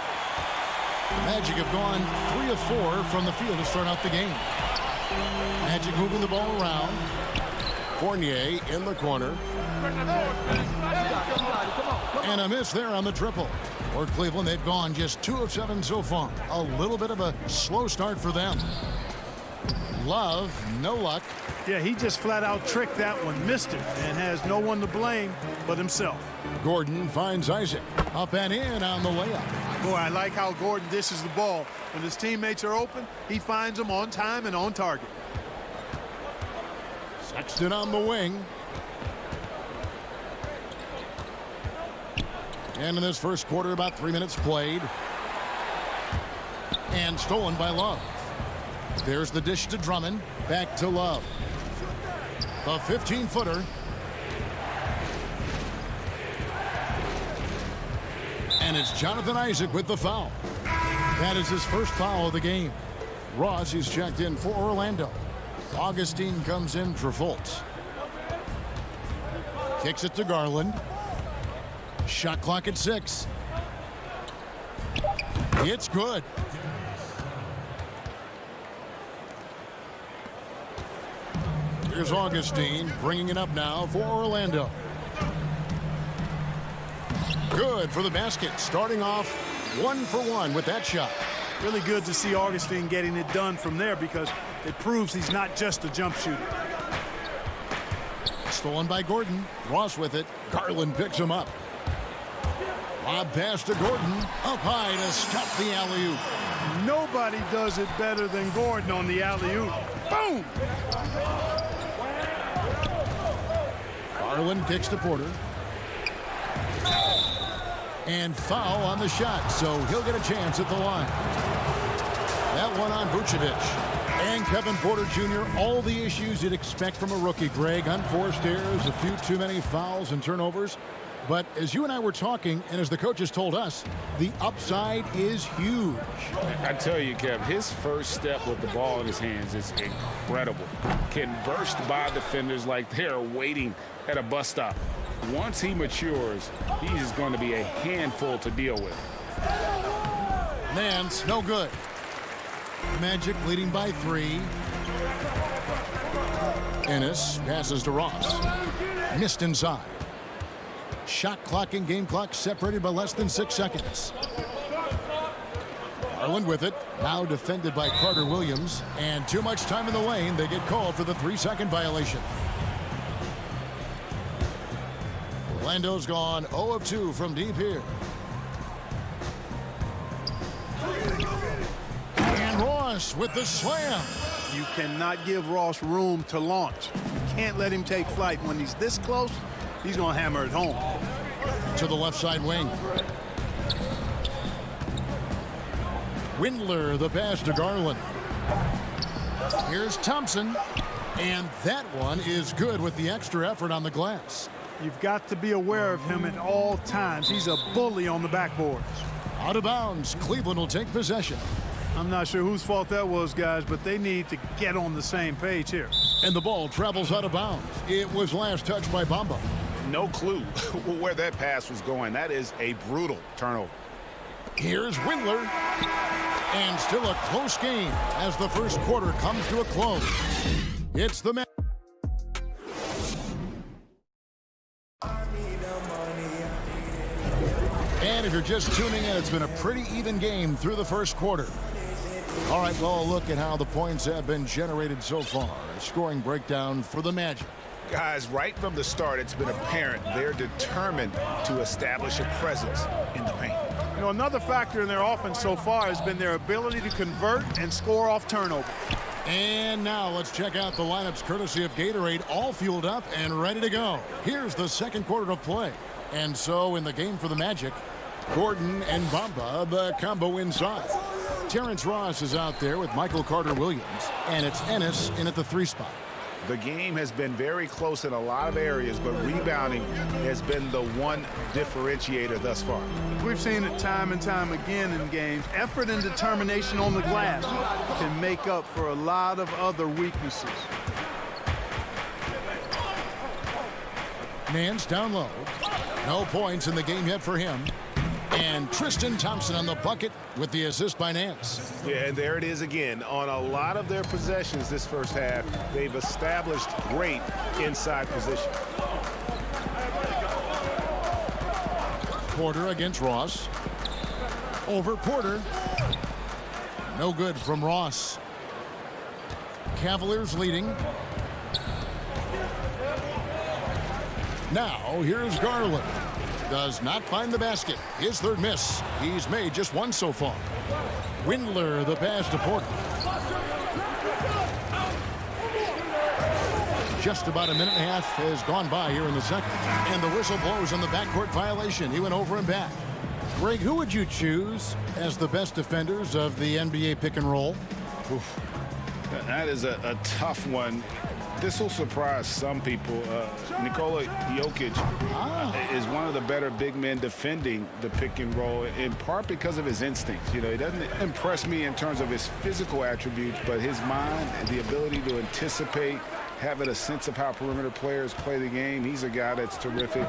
Magic have gone 3 of 4 from the field to start out the game. Magic moving the ball around. Fournier in the corner. And a miss there on the triple. For Cleveland, they've gone just 2 of 7 so far. A little bit of a slow start for them. Love, no luck. Yeah, he just flat out tricked that one, missed it, and has no one to blame but himself. Gordon finds Isaac. Up and in on the layup. Boy, I like how Gordon dishes the ball. When his teammates are open, he finds them on time and on target. Sexton on the wing. And in this first quarter, about 3 minutes played. And stolen by Love. There's the dish to Drummond. Back to Love. The 15-footer. And it's Jonathan Isaac with the foul. That is his first foul of the game. Ross is checked in for Orlando. Augustine comes in for Fultz. Kicks it to Garland. Shot clock at 6. It's good. Here's Augustine bringing it up now for Orlando. Good for the basket. Starting off 1 for 1 with that shot. Really good to see Augustine getting it done from there because it proves he's not just a jump shooter. Stolen by Gordon. Ross with it. Garland picks him up. Lob pass to Gordon. Up high to stop the alley-oop. Nobody does it better than Gordon on the alley-oop. Boom! Garland kicks to Porter. And foul on the shot, so he'll get a chance at the line. That one on Vucevic. And Kevin Porter Jr., all the issues you'd expect from a rookie, Greg. Unforced errors, a few too many fouls and turnovers. But as you and I were talking, and as the coaches told us, the upside is huge. I tell you, Kev, his first step with the ball in his hands is incredible. Can burst by defenders like they're waiting at a bus stop. Once he matures, he's going to be a handful to deal with. Nance, no good. Magic leading by 3. Ennis passes to Ross. Missed inside. Shot clock and game clock separated by less than 6 seconds. Garland with it. Now defended by Carter Williams. And too much time in the lane. They get called for the 3-second violation. Orlando's gone 0 of 2 from deep here. And Ross with the slam. You cannot give Ross room to launch. You can't let him take flight. When he's this close, he's going to hammer it home. To the left side wing. Windler, the pass to Garland. Here's Thompson. And that one is good with the extra effort on the glass. You've got to be aware of him at all times. He's a bully on the backboards. Out of bounds. Cleveland will take possession. I'm not sure whose fault that was, guys, but they need to get on the same page here. And the ball travels out of bounds. It was last touched by Bamba. No clue where that pass was going. That is a brutal turnover. Here's Windler. And still a close game as the first quarter comes to a close. It's the match. And if you're just tuning in, it's been a pretty even game through the first quarter. All right, well, a look at how the points have been generated so far. A scoring breakdown for the Magic. Guys, right from the start, it's been apparent they're determined to establish a presence in the paint. You know, another factor in their offense so far has been their ability to convert and score off turnover. And now let's check out the lineups courtesy of Gatorade, all fueled up and ready to go. Here's the second quarter of play. And so in the game for the Magic, Gordon and Bamba, the combo inside. Terrence Ross is out there with Michael Carter Williams, and it's Ennis in at the 3 spot. The game has been very close in a lot of areas, but rebounding has been the one differentiator thus far. We've seen it time and time again in games. Effort and determination on the glass can make up for a lot of other weaknesses. Nance down low. No points in the game yet for him. And Tristan Thompson on the bucket with the assist by Nance. Yeah, and there it is again. On a lot of their possessions this first half, they've established great inside position. Porter against Ross. Over Porter. No good from Ross. Cavaliers leading. Now here's Garland. Does not find the basket. His third miss. He's made just one so far. Windler, the pass to Porter. Just about a minute and a half has gone by here in the second. And the whistle blows on the backcourt violation. He went over and back. Greg, who would you choose as the best defenders of the NBA pick and roll? Oof. That is a tough one. This will surprise some people. Nikola Jokic is one of the better big men defending the pick and roll, in part because of his instincts. You know, he doesn't impress me in terms of his physical attributes, but his mind and the ability to anticipate, having a sense of how perimeter players play the game. He's a guy that's terrific.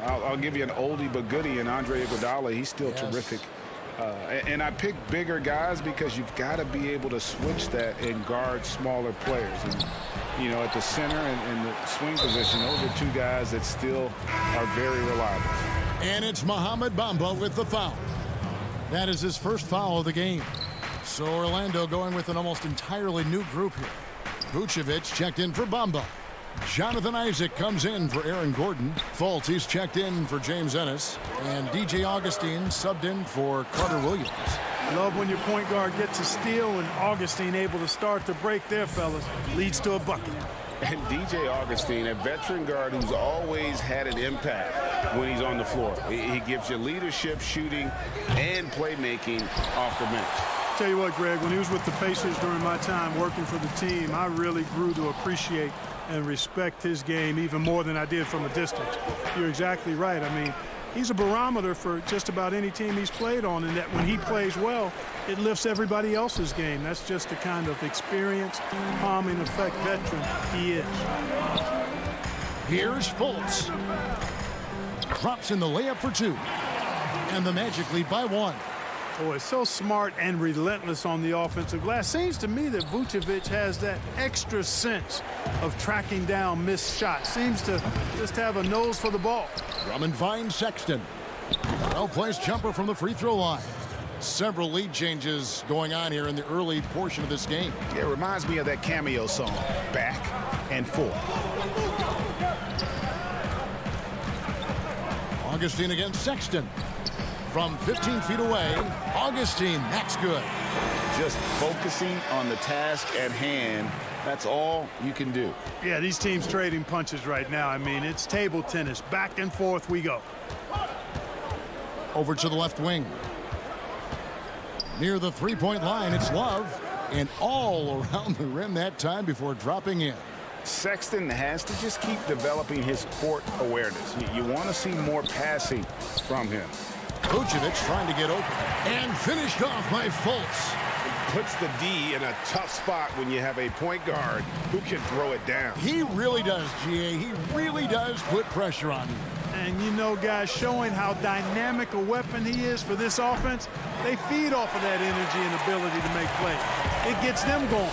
I'll give you an oldie but goodie in Andre Iguodala. He's still terrific. And I pick bigger guys because you've got to be able to switch that and guard smaller players. And, you know, at the center and the swing position, those are two guys that still are very reliable. And it's Mohamed Bamba with the foul. That is his first foul of the game. So Orlando going with an almost entirely new group here. Vucevic checked in for Bamba. Jonathan Isaac comes in for Aaron Gordon. Fultz checked in for James Ennis. And DJ Augustine subbed in for Carter Williams. Love when your point guard gets a steal and Augustine able to start the break there, fellas. Leads to a bucket. And DJ Augustine, a veteran guard who's always had an impact when he's on the floor. He gives you leadership, shooting, and playmaking off the bench. tell you what, Greg, when he was with the Pacers during my time working for the team, I really grew to appreciate and respect his game even more than I did from a distance. You're exactly right. I mean, he's a barometer for just about any team he's played on, and that when he plays well, it lifts everybody else's game. That's just the kind of experienced, calming effect veteran he is. Here's Fultz. Drops in the layup for 2. And the Magic lead by 1. Oh, it's so smart and relentless on the offensive glass. Seems to me that Vucevic has that extra sense of tracking down missed shots. Seems to just have a nose for the ball. Drummond finds Sexton. Well-placed jumper from the free throw line. Several lead changes going on here in the early portion of this game. Yeah, it reminds me of that cameo song, Back and Forth. Augustine against Sexton. From 15 feet away, Augustine, that's good. Just focusing on the task at hand, that's all you can do. Yeah, these teams trading punches right now. I mean, it's table tennis. Back and forth we go. Over to the left wing. Near the three-point line, it's Love. And all around the rim that time before dropping in. Sexton has to just keep developing his court awareness. You want to see more passing from him. Vucevic trying to get open. And finished off by Fultz. Puts the D in a tough spot when you have a point guard who can throw it down. He really does, GA. He really does put pressure on you. And you know, guys, showing how dynamic a weapon he is for this offense, they feed off of that energy and ability to make plays. It gets them going.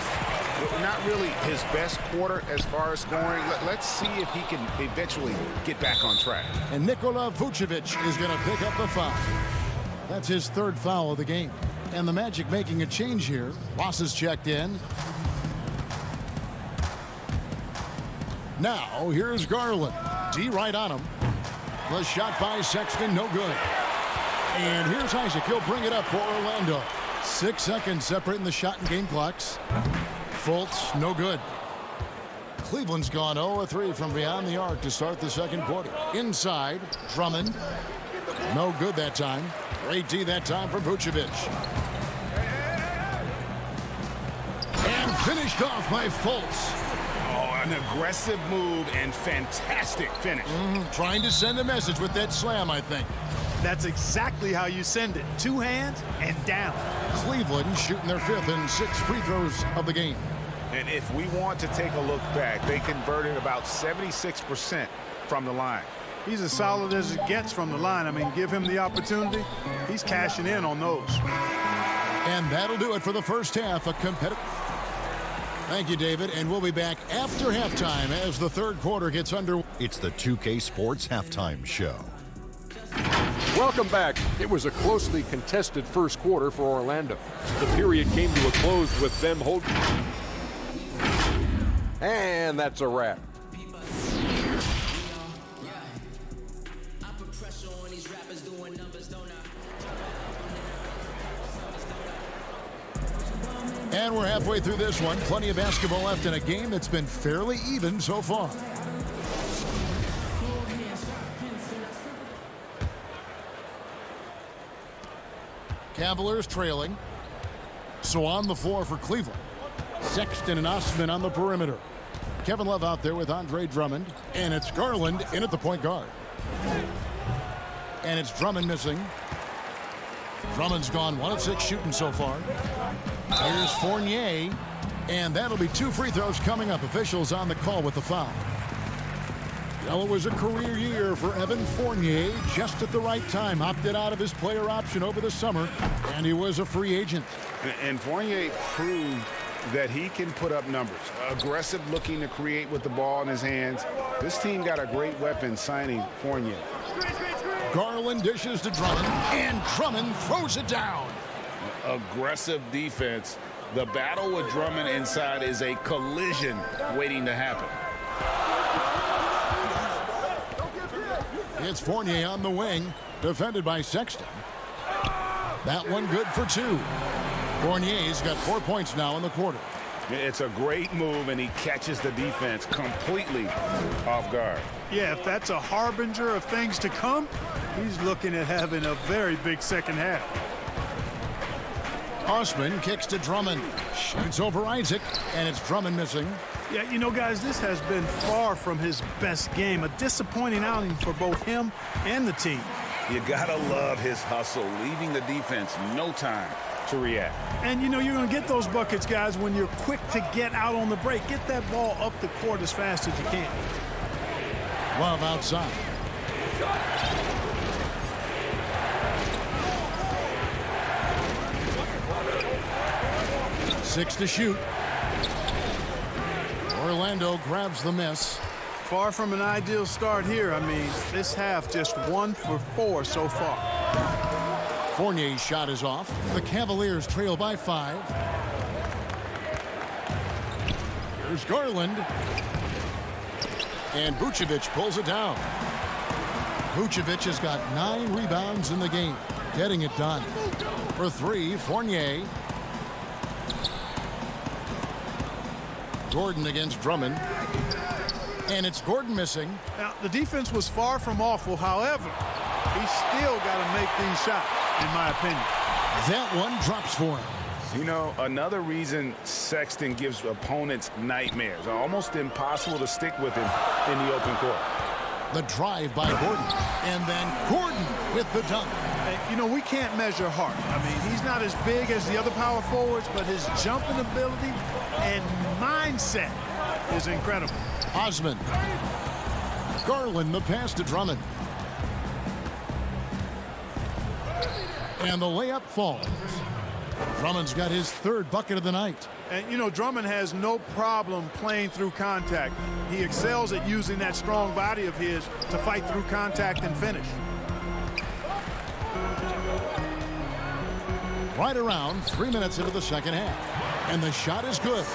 Not really his best quarter as far as scoring. Let's see if he can eventually get back on track. And Nikola Vucevic is going to pick up the foul. That's his 3rd foul of the game. And the Magic making a change here. Ross is checked in. Now, here's Garland. D right on him. The shot by Sexton, no good. And here's Isaac. He'll bring it up for Orlando. 6 seconds separating the shot and game clocks. Fultz, no good. Cleveland's gone 0-3 from beyond the arc to start the second quarter. Inside, Drummond. No good that time. Great D that time for Vucevic. And finished off by Fultz. Oh, an aggressive move and fantastic finish. Trying to send a message with that slam, I think. That's exactly how you send it. 2 hands and down. Cleveland shooting their 5th and 6th free throws of the game. And if we want to take a look back, they converted about 76% from the line. He's as solid as it gets from the line. I mean, give him the opportunity. He's cashing in on those. And that'll do it for the first half. A competitive. Thank you, David. And we'll be back after halftime as the 3rd quarter gets under. It's the 2K Sports Halftime Show. Welcome back. It was a closely contested first quarter for Orlando. The period came to a close with them holding. And that's a wrap. And we're halfway through this one. Plenty of basketball left in a game that's been fairly even so far. Cavaliers trailing. So on the floor for Cleveland. Sexton and Osman on the perimeter. Kevin Love out there with Andre Drummond. And it's Garland in at the point guard. And it's Drummond missing. Drummond's gone 1 of 6 shooting so far. Here's Fournier. And that'll be 2 free throws coming up. Officials on the call with the foul. Well, it was a career year for Evan Fournier, just at the right time. Opted out of his player option over the summer, and he was a free agent. And Fournier proved that he can put up numbers. Aggressive looking to create with the ball in his hands. This team got a great weapon signing Fournier. Garland dishes to Drummond, and Drummond throws it down. Aggressive defense. The battle with Drummond inside is a collision waiting to happen. It's Fournier on the wing, defended by Sexton. That one good for 2. Fournier's got 4 points now in the quarter. It's a great move, and he catches the defense completely off guard. Yeah, if that's a harbinger of things to come, he's looking at having a very big second half. Osman kicks to Drummond. Shoots over Isaac, and it's Drummond missing. Yeah, you know, guys, this has been far from his best game. A disappointing outing for both him and the team. You gotta love his hustle, leaving the defense no time to react. And, you know, you're going to get those buckets, guys, when you're quick to get out on the break. Get that ball up the court as fast as you can. Love outside. Six to shoot. Orlando grabs the miss. Far from an ideal start here. I mean, this half just 1 for 4 so far. Fournier's shot is off. The Cavaliers trail by 5. Here's Garland. And Vucevic pulls it down. Vucevic has got 9 rebounds in the game, getting it done. For 3, Fournier. Gordon against Drummond. And it's Gordon missing. Now, the defense was far from awful. However, he's still got to make these shots, in my opinion. That one drops for him. You know, another reason Sexton gives opponents nightmares. Almost impossible to stick with him in the open court. The drive by Gordon. And then Gordon with the dunk. Hey, you know, we can't measure heart. I mean, he's not as big as the other power forwards, but his jumping ability and mindset is incredible. Osman. Garland the pass to Drummond. And the layup falls. Drummond's got his 3rd bucket of the night. And, you know, Drummond has no problem playing through contact. He excels at using that strong body of his to fight through contact and finish. Right around 3 minutes into the second half. And the shot is good.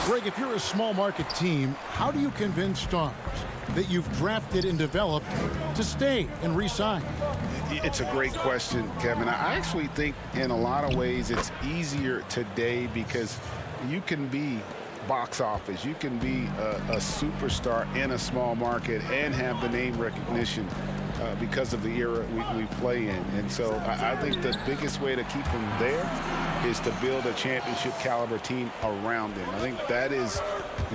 Greg, if you're a small market team, how do you convince stars that you've drafted and developed to stay and re-sign? It's a great question, Kevin. I actually think in a lot of ways it's easier today because you can be box office. You can be a superstar in a small market and have the name recognition because of the era we play in. And so I think the biggest way to keep them there is to build a championship caliber team around them. I think that is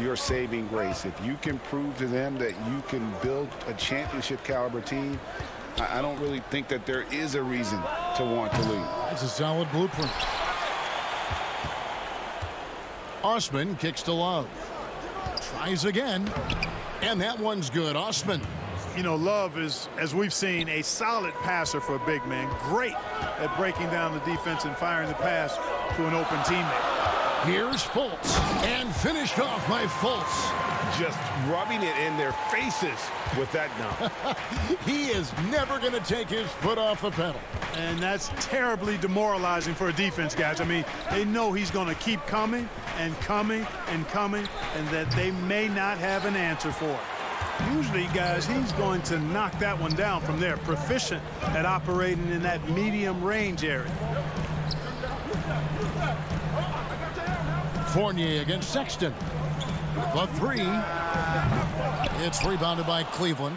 your saving grace. If you can prove to them that you can build a championship caliber team, I don't really think that there is a reason to want to leave. That's a solid blueprint. Osman kicks to Love. Tries again. And that one's good. Osman. You know, Love is, as we've seen, a solid passer for a big man. Great at breaking down the defense and firing the pass to an open teammate. Here's Fultz. And finished off by Fultz. Just rubbing it in their faces with that dunk. He is never going to take his foot off the pedal. And that's terribly demoralizing for a defense, guys. I mean, they know he's going to keep coming and coming and coming, and that they may not have an answer for it. Usually, guys, he's going to knock that one down from there. Proficient at operating in that medium range area. Fournier against Sexton. The 3. It's rebounded by Cleveland.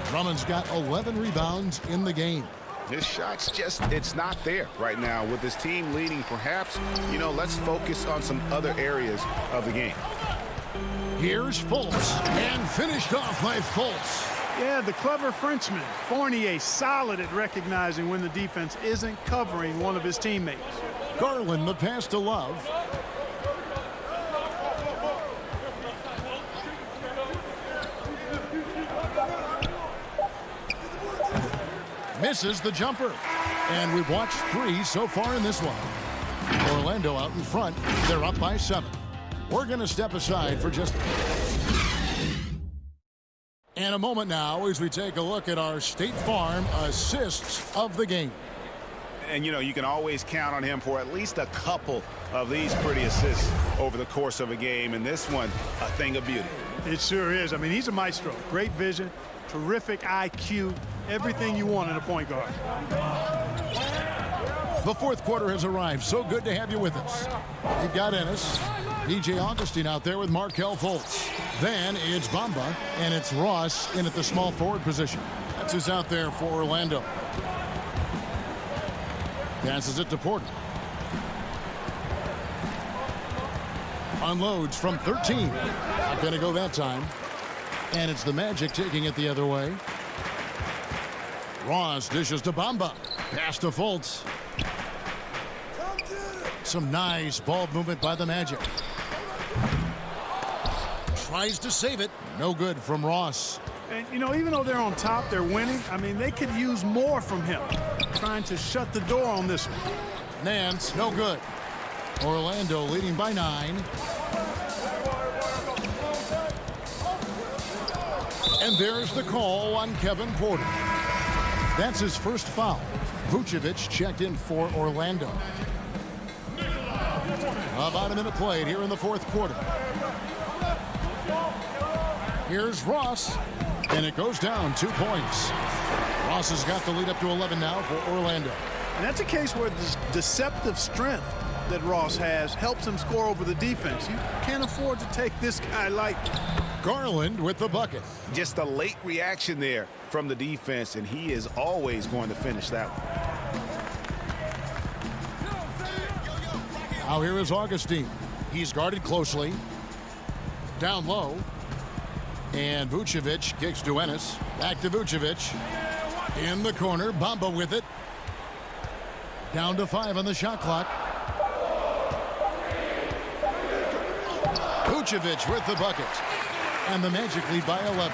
Drummond's got 11 rebounds in the game. His shot's just, it's not there right now. With his team leading, perhaps, you know, let's focus on some other areas of the game. Here's Fultz. And finished off by Fultz. Yeah, the clever Frenchman. Fournier solid at recognizing when the defense isn't covering one of his teammates. Garland the pass to Love. Misses the jumper. And we've watched 3 so far in this one. Orlando out in front. They're up by 7. We're going to step aside for just and a moment now as we take a look at our State Farm assists of the game. And, you know, you can always count on him for at least a couple of these pretty assists over the course of a game. And this one, a thing of beauty. It sure is. I mean, he's a maestro. Great vision, terrific IQ, everything you want in a point guard. The 4th quarter has arrived. So good to have you with us. You've got Ennis, DJ Augustine out there with Markelle Fultz. Then it's Bamba, and it's Ross in at the small forward position. That's who's out there for Orlando. Passes it to Porter. Unloads from 13. Not going to go that time. And it's the Magic taking it the other way. Ross dishes to Bamba. Pass to Fultz. Some nice ball movement by the Magic. Tries to save it. No good from Ross. And, you know, even though they're on top, they're winning. I mean, they could use more from him. Trying to shut the door on this one. Nance, no good. Orlando leading by 9. And there's the call on Kevin Porter. That's his first foul. Vucevic checked in for Orlando. About a minute played here in the fourth quarter. Here's Ross, and it goes down 2 points. Ross has got the lead up to 11 now for Orlando. And that's a case where the deceptive strength that Ross has helps him score over the defense. You can't afford to take this guy lightly. Garland with the bucket. Just a late reaction there from the defense, and he is always going to finish that one. Now here is Augustine. He's guarded closely. Down low. And Vucevic kicks to Ennis. Back to Vucevic. In the corner. Bamba with it. Down to 5 on the shot clock. Vucevic with the bucket. And the Magic lead by 11.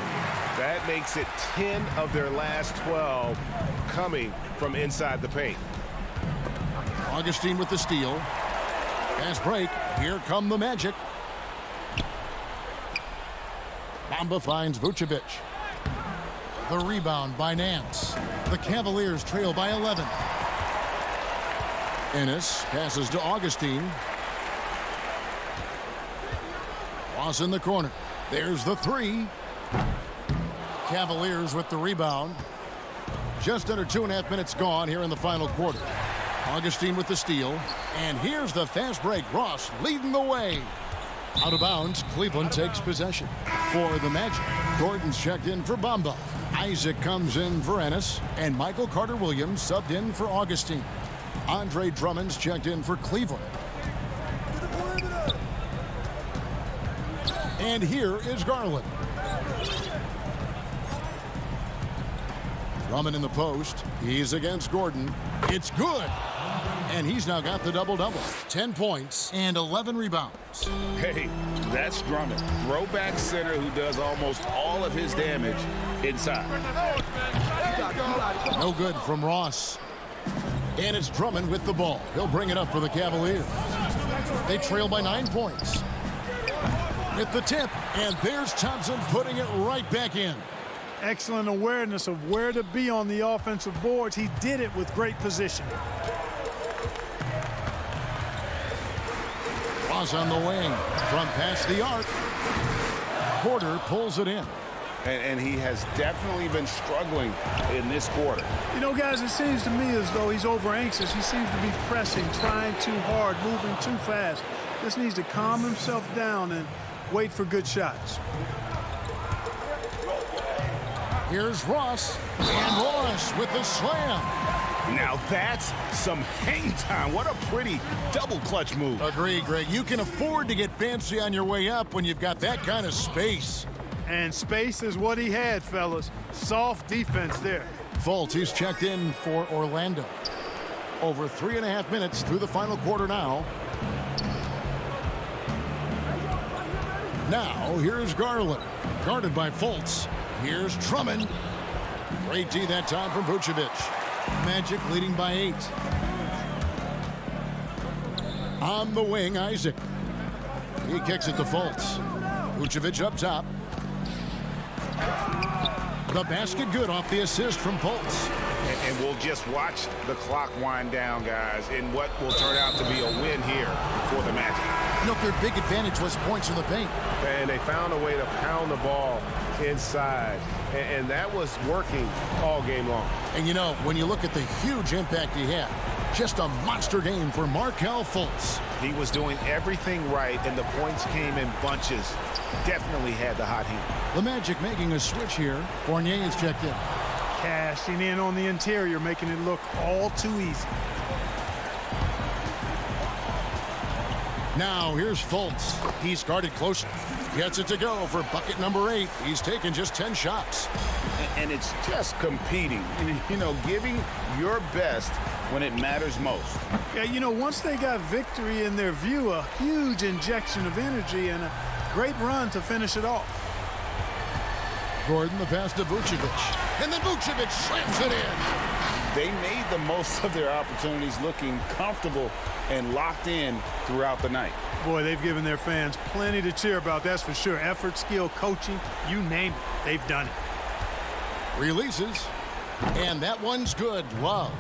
That makes it 10 of their last 12 coming from inside the paint. Augustine with the steal. Fast break. Here come the Magic. Bamba finds Vucevic. The rebound by Nance. The Cavaliers trail by 11. Ennis passes to Augustine. Ross in the corner. There's the 3. Cavaliers with the rebound. Just under 2.5 minutes gone here in the final quarter. Augustine with the steal. And here's the fast break. Ross leading the way. Out of bounds, Cleveland takes possession. For the Magic, Gordon's checked in for Bamba. Isaac comes in for Ennis. And Michael Carter-Williams subbed in for Augustine. Andre Drummond's checked in for Cleveland. And here is Garland. Drummond in the post. He's against Gordon. It's good. And he's now got the double-double. 10 points and 11 rebounds. Hey, that's Drummond. Throwback center who does almost all of his damage inside. No good from Ross. And it's Drummond with the ball. He'll bring it up for the Cavaliers. They trail by 9 points. At the tip, and there's Thompson putting it right back in. Excellent awareness of where to be on the offensive boards. He did it with great position. Ross on the wing from past the arc. Porter pulls it in. And he has definitely been struggling in this quarter. You know, guys, it seems to me as though he's over anxious. He seems to be pressing, trying too hard, moving too fast. Just needs to calm himself down and wait for good shots. Here's Ross. And Ross with the slam. Now that's some hang time. What a pretty double clutch move. Agree, Greg. You can afford to get fancy on your way up when you've got that kind of space. And space is what he had, fellas. Soft defense there. Fultz, he's checked in for Orlando. Over 3.5 minutes through the final quarter now. Now, here's Garland. Guarded by Fultz. Here's Drummond. Great D that time from Vucevic. Magic leading by 8. On the wing, Isaac. He kicks it to Fultz. Vucevic up top. The basket good off the assist from Fultz. And we'll just watch the clock wind down, guys, in what will turn out to be a win here for the Magic. You know, their big advantage was points in the paint. And they found a way to pound the ball inside. And that was working all game long. And, you know, when you look at the huge impact he had, just a monster game for Markelle Fultz. He was doing everything right, and the points came in bunches. Definitely had the hot hand. The Magic making a switch here. Fournier is checked in. Cashing in on the interior, making it look all too easy. Now here's Fultz. He's guarded close. Gets it to go for bucket number 8. He's taken just 10 shots. And it's just competing, you know, giving your best when it matters most. Yeah, you know, once they got victory in their view, a huge injection of energy and a great run to finish it off. Gordon, the pass to Vucevic. And then Vucevic slams it in. They made the most of their opportunities, looking comfortable and locked in throughout the night. Boy, they've given their fans plenty to cheer about, that's for sure. Effort, skill, coaching, you name it, they've done it. Releases. And that one's good. Love.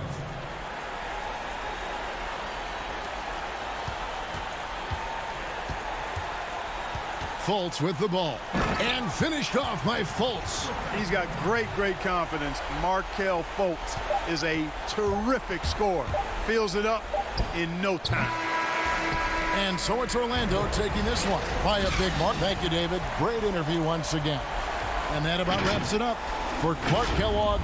Fultz with the ball. And finished off by Fultz. He's got great confidence. Markelle Fultz is a terrific scorer. Fills it up in no time. And so it's Orlando taking this one by a big mark. Thank you, David. Great interview once again. And that about wraps it up for Clark Kellogg.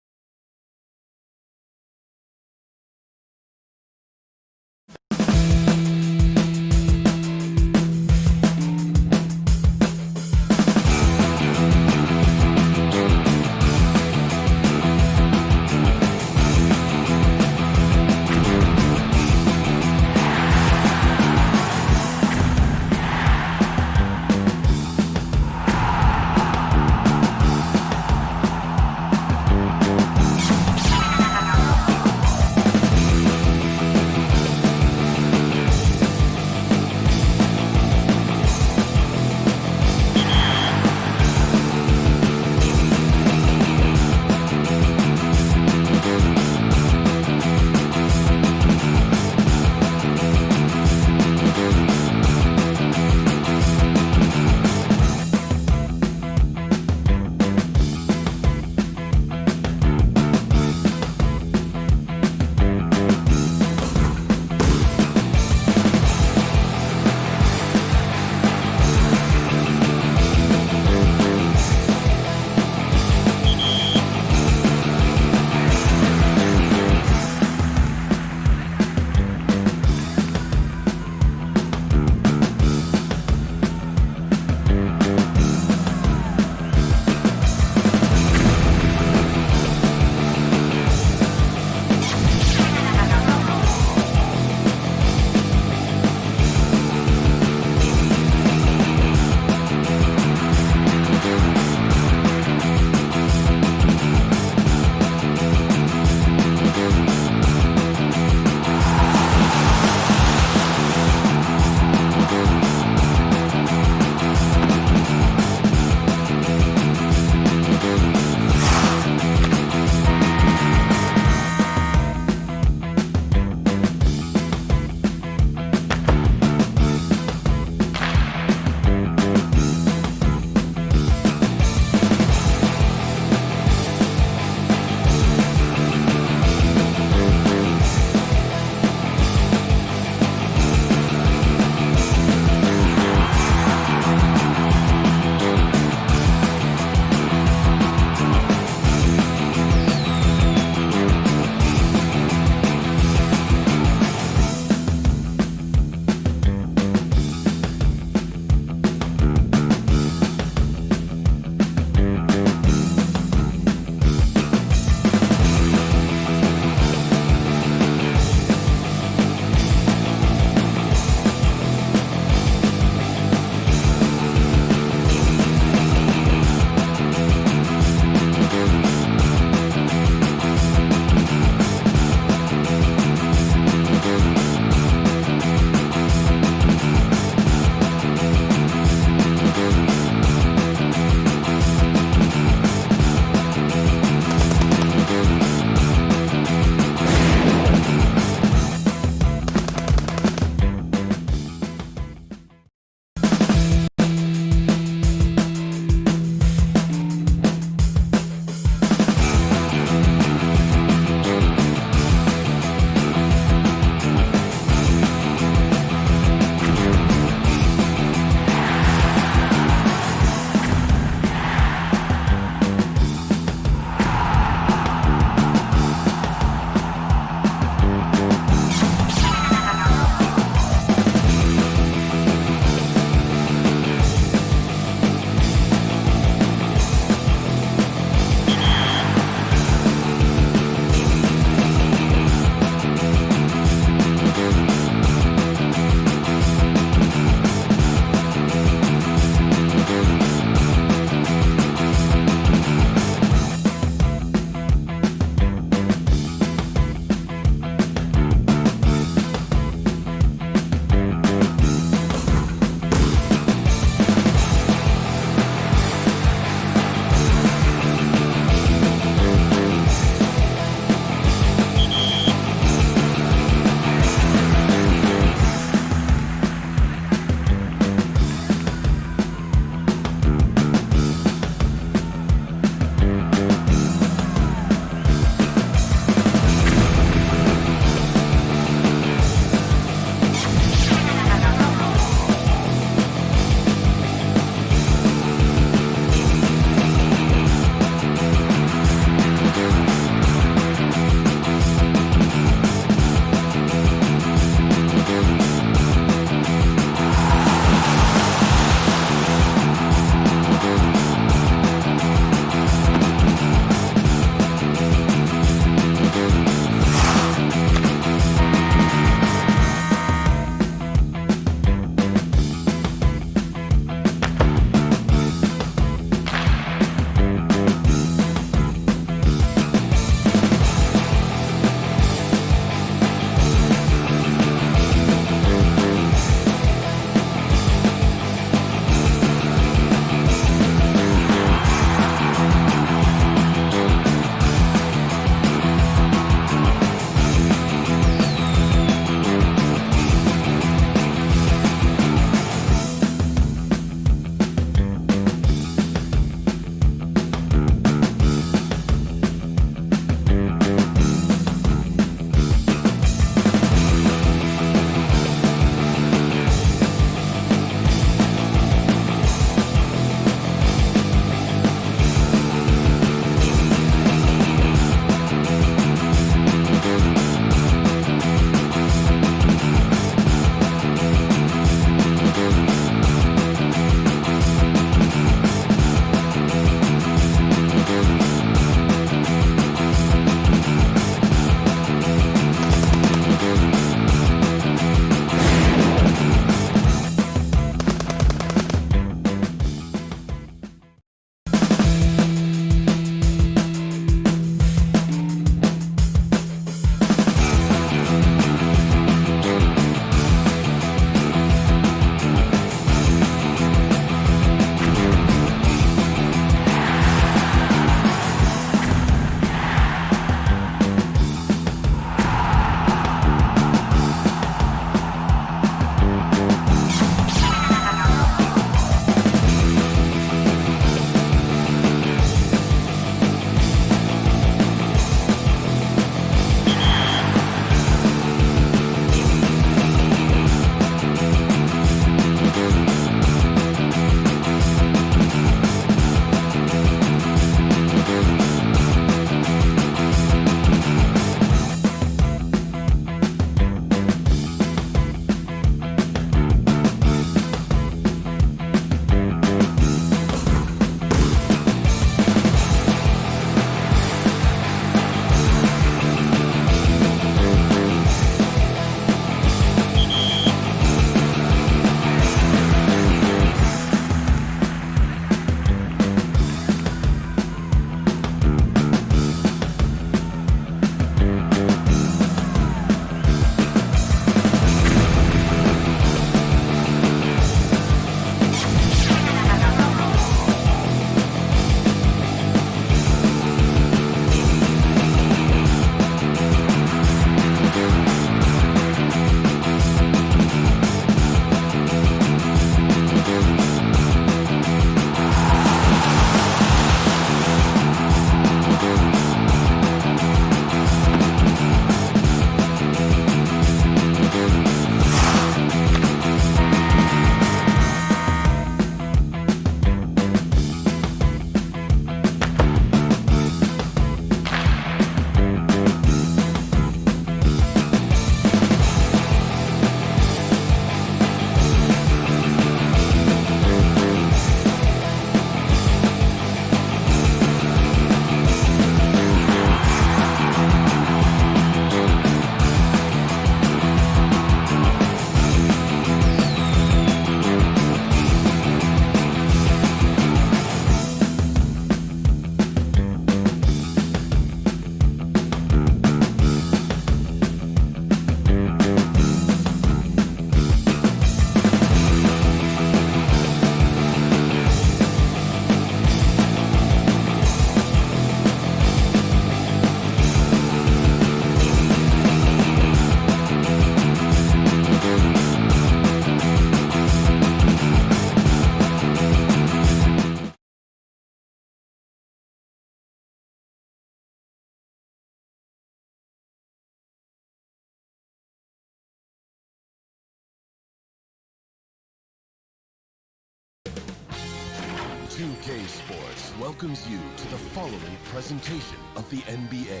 2K Sports welcomes you to the following presentation of the NBA.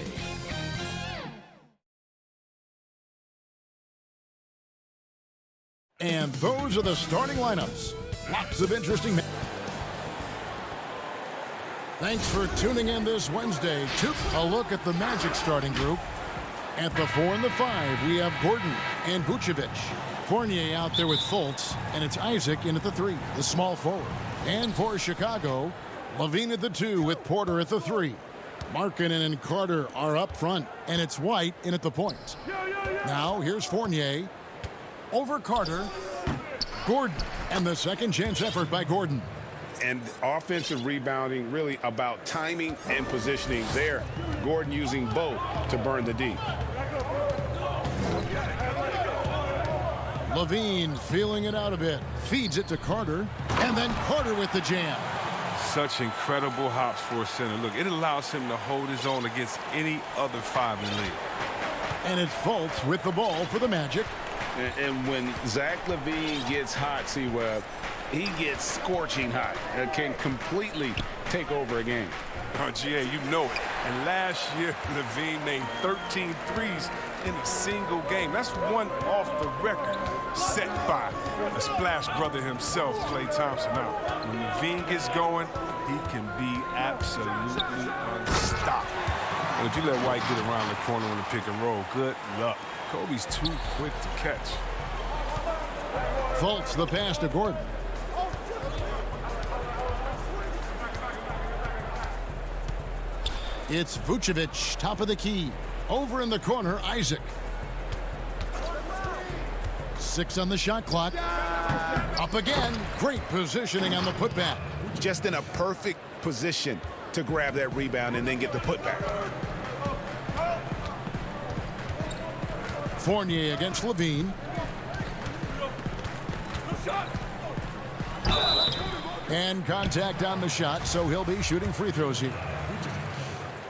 And those are the starting lineups. Lots of interesting. Thanks for tuning in this Wednesday to a look at the Magic starting group. At the 4 and the 5, we have Gordon and Vucevic. Fournier out there with Fultz, and it's Isaac in at the 3, the small forward. And for Chicago, Levine at the 2 with Porter at the 3. Markkanen and Carter are up front, and it's White in at the point. Now here's Fournier over Carter. Gordon, and the second chance effort by Gordon. And offensive rebounding really about timing and positioning there. Gordon using both to burn the D. Levine feeling it out a bit. Feeds it to Carter. And then Carter with the jam. Such incredible hops for a center. Look, it allows him to hold his own against any other 5 in the league. And it's Fultz with the ball for the Magic. And when Zach LaVine gets hot, C-Web, he gets scorching hot and can completely take over a game. GA, you know it. And last year, LaVine made 13 threes in a single game. That's one off the record set by the Splash Brother himself, Klay Thompson. Now, when LaVine gets going, he can be absolutely unstoppable. And if you let White get around the corner in the pick and roll, good luck. Kobe's too quick to catch. Fultz the pass to Gordon. It's Vucevic, top of the key. Over in the corner, Isaac. 6 on the shot clock. Up again. Great positioning on the putback. Just in a perfect position to grab that rebound and then get the putback. Fournier against Levine. And contact on the shot, so he'll be shooting free throws here.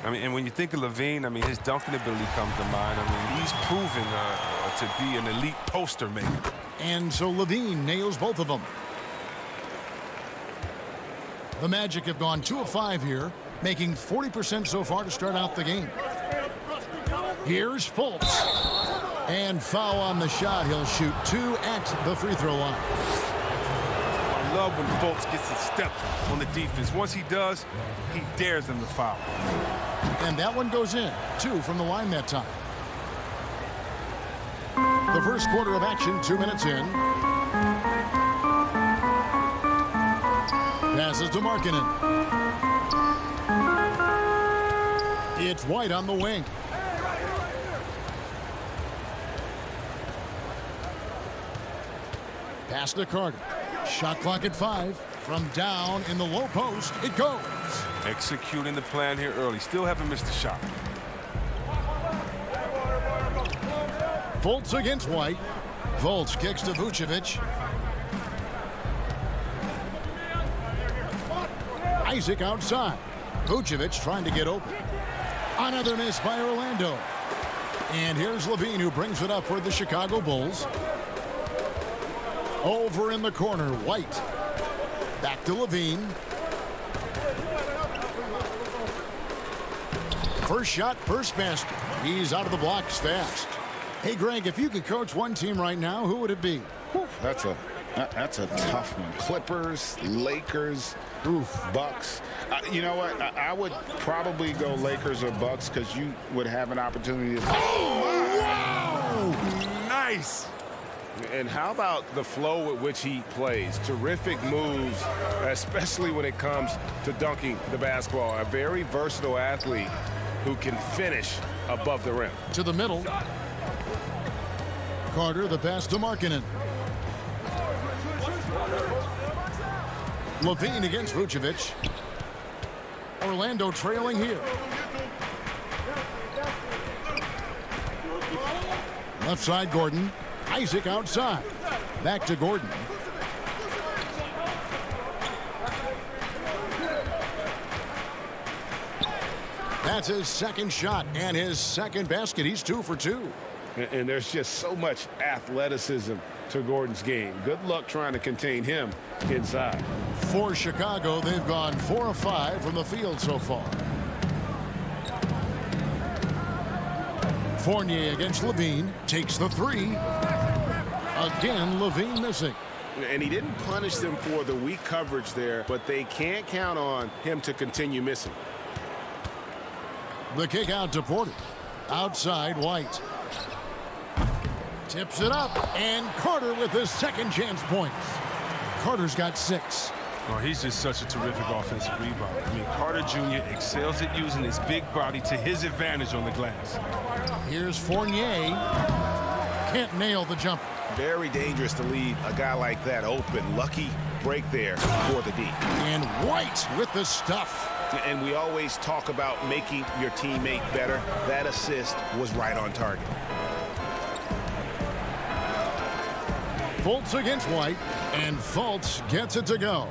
I mean, and when you think of LaVine, I mean, his dunking ability comes to mind. I mean, he's proven to be an elite poster maker. And so Levine nails both of them. The Magic have gone 2 of 5 here, making 40% so far to start out the game. Here's Fultz. And foul on the shot. He'll shoot 2 at the free throw line. I love when Fultz gets a step on the defense. Once he does, he dares them to foul. And that one goes in. 2 from the line that time. The first quarter of action, 2 minutes in. Passes to Markkanen. It's White on the wing. Pass to Carter. Shot clock at 5. From down in the low post, it goes. Executing the plan here early. Still haven't missed a shot. Fultz against White. Fultz kicks to Vucevic. Isaac outside. Vucevic trying to get open. Another miss by Orlando. And here's Levine, who brings it up for the Chicago Bulls. Over in the corner, White. Back to Levine. First shot, first basket. He's out of the blocks fast. Hey, Greg, if you could coach one team right now, who would it be? That's a tough one. Clippers, Lakers, Bucks. You know what? I would probably go Lakers or Bucks because you would have an opportunity to... Oh, wow! Nice! And how about the flow at which he plays? Terrific moves, especially when it comes to dunking the basketball. A very versatile athlete who can finish above the rim. To the middle. Carter, the pass to Markkanen. Levine against Vucevic. Orlando trailing here. Left side, Gordon. Isaac outside. Back to Gordon. That's his second shot and his second basket. He's 2 for 2. And there's just so much athleticism to Gordon's game. Good luck trying to contain him inside. For Chicago, they've gone 4 of 5 from the field so far. Fournier against Levine. Takes the 3. Again, Levine missing. And he didn't punish them for the weak coverage there, but they can't count on him to continue missing. The kick out to Porter. Outside, White. Tips it up, and Carter with his second chance points. Carter's got 6. Oh, he's just such a terrific offensive rebounder. I mean, Carter Jr. excels at using his big body to his advantage on the glass. Here's Fournier. Can't nail the jumper. Very dangerous to leave a guy like that open. Lucky break there for the D. And White with the stuff. And we always talk about making your teammate better. That assist was right on target. Fultz against White, and Fultz gets it to go.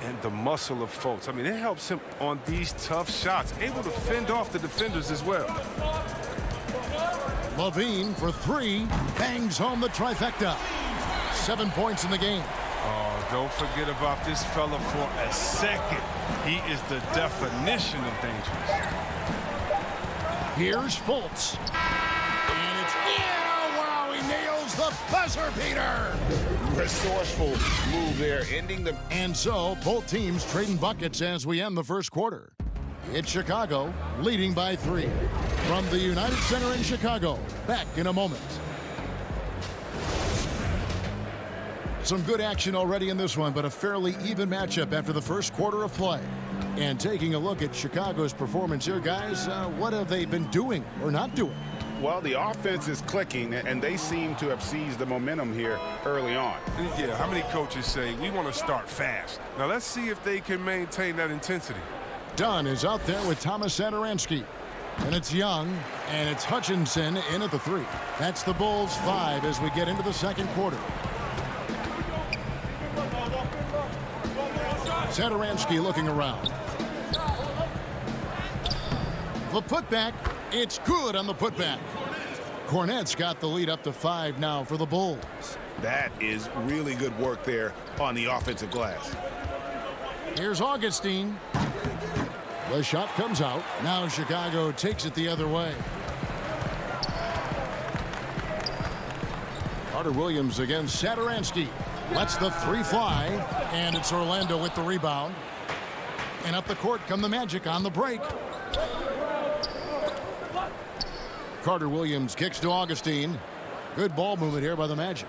And the muscle of Fultz. I mean, it helps him on these tough shots. Able to fend off the defenders as well. Levine for 3. Bangs home the trifecta. 7 points in the game. Oh, don't forget about this fella for a second. He is the definition of dangerous. Here's Fultz. And it's wow, he nails the buzzer beater. Resourceful move there, ending the... And so, both teams trading buckets as we end the first quarter. It's Chicago leading by 3. From the United Center in Chicago, back in a moment. Some good action already in this one, but a fairly even matchup after the first quarter of play. And taking a look at Chicago's performance here, guys, what have they been doing or not doing? Well, the offense is clicking, and they seem to have seized the momentum here early on. Yeah, how many coaches say, we want to start fast? Now, let's see if they can maintain that intensity. Dunn is out there with Thomas Satoransky. And it's Young, and it's Hutchinson in at the 3. That's the Bulls' 5 as we get into the second quarter. Satoransky looking around. The putback, it's good on the putback. Cornette's got the lead up to 5 now for the Bulls. That is really good work there on the offensive glass. Here's Augustine. The shot comes out. Now Chicago takes it the other way. Carter Williams against Satoransky. Lets the 3 fly. And it's Orlando with the rebound. And up the court come the Magic on the break. Carter Williams kicks to Augustine. Good ball movement here by the Magic.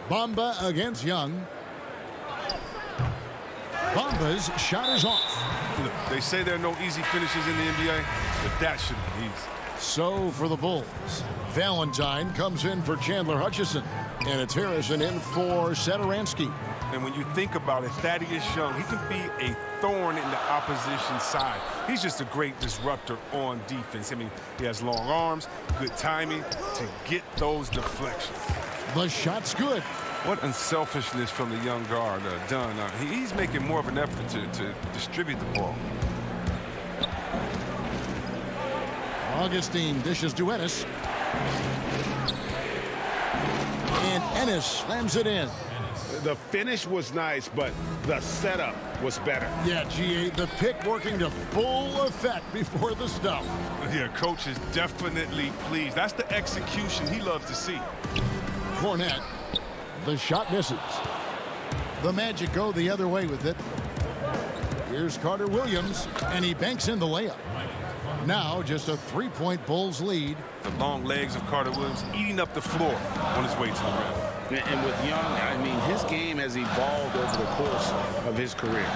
Bamba against Young. Bamba's shot is off. Look, they say there are no easy finishes in the NBA, but that should be easy. So for the Bulls, Valentine comes in for Chandler Hutchison, and it's Harrison in for Satoransky. And when you think about it, Thaddeus Young, he can be a thorn in the opposition side. He's just a great disruptor on defense. I mean, he has long arms, good timing to get those deflections. The shot's good. What unselfishness from the young guard, Dunn. He's making more of an effort to distribute the ball. Augustine dishes to Ennis. And Ennis slams it in. The finish was nice, but the setup was better. Yeah, GA, the pick working to full effect before the stuff. Yeah, coach is definitely pleased. That's the execution he loves to see. Cornette. The shot misses. The Magic go the other way with it. Here's Carter Williams, and he banks in the layup. Now just a 3-point Bulls lead. The long legs of Carter Williams eating up the floor on his way to the rim. And with Young, I mean, his game has evolved over the course of his career.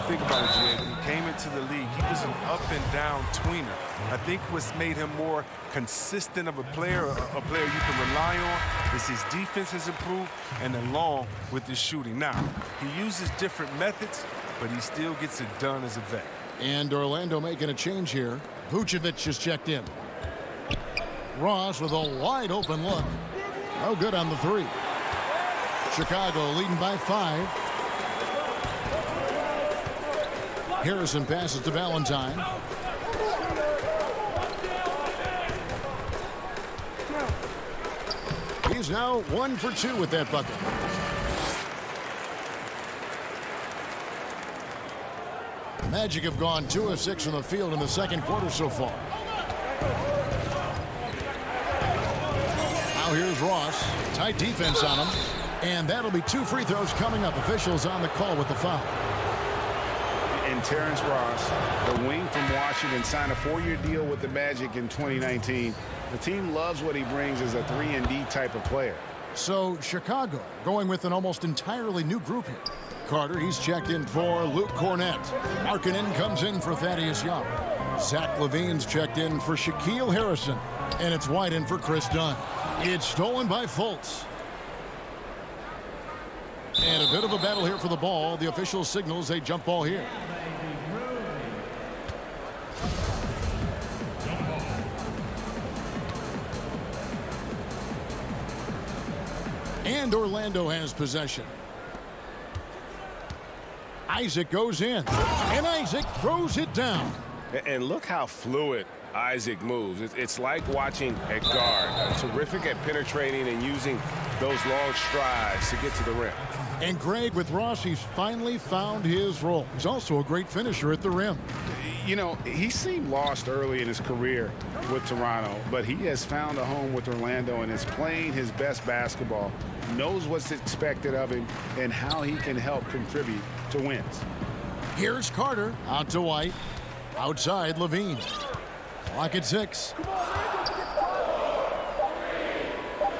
Think about it, Jay. When he came into the league, he was an up-and-down tweener. I think what's made him more consistent of a player you can rely on, is his defense has improved, and along with his shooting. Now, he uses different methods, but he still gets it done as a vet. And Orlando making a change here. Vucevic is checked in. Ross with a wide open look. No good on the 3. Chicago leading by 5. Harrison passes to Valentine. He's now 1 for 2 with that bucket. Magic have gone 2 of 6 from the field in the second quarter so far. Now here's Ross. Tight defense on him. And that'll be 2 free throws coming up. Officials on the call with the foul. And Terrence Ross, the wing from Washington, signed a 4-year deal with the Magic in 2019. The team loves what he brings as a 3-and-D type of player. So Chicago going with an almost entirely new group here. Carter, he's checked in for Luke Cornett. Markkanen comes in for Thaddeus Young. Zach LaVine's checked in for Shaquille Harrison. And it's White in for Chris Dunn. It's stolen by Fultz. And a bit of a battle here for the ball. The official signals a jump ball here. And Orlando has possession. Isaac goes in. And Isaac throws it down. And look how fluid Isaac moves. It's like watching a guard. Terrific at penetrating and using those long strides to get to the rim. And Greg, with Ross, he's finally found his role. He's also a great finisher at the rim. You know, he seemed lost early in his career with Toronto, but he has found a home with Orlando and is playing his best basketball, knows what's expected of him, and how he can help contribute to wins. Here's Carter out to White. Outside, Levine. Clock at 6.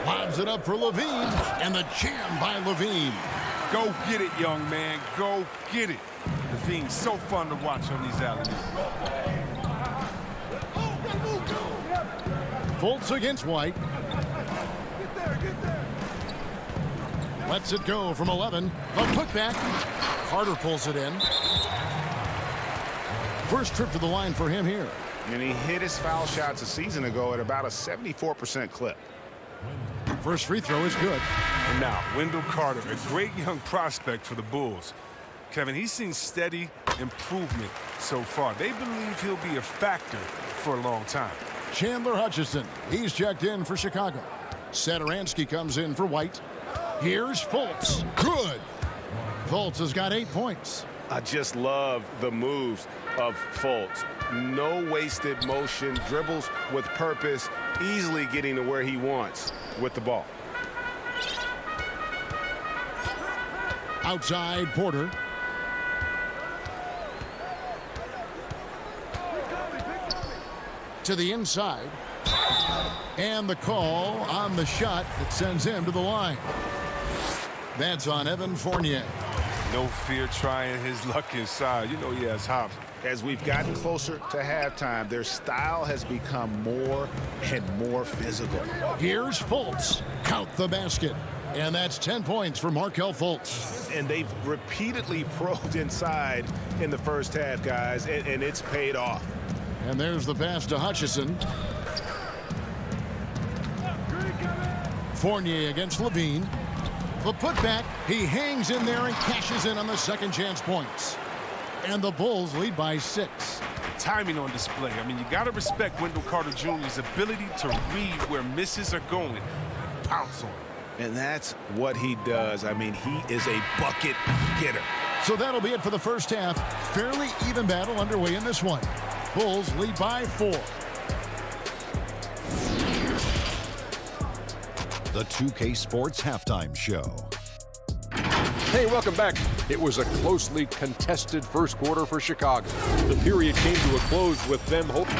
Lobs it up for Levine, and the jam by Levine. Go get it, young man. Go get it. Levine's so fun to watch on these alley-oops. Fultz against White. Lets it go from 11. A putback. Carter pulls it in. First trip to the line for him here. And he hit his foul shots a season ago at about a 74% clip. First free throw is good. And now, Wendell Carter, a great young prospect for the Bulls. Kevin, he's seen steady improvement so far. They believe he'll be a factor for a long time. Chandler Hutchison, he's checked in for Chicago. Satoransky comes in for White. Here's Fultz. Good. Fultz has got 8 points. I just love the moves of Fultz. No wasted motion, dribbles with purpose, easily getting to where he wants with the ball. Outside, Porter. To the inside. And the call on the shot that sends him to the line. That's on Evan Fournier. No fear trying his luck inside. You know he has hops. As we've gotten closer to halftime, their style has become more and more physical. Here's Fultz. Count the basket. And that's 10 points for Markelle Fultz. And they've repeatedly probed inside in the first half, guys, and it's paid off. And there's the pass to Hutchison. Fournier against Levine. The putback, he hangs in there and cashes in on the second chance points. And the Bulls lead by 6. Timing on display. I mean, you got to respect Wendell Carter Jr.'s ability to read where misses are going. Pounce on him. And that's what he does. I mean, he is a bucket getter. So that'll be it for the first half. Fairly even battle underway in this one. Bulls lead by 4. The 2K Sports Halftime Show. Hey, welcome back. It was a closely contested first quarter for Chicago. The period came to a close with them hoping.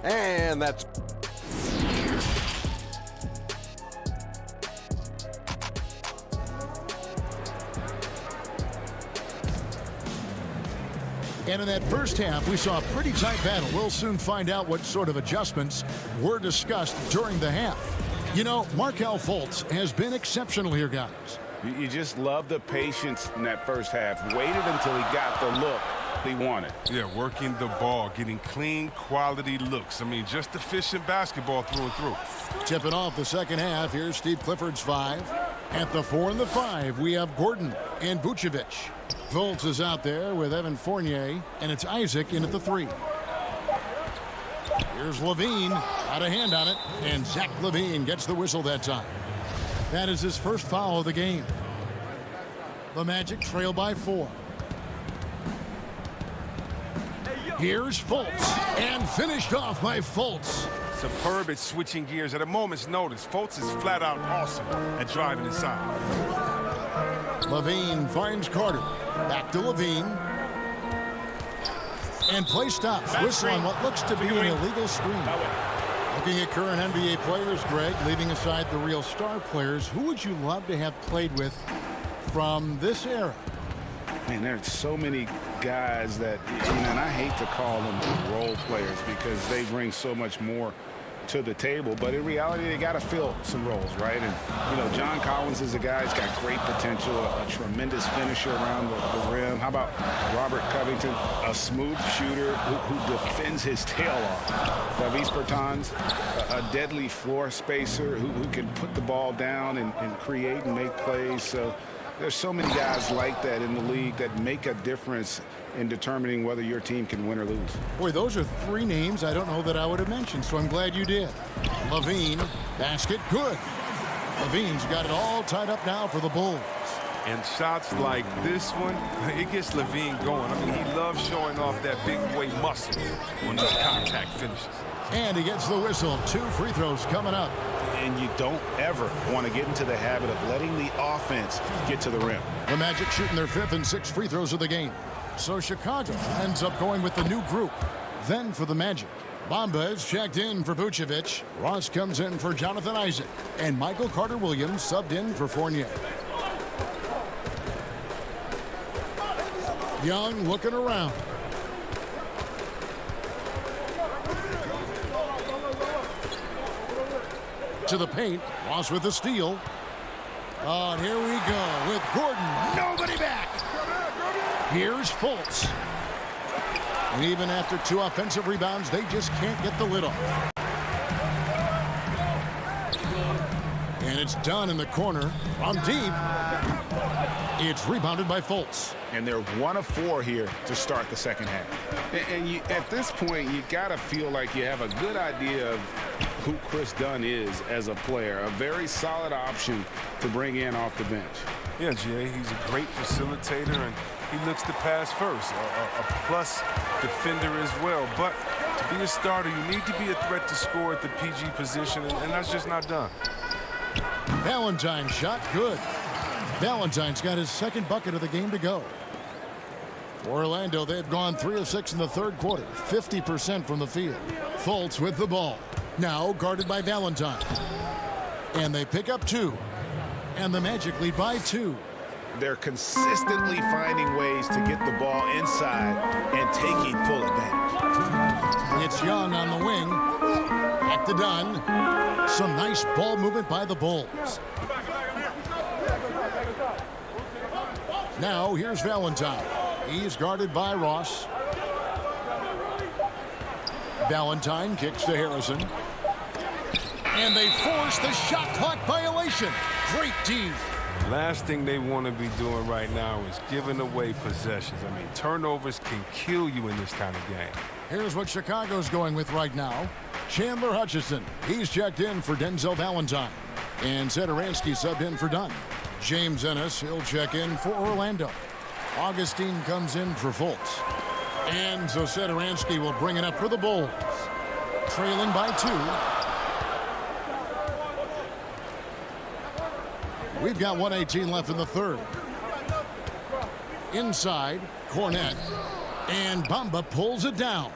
And that's... And in that first half, we saw a pretty tight battle. We'll soon find out what sort of adjustments were discussed during the half. You know, Markelle Fultz has been exceptional here, guys. You just love the patience in that first half. Waited until he got the look he wanted. Yeah, working the ball, getting clean, quality looks. I mean, just efficient basketball through and through. Tipping off the second half, here's Steve Clifford's 5. At the 4 and the 5, we have Gordon and Vucevic. Fultz is out there with Evan Fournier, and it's Isaac in at the 3. Here's Levine, out of hand on it, and Zach LaVine gets the whistle that time. That is his first foul of the game. The Magic trail by 4. Here's Fultz, and finished off by Fultz. Superb at switching gears at a moment's notice. Fultz is flat out awesome at driving inside. Levine finds Carter. Back to Levine. And play stops. Whistle on what looks to be an illegal screen. Looking at current NBA players, Greg, leaving aside the real star players, who would you love to have played with from this era? Man, there's so many guys that, and I hate to call them role players because they bring so much more to the table, but in reality they got to fill some roles, right? And John Collins is a guy who's got great potential, a tremendous finisher around the rim. How about Robert Covington, a smooth shooter who defends his tail off? Davis Bertans, a deadly floor spacer who can put the ball down and create and make plays. So there's so many guys like that in the league that make a difference in determining whether your team can win or lose. Boy, those are three names I don't know that I would have mentioned, so I'm glad you did. Levine, basket, good. Levine's got it all tied up now for the Bulls. And shots like this one, it gets Levine going. I mean, he loves showing off that big boy muscle when those contact finishes. And he gets the whistle. 2 free throws coming up. And you don't ever want to get into the habit of letting the offense get to the rim. The Magic shooting their 5th and 6th free throws of the game. So Chicago ends up going with the new group. Then for the Magic, Bamba is checked in for Vucevic. Ross comes in for Jonathan Isaac. And Michael Carter-Williams subbed in for Fournier. Young looking around. To the paint. Ross with the steal. Oh, and here we go with Gordon. Nobody back. Here's Fultz. And even after 2 offensive rebounds, they just can't get the lid off. And it's done in the corner from deep. It's rebounded by Fultz. And they're 1 of 4 here to start the second half. And at this point, you got to feel like you have a good idea of who Chris Dunn is as a player. A very solid option to bring in off the bench. Yeah, Jay, he's a great facilitator, and he looks to pass first. A plus defender as well. But to be a starter, you need to be a threat to score at the PG position, and that's just not done. Valentine's shot, good. Valentine's got his 2nd bucket of the game to go. For Orlando, they've gone 3 of 6 in the 3rd quarter, 50% from the field. Fultz with the ball. Now guarded by Valentine. And they pick up 2. And the Magic lead by 2. They're consistently finding ways to get the ball inside and taking full advantage. It's Young on the wing. Back to Dunn. Some nice ball movement by the Bulls. Now here's Valentine. He's guarded by Ross. Valentine kicks to Harrison. And they force the shot clock violation. Great D. Last thing they want to be doing right now is giving away possessions. I mean, turnovers can kill you in this kind of game. Here's what Chicago's going with right now. Chandler Hutchison. He's checked in for Denzel Valentine. And Satoransky subbed in for Dunn. James Ennis, he'll check in for Orlando. Augustine comes in for Fultz. And so Satoransky will bring it up for the Bulls. Trailing by 2. We've got 1:18 left in the 3rd. Inside, Cornette. And Bamba pulls it down.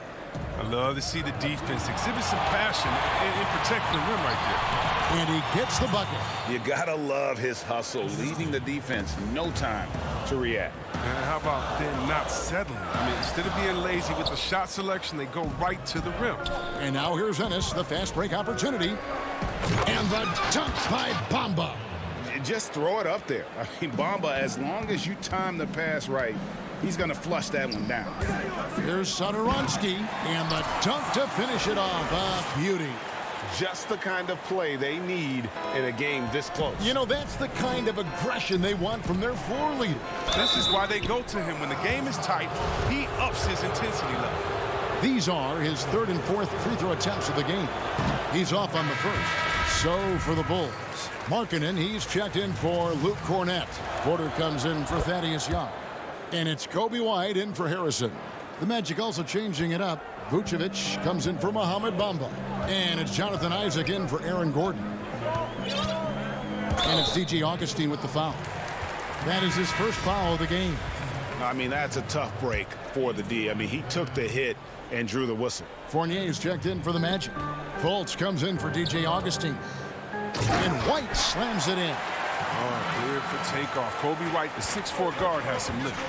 I love to see the defense exhibit some passion in protecting the rim right there. And he gets the bucket. You gotta love his hustle, leaving the defense no time to react. And how about them not settling? I mean, instead of being lazy with the shot selection, they go right to the rim. And now here's Ennis, the fast break opportunity. And the dunk by Bamba. Just throw it up there. I mean, Bamba, as long as you time the pass right, he's going to flush that one down. Here's Satoransky, and the dunk to finish it off. A beauty. Just the kind of play they need in a game this close. You know, that's the kind of aggression they want from their floor leader. This is why they go to him. When the game is tight, he ups his intensity level. These are his 3rd and 4th free throw attempts of the game. He's off on the 1st. So for the Bulls, Markkanen, he's checked in for Luke Cornette. Porter comes in for Thaddeus Young. And it's Kobe White in for Harrison. The Magic also changing it up. Vucevic comes in for Mohamed Bamba. And it's Jonathan Isaac in for Aaron Gordon. And it's DJ Augustine with the foul. That is his first foul of the game. I mean, that's a tough break for the D. I mean, he took the hit and drew the whistle. Fournier's checked in for the Magic. Fultz comes in for DJ Augustine. And White slams it in. Oh, cleared for takeoff. Kobe White, the 6'4" guard, has some lift.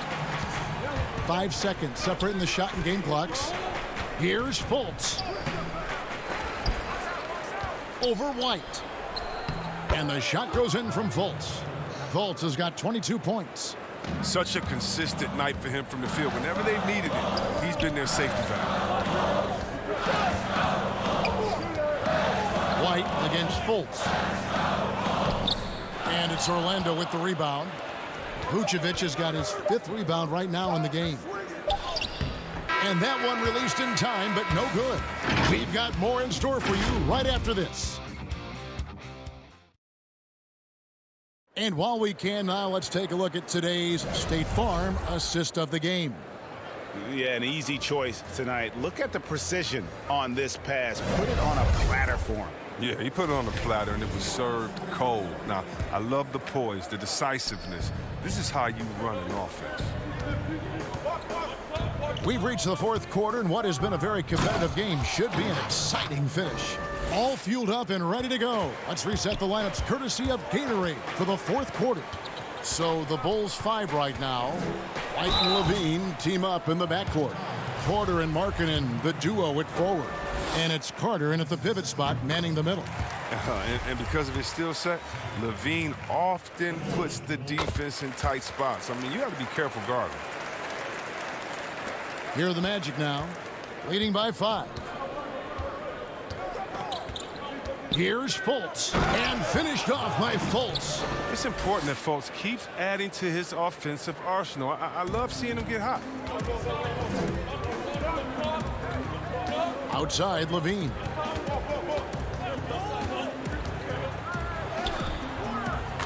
5 seconds separating the shot and game clocks. Here's Fultz. Over White. And the shot goes in from Fultz. Fultz has got 22 points. Such a consistent night for him from the field. Whenever they've needed it, he's been their safety valve. White against Fultz. And it's Orlando with the rebound. Vucevic has got his 5th rebound right now in the game. And that one released in time, but no good. We've got more in store for you right after this. And while we can now, let's take a look at today's State Farm assist of the game. Yeah, an easy choice tonight. Look at the precision on this pass. Put it on a platter for him. Yeah, he put it on the platter, and it was served cold. Now, I love the poise, the decisiveness. This is how you run an offense. We've reached the 4th quarter, and what has been a very competitive game should be an exciting finish. All fueled up and ready to go. Let's reset the lineups courtesy of Gatorade for the 4th quarter. So the Bulls 5 right now. White and Levine team up in the backcourt. Porter and Markkanen, the duo at forward. And it's Carter in at the pivot spot, manning the middle. And because of his skill set, Levine often puts the defense in tight spots. I mean, you have to be careful guarding. Here are the Magic now, leading by 5. Here's Fultz, and finished off by Fultz. It's important that Fultz keeps adding to his offensive arsenal. I love seeing him get hot. Outside, Levine.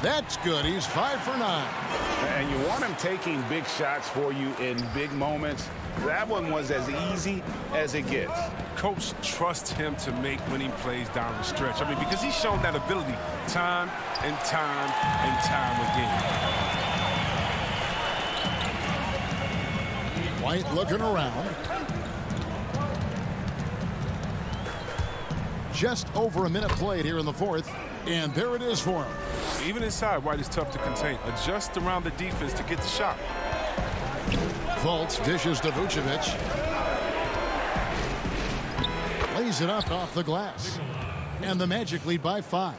That's good. He's 5 for 9. And you want him taking big shots for you in big moments. That one was as easy as it gets. Coach trusts him to make winning plays down the stretch. I mean, because he's shown that ability time and time and time again. White looking around. Just over a minute played here in the 4th, and there it is for him. Even inside, White is tough to contain. Adjust around the defense to get the shot. Fultz dishes to Vucevic. Lays it up off the glass. And the Magic lead by 5.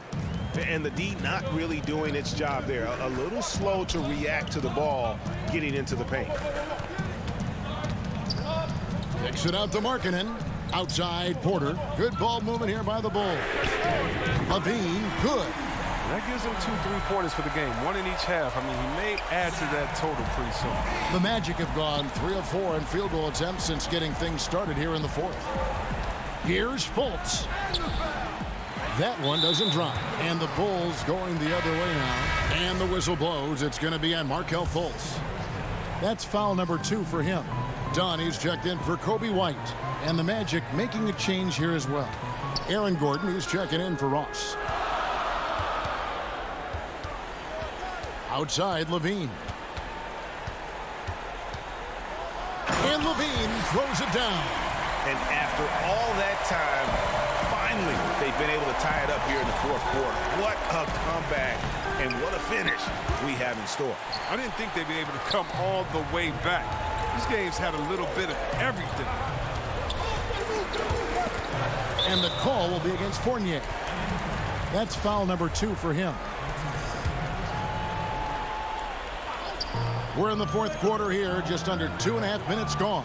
And the D not really doing its job there. A little slow to react to the ball getting into the paint. Kicks it out to Markkanen. Outside Porter. Good ball movement here by the Bulls. Levine, good. That gives him 2 3-pointers for the game, 1 in each half. I mean, he may add to that total pretty soon. The Magic have gone 3 of 4 in field goal attempts since getting things started here in the 4th. Here's Fultz. That one doesn't drop. And the Bulls going the other way now. And the whistle blows. It's going to be on Markelle Fultz. That's foul number 2 for him. Donnie's checked in for Kobe White. And the Magic making a change here as well. Aaron Gordon is checking in for Ross. Outside, Levine. And Levine throws it down. And after all that time, finally, they've been able to tie it up here in the 4th quarter. What a comeback and what a finish we have in store. I didn't think they'd be able to come all the way back. This game's had a little bit of everything. And the call will be against Fournier. That's foul number 2 for him. We're in the 4th quarter here, just under 2.5 minutes gone.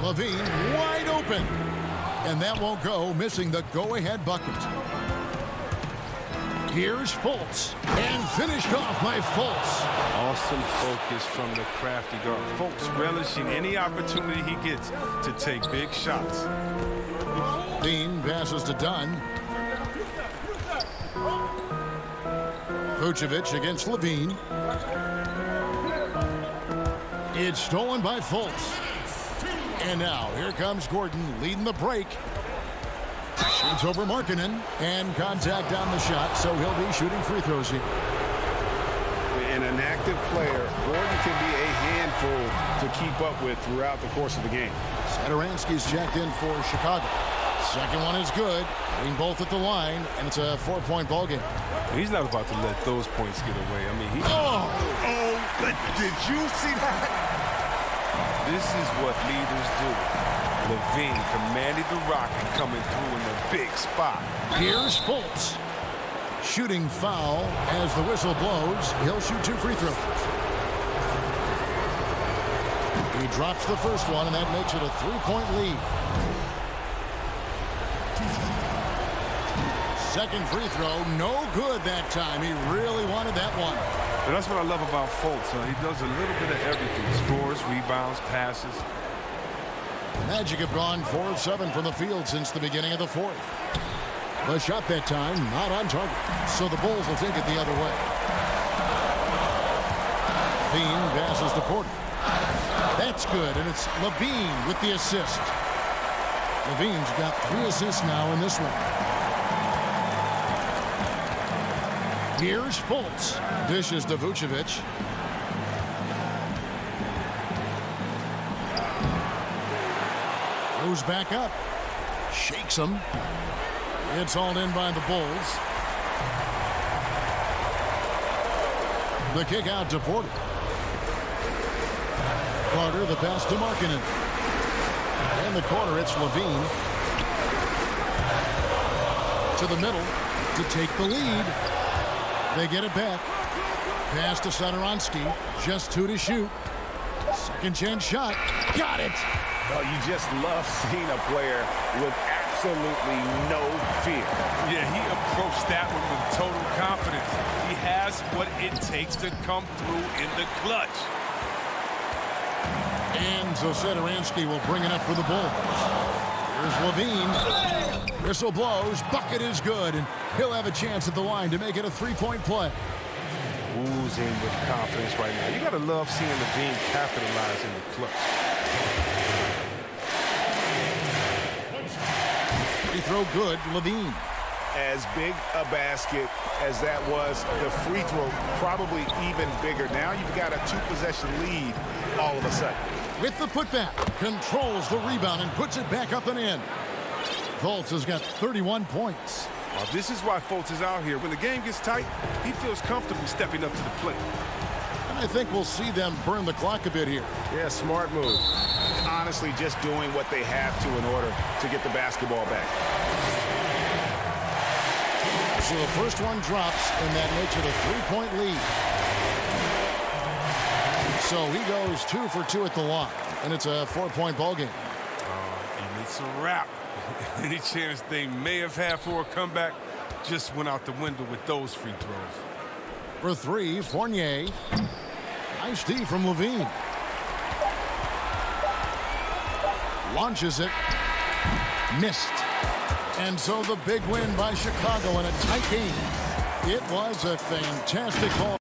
Levine wide open. And that won't go, missing the go-ahead bucket. Here's Fultz. And finished off by Fultz. Awesome focus from the crafty guard. Fultz relishing any opportunity he gets to take big shots. Dean passes to Dunn. Vucevic against Levine. It's stolen by Fultz. And now, here comes Gordon leading the break. Shoots over Markkanen, and contact on the shot, so he'll be shooting free throws here. And an active player, Gordon can be a handful to keep up with throughout the course of the game. Satoransky's checked in for Chicago. Second one is good, hitting both at the line, and it's a 4-point ball game. He's not about to let those points get away. I mean, Did you see that? This is what leaders do. Levine commanded the rock and coming through in the big spot. Here's Fultz. Shooting foul as the whistle blows. He'll shoot 2 free throws. He drops the first one, and that makes it a 3-point lead. Second free throw, no good that time. He really wanted that one. But that's what I love about Fultz. He does a little bit of everything. Scores, rebounds, passes. The Magic have gone 4 of 7 from the field since the beginning of the fourth. The shot that time, not on target. So the Bulls will take it the other way. Levine passes to Porter. That's good, and it's Levine with the assist. Levine's got 3 assists now in this one. Here's Fultz. Dishes to Vucevic. Goes back up. Shakes him. It's hauled in by the Bulls. The kick out to Porter. Carter, the pass to Markkanen. In the corner, it's Levine. To the middle to take the lead. They get it back. Pass to Satoransky. Just 2 to shoot. Second chance shot. Got it. Oh, you just love seeing a player with absolutely no fear. Yeah, he approached that one with total confidence. He has what it takes to come through in the clutch. And so Satoransky will bring it up for the Bulls. Here's Levine. Whistle blows. Bucket is good. And he'll have a chance at the line to make it a 3-point play. Oozing with confidence right now. You got to love seeing Levine capitalize in the clutch. Free throw good, Levine. As big a basket as that was, the free throw probably even bigger. Now you've got a 2-possession lead all of a sudden. With the putback, controls the rebound and puts it back up and in. Fultz has got 31 points. Well, this is why Fultz is out here. When the game gets tight, he feels comfortable stepping up to the plate. And I think we'll see them burn the clock a bit here. Yeah, smart move. Honestly, just doing what they have to in order to get the basketball back. So the first one drops, and that makes it a 3-point lead. So he goes 2 for 2 at the line, and it's a 4-point ball game. And it's a wrap. Any chance they may have had for a comeback just went out the window with those free throws. For 3, Fournier. Nice D from Levine. Launches it. Missed. And so the big win by Chicago in a tight game. It was a fantastic ball.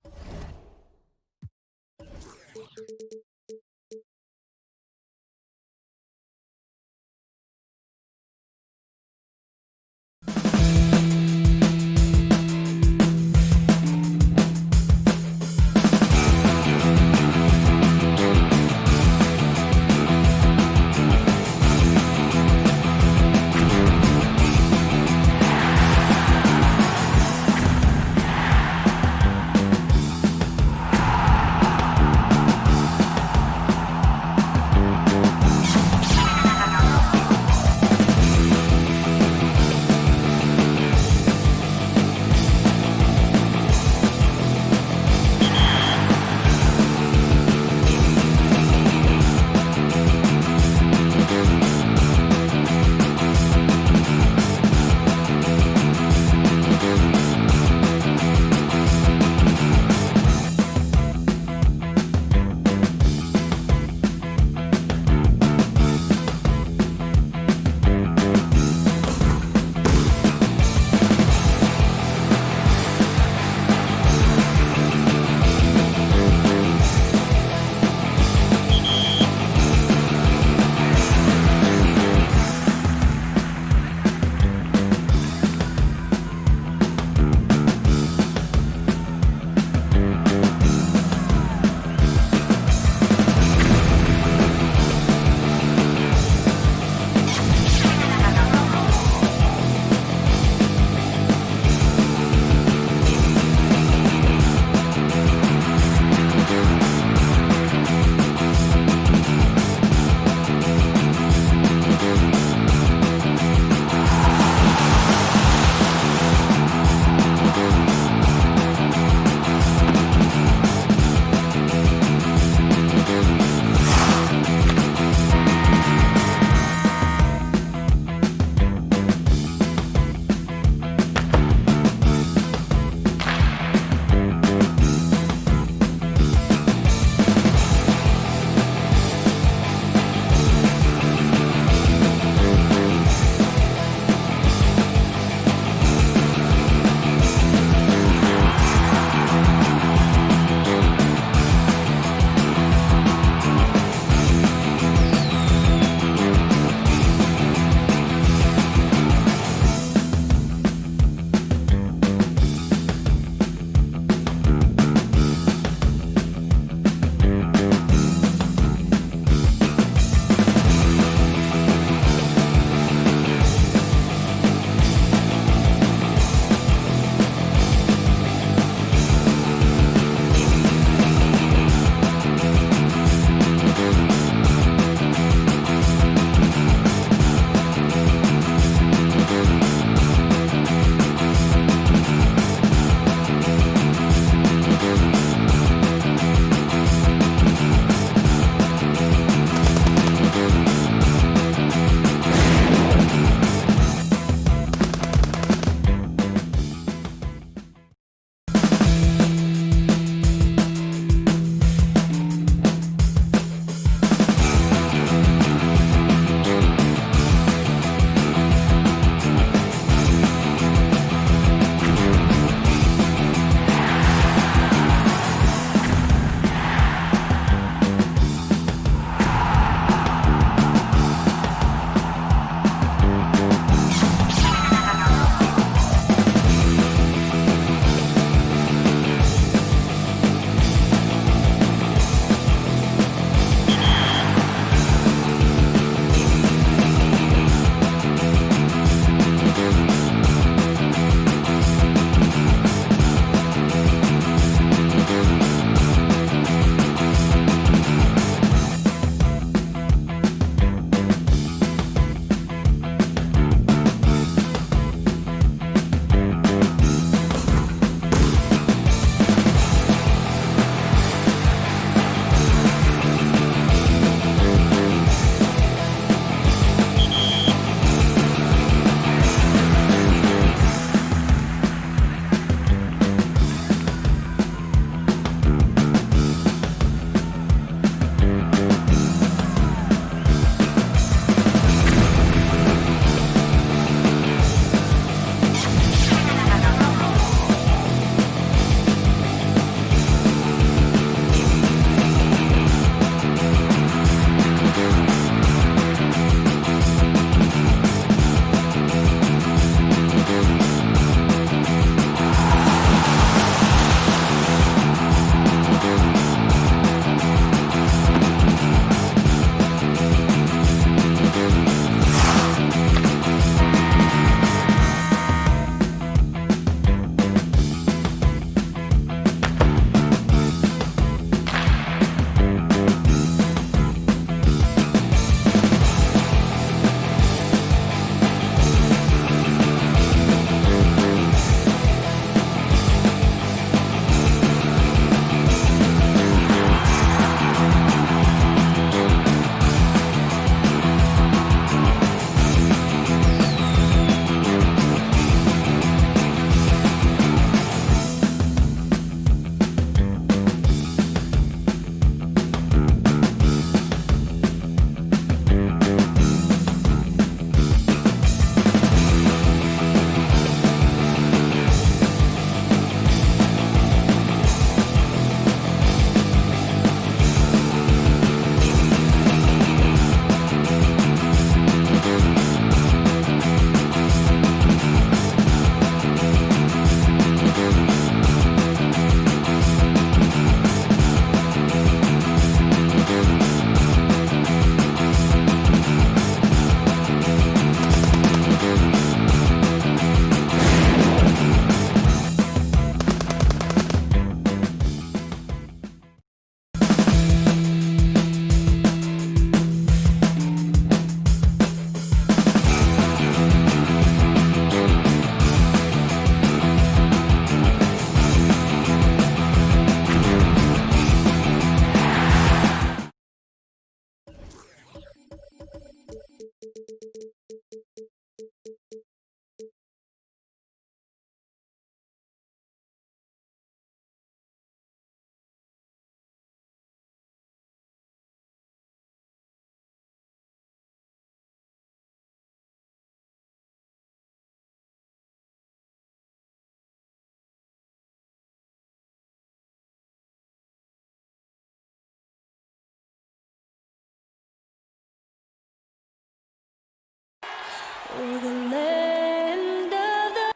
for the land of the...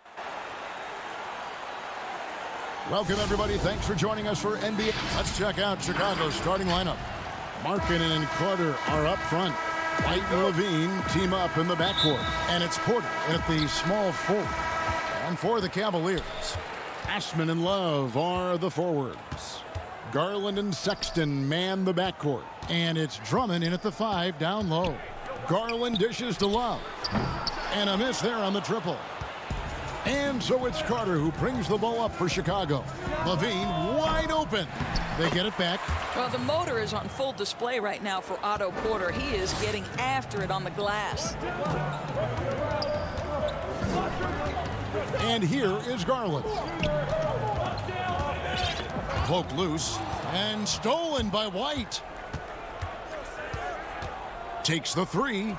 Welcome, everybody. Thanks for joining us for NBA. Let's check out Chicago's starting lineup. Markkanen and Carter are up front. White and Levine team up in the backcourt. And it's Porter at the small forward. And for the Cavaliers, Ashman and Love are the forwards. Garland and Sexton man the backcourt. And it's Drummond in at the 5 down low. Garland dishes to Love. And a miss there on the triple. And so it's Carter who brings the ball up for Chicago. Levine wide open. They get it back. Well, the motor is on full display right now for Otto Porter. He is getting after it on the glass. And here is Garland. Cloak loose and stolen by White. Takes the 3.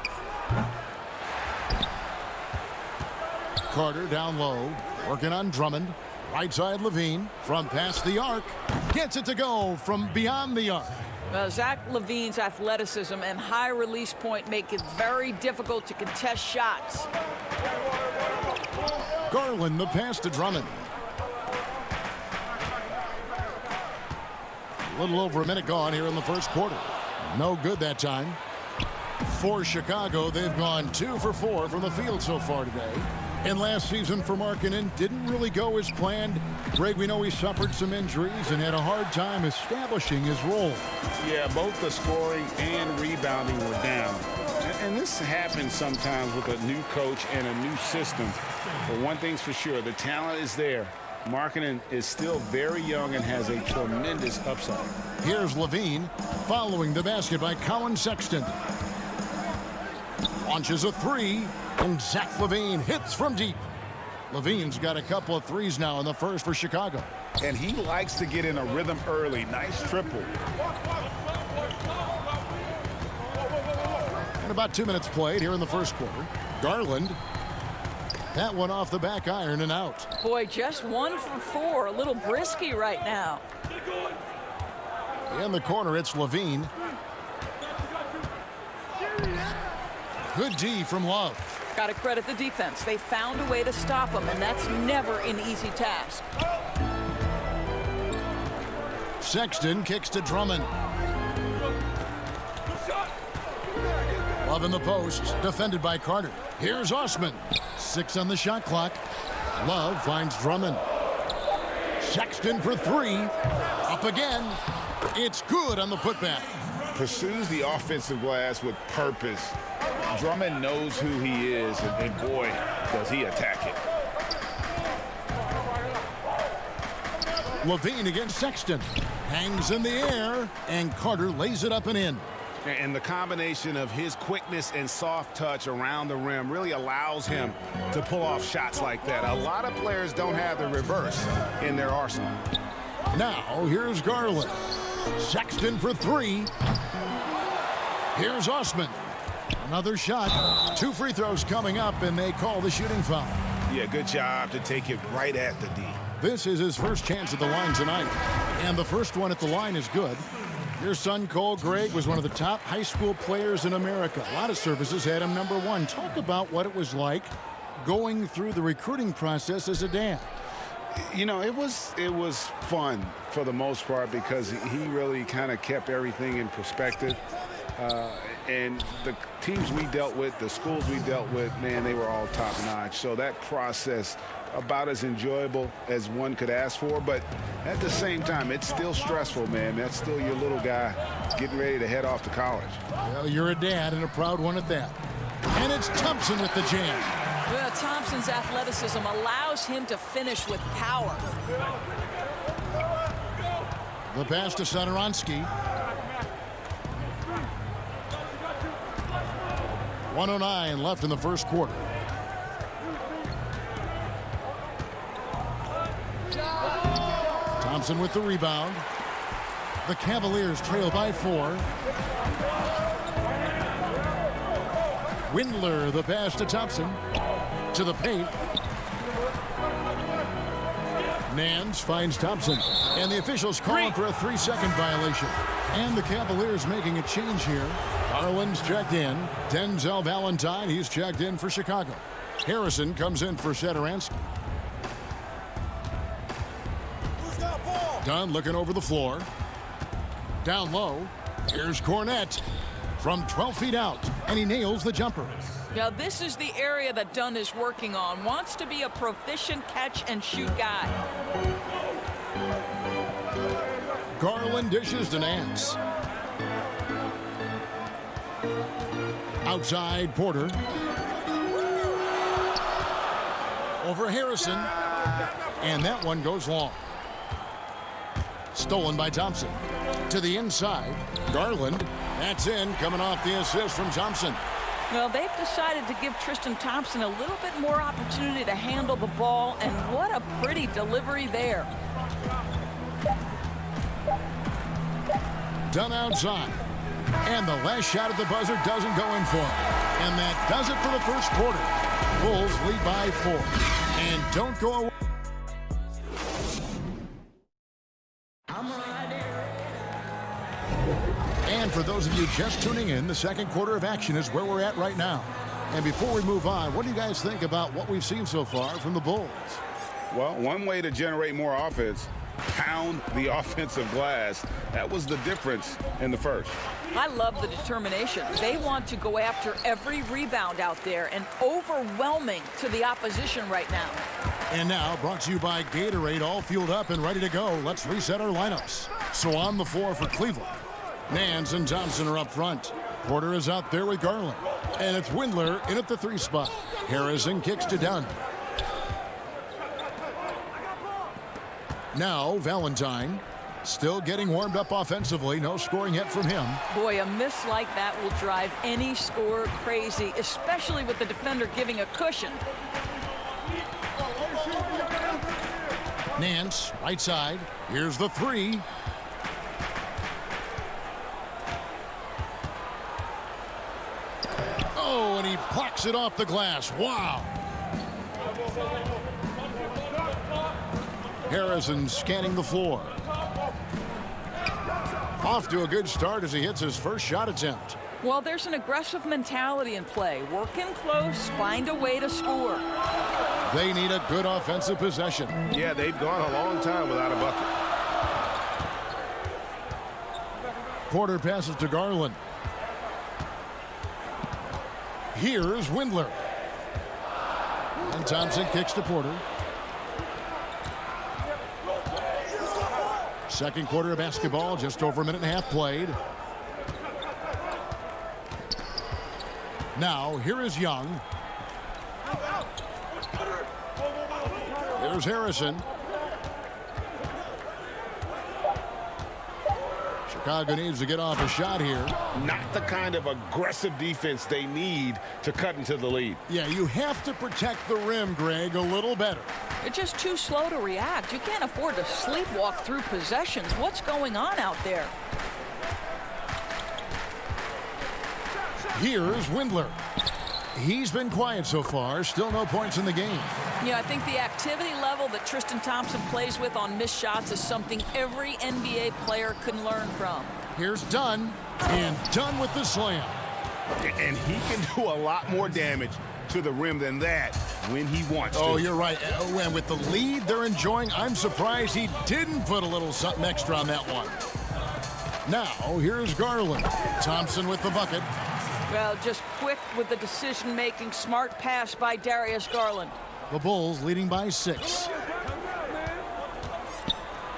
Carter down low, working on Drummond. Right side Levine from past the arc. Gets it to go from beyond the arc. Zach LaVine's athleticism and high release point make it very difficult to contest shots. Garland the pass to Drummond. A little over a minute gone here in the first quarter. No good that time. For Chicago, they've gone 2 for 4 from the field so far today. And last season for Markkanen didn't really go as planned. Greg, we know he suffered some injuries and had a hard time establishing his role. Yeah, both the scoring and rebounding were down. And this happens sometimes with a new coach and a new system. But one thing's for sure, the talent is there. Markkanen is still very young and has a tremendous upside. Here's Levine following the basket by Colin Sexton. Launches a 3, and Zach LaVine hits from deep. LaVine's got a couple of threes now in the first for Chicago. And he likes to get in a rhythm early. Nice triple. And about 2 minutes played here in the first quarter. Garland. That one off the back iron and out. Boy, just 1 for 4. A little brisky right now. In the corner, it's Levine. Good D from Love. Got to credit the defense. They found a way to stop him, and that's never an easy task. Sexton kicks to Drummond. Love in the post, defended by Carter. Here's Osman. 6 on the shot clock. Love finds Drummond. Sexton for 3. Up again. It's good on the putback. Pursues the offensive glass with purpose. Drummond knows who he is, and boy, does he attack it. Levine against Sexton. Hangs in the air, and Carter lays it up and in. And the combination of his quickness and soft touch around the rim really allows him to pull off shots like that. A lot of players don't have the reverse in their arsenal. Now, here's Garland. Sexton for 3. Here's Osman. Another shot. 2 free throws coming up, and they call the shooting foul. Yeah, good job to take it right at the D. This is his first chance at the line tonight. And the first one at the line is good. Your son, Cole Gregg, was one of the top high school players in America. A lot of services had him number 1. Talk about what it was like going through the recruiting process as a dad. You know, it was fun for the most part because he really kind of kept everything in perspective. And the teams we dealt with, the schools we dealt with, man, they were all top-notch. So that process, about as enjoyable as one could ask for. But at the same time, it's still stressful, man. That's still your little guy getting ready to head off to college. Well, you're a dad and a proud one at that. And it's Thompson with the jam. Well, Thompson's athleticism allows him to finish with power. The pass to Satoransky. 1:09 left in the first quarter. Thompson with the rebound. The Cavaliers trail by 4. Windler, the pass to Thompson. To the paint. Nance finds Thompson. And the officials calling for a 3-second violation. And the Cavaliers making a change here. Garland's checked in. Denzel Valentine, he's checked in for Chicago. Harrison comes in for Shetaransky. Dunn looking over the floor. Down low. Here's Cornette from 12 feet out, and he nails the jumper. Now, this is the area that Dunn is working on. Wants to be a proficient catch-and-shoot guy. Garland dishes to Nance. Outside, Porter. Over Harrison. And that one goes long. Stolen by Thompson. To the inside, Garland. That's in, coming off the assist from Thompson. Well, they've decided to give Tristan Thompson a little bit more opportunity to handle the ball, and what a pretty delivery there. Dunn outside. And the last shot at the buzzer doesn't go in for him. And that does it for the first quarter. Bulls lead by 4. And don't go away. And for those of you just tuning in, the second quarter of action is where we're at right now. And before we move on, what do you guys think about what we've seen so far from the Bulls? Well, one way to generate more offense, pound the offensive glass. That was the difference in the first. I love the determination. They want to go after every rebound out there, and overwhelming to the opposition right now. And now, brought to you by Gatorade, all fueled up and ready to go. Let's reset our lineups. So on the floor for Cleveland, Nance and Thompson are up front. Porter is out there with Garland. And it's Windler in at the 3 spot. Harrison kicks to Dunn. Now Valentine still getting warmed up offensively. No scoring yet from him. Boy, a miss like that will drive any scorer crazy, especially with the defender giving a cushion. Nance, right side. Here's the 3. Oh, and he plucks it off the glass. Wow. Harrison scanning the floor. Off to a good start as he hits his first shot attempt. Well, there's an aggressive mentality in play. Work in close, find a way to score. They need a good offensive possession. Yeah, they've gone a long time without a bucket. Porter passes to Garland. Here's Windler. And Thompson kicks to Porter. Second quarter of basketball, just over a minute and a half played. Now, here is Young. Here's Harrison. Chicago needs to get off a shot here. Not the kind of aggressive defense they need to cut into the lead. Yeah, you have to protect the rim, Greg, a little better. They're just too slow to react. You can't afford to sleepwalk through possessions. What's going on out there? Here's Windler. He's been quiet so far. Still no points in the game. Yeah, I think the activity level that Tristan Thompson plays with on missed shots is something every NBA player can learn from. Here's Dunn, and Dunn with the slam. And he can do a lot more damage to the rim than that when he wants to. Oh, you're right. And with the lead they're enjoying, I'm surprised he didn't put a little something extra on that one. Now, here's Garland. Thompson with the bucket. Well, just quick with the decision-making. Smart pass by Darius Garland. The Bulls leading by 6.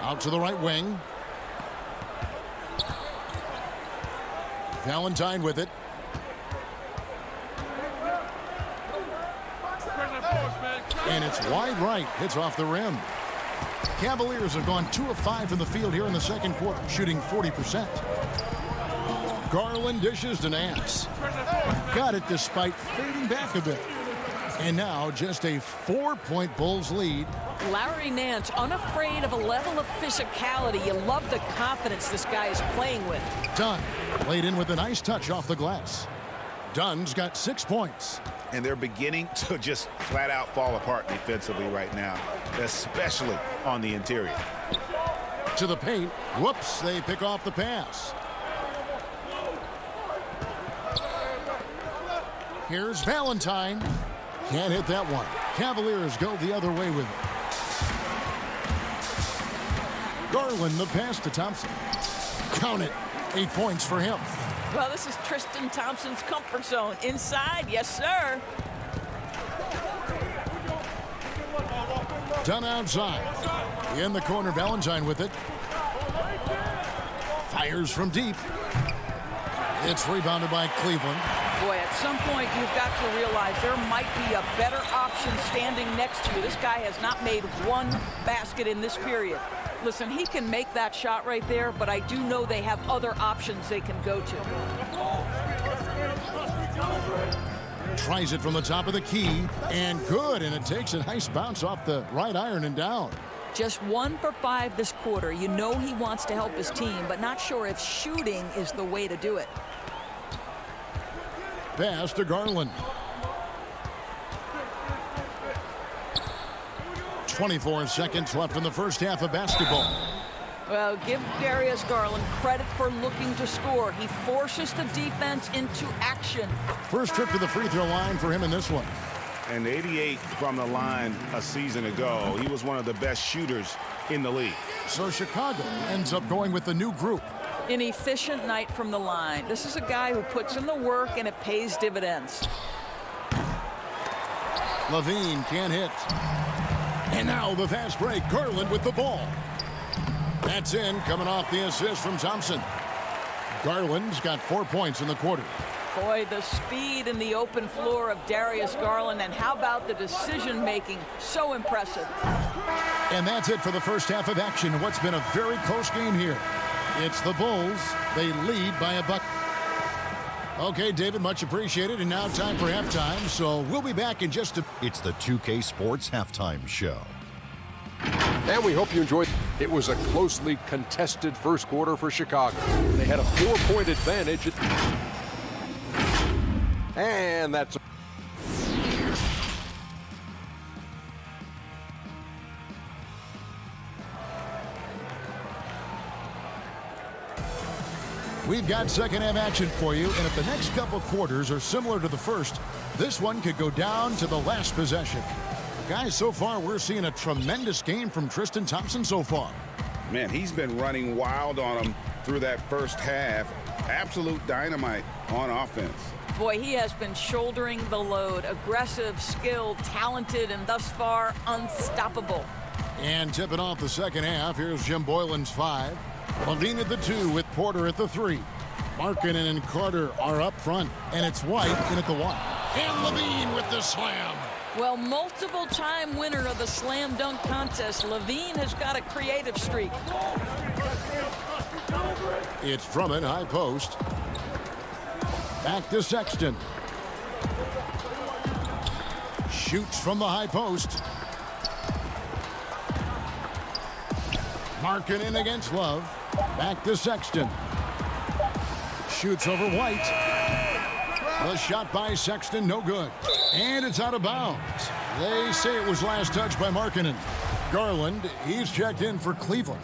Out to the right wing. Valentine with it. And it's wide right. Hits off the rim. Cavaliers have gone 2 of 5 from the field here in the second quarter, shooting 40%. Garland dishes to Nance. Got it despite fading back a bit. And now just a 4-point Bulls lead. Larry Nance, unafraid of a level of physicality. You love the confidence this guy is playing with. Dunn laid in with a nice touch off the glass. Dunn's got 6 points. And they're beginning to just flat out fall apart defensively right now, especially on the interior. To the paint. Whoops, they pick off the pass. Here's Valentine. Can't hit that one. Cavaliers go the other way with it. Garland, the pass to Thompson. Count it. 8 points for him. Well, this is Tristan Thompson's comfort zone. Inside, yes, sir. Done outside. In the corner, Valentine with it. Fires from deep. It's rebounded by Cleveland. Boy, at some point, you've got to realize there might be a better option standing next to you. This guy has not made one basket in this period. Listen, he can make that shot right there, but I do know they have other options they can go to. Tries it from the top of the key, and good, and it takes a nice bounce off the right iron and down. Just 1 for 5 this quarter. You know he wants to help his team, but not sure if shooting is the way to do it. Pass to Garland. 24 seconds left in the first half of basketball. Well, give Darius Garland credit for looking to score. He forces the defense into action. First trip to the free throw line for him in this one. And 88 from the line a season ago. He was one of the best shooters in the league. So Chicago ends up going with the new group. An efficient night from the line. This is a guy who puts in the work and it pays dividends. Levine can't hit. And now the fast break. Garland with the ball. That's in, coming off the assist from Thompson. Garland's got 4 points in the quarter. Boy, the speed in the open floor of Darius Garland, and how about the decision-making? So impressive. And that's it for the first half of action. What's been a very close game here. It's the Bulls. They lead by a bucket. Okay, David, much appreciated. And now time for halftime. So we'll be back in just a... It's the 2K Sports Halftime Show. And we hope you enjoyed. It was a closely contested first quarter for Chicago. They had a 4-point advantage. And that's... We've got second half action for you, and if the next couple quarters are similar to the first, this one could go down to the last possession. Guys, so far we're seeing a tremendous game from Tristan Thompson so far. Man, he's been running wild on them through that first half. Absolute dynamite on offense. Boy, he has been shouldering the load. Aggressive, skilled, talented, and thus far unstoppable. And tipping off the second half, here's Jim Boylan's 5. Levine at the 2 with Porter at the 3. Markkanen and Carter are up front, and it's White in at the 1. And Levine with the slam. Well, multiple-time winner of the slam dunk contest, Levine has got a creative streak. It's Drummond, high post. Back to Sexton. Shoots from the high post. Markkanen against Love. Back to Sexton. Shoots over White. The shot by Sexton, no good. And it's out of bounds. They say it was last touched by Markkanen. Garland, he's checked in for Cleveland.